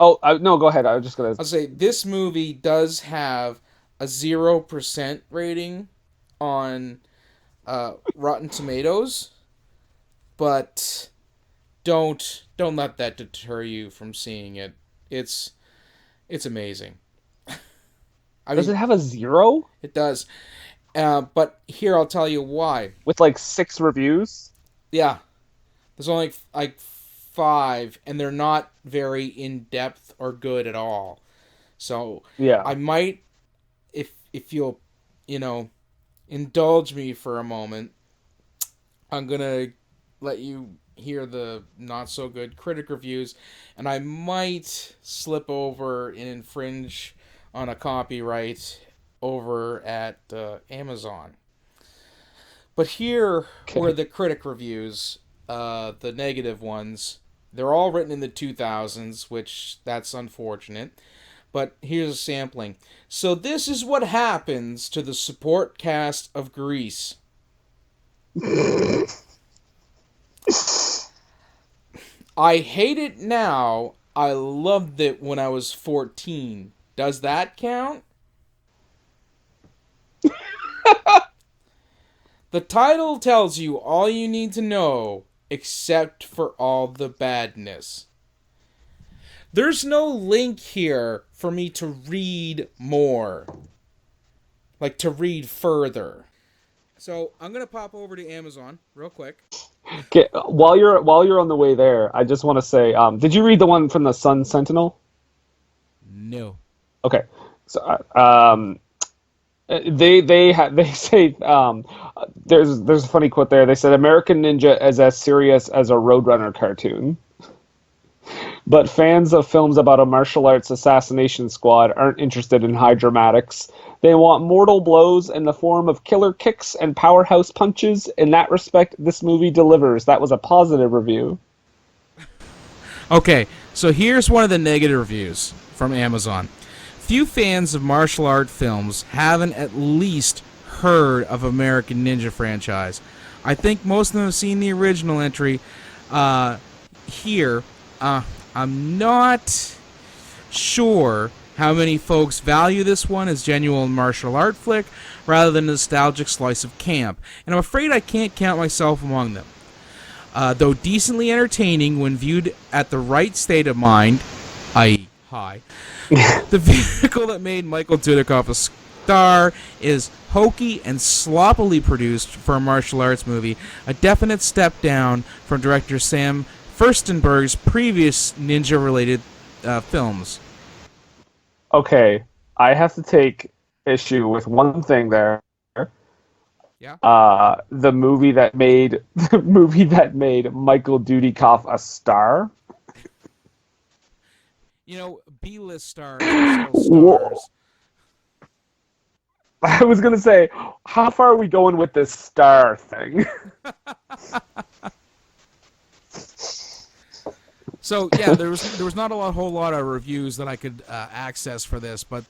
A: Oh, no, go ahead. I was just gonna.
B: I'll say this movie does have a 0% rating on Rotten Tomatoes, but don't let that deter you from seeing it. It's amazing. I
A: Does
B: mean,
A: it have a 0
B: it does. But here I'll tell you why.
A: with like 6 reviews?
B: Yeah, there's only like five, and they're not very in depth or good at all. So
A: Yeah.
B: I might, if you'll, you know, indulge me for a moment, I'm gonna let you hear the not so good critic reviews, and I might slip over and infringe on a copyright over at Amazon. But here were
A: Okay.
B: the critic reviews, the negative ones. They're all written in the 2000s, which that's unfortunate. But here's a sampling. So this is what happens to the support cast of Grease. I hate it now. I loved it when I was 14. Does that count? The title tells you all you need to know, except for all the badness. There's no link here for me to read more. Like, to read further. So I'm gonna pop over to Amazon real quick.
A: Okay, while you're on the way there, I just want to say, did you read the one from the Sun Sentinel?
B: No.
A: Okay, so they say there's a funny quote there. They said American Ninja is as serious as a Roadrunner cartoon, but fans of films about a martial arts assassination squad aren't interested in high dramatics. They want mortal blows in the form of killer kicks and powerhouse punches. In that respect, this movie delivers. That was a positive review.
B: Okay, so here's one of the negative reviews from Amazon. Few fans of martial art films haven't at least heard of American Ninja franchise. I think most of them have seen the original entry. Here, I'm not sure how many folks value this one as genuine martial art flick rather than a nostalgic slice of camp, and I'm afraid I can't count myself among them. Though decently entertaining when viewed at the right state of mind, i.e., high, the vehicle that made Michael Dudikoff a star is hokey and sloppily produced for a martial arts movie, a definite step down from director Sam Furstenberg's previous ninja-related films.
A: Okay, I have to take issue with one thing there.
B: Yeah.
A: The movie that made Michael Dudikoff a star.
B: B-list stars are still stars.
A: I was gonna say, how far are we going with this star thing?
B: So yeah, there was not whole lot of reviews that I could access for this, but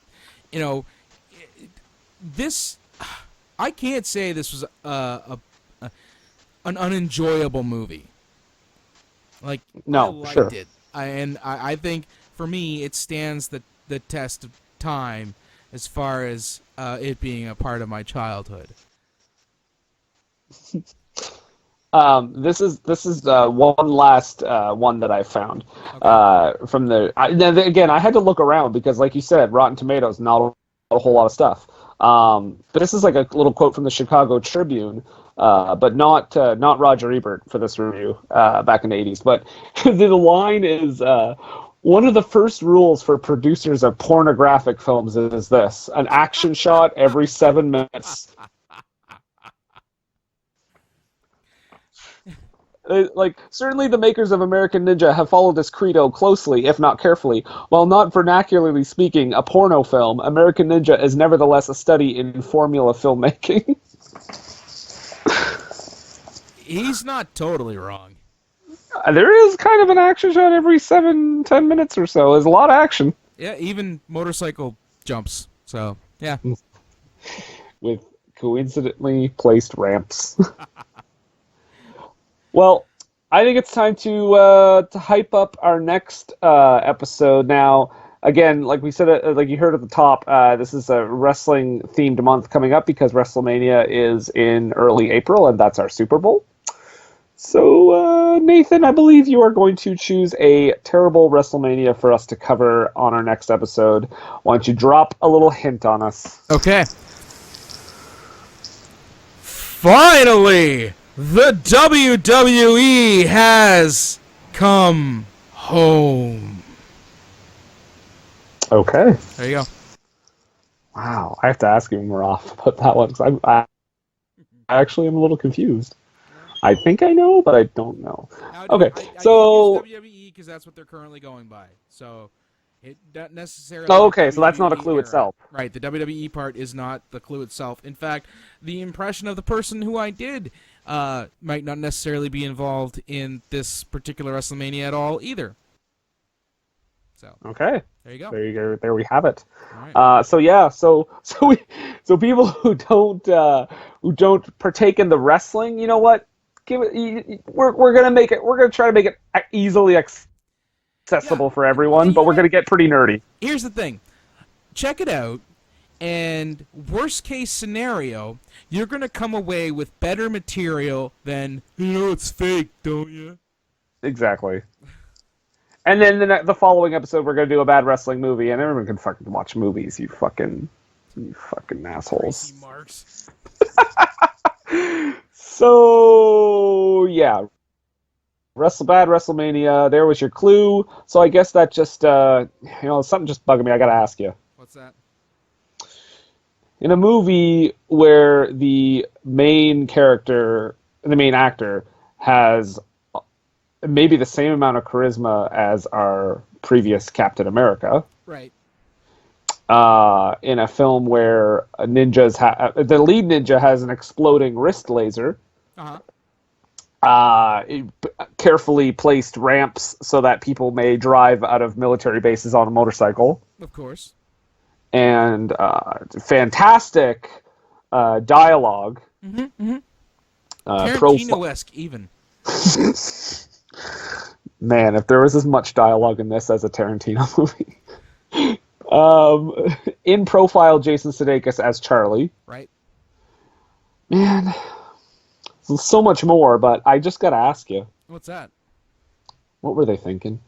B: this I can't say this was an unenjoyable movie. Like, I
A: No,
B: liked
A: sure.
B: it, I think for me it stands the test of time as far as it being a part of my childhood.
A: This is one last one that I found
B: Okay.
A: from now, again, I had to look around because, like you said, Rotten Tomatoes, not a whole lot of stuff. But this is like a little quote from the Chicago Tribune, but not Roger Ebert for this review back in the 80s. But the line is, one of the first rules for producers of pornographic films is this: an action shot every 7 minutes. Like, certainly the makers of American Ninja have followed this credo closely, if not carefully. While not vernacularly speaking a porno film, American Ninja is nevertheless a study in formula filmmaking.
B: He's not totally wrong.
A: There is kind of an action shot every 7-10 minutes or so. There's a lot of action.
B: Yeah, even motorcycle jumps. So yeah.
A: With coincidentally placed ramps. Well, I think it's time to hype up our next episode. Now, again, like we said, like you heard at the top, this is a wrestling themed month coming up because Wrestlemania is in early April, and that's our Super Bowl. So, Nathan, I believe you are going to choose a terrible Wrestlemania for us to cover on our next episode. Why don't you drop a little hint on us?
B: Okay. Finally, the WWE has come home.
A: Okay.
B: There you go.
A: Wow, I have to ask you when we're off about that one because I actually am a little confused. I think I know, but I don't know. Okay, so
B: I use WWE because that's what they're currently going by. So it not necessarily.
A: oh, okay, so that's not a
B: WWE
A: clue
B: era.
A: itself.
B: Right, the WWE part is not the clue itself. In fact, the impression of the person who I did might not necessarily be involved in this particular WrestleMania at all either. So
A: Okay,
B: there you go.
A: there you go. There we have it.
B: All right.
A: So people who don't partake in the wrestling, you know what? We're gonna make it. We're gonna try to make it easily accessible for everyone, but we're gonna get pretty nerdy.
B: Here's the thing. Check it out, and worst case scenario, you're going to come away with better material than, it's fake, don't you?
A: Exactly. And then the following episode, we're gonna do a bad wrestling movie, and everyone can fucking watch movies. You fucking assholes.
B: Marks.
A: So yeah, Wrestlemania. There was your clue. So I guess that just something just bugging me. I gotta ask you.
B: What's that?
A: In a movie where the main character, the main actor, has maybe the same amount of charisma as our previous Captain America,
B: Right.
A: in a film where the lead ninja has an exploding wrist laser,
B: Uh huh.
A: uh, carefully placed ramps so that people may drive out of military bases on a motorcycle,
B: Of course.
A: and fantastic dialogue.
B: Mm-hmm.
A: Profile.
B: Tarantino-esque, even.
A: Man, if there was as much dialogue in this as a Tarantino movie. Um, in profile, Jason Sudeikis as Charlie.
B: Right.
A: Man, so much more, but I just gotta ask you,
B: What's that?
A: what were they thinking?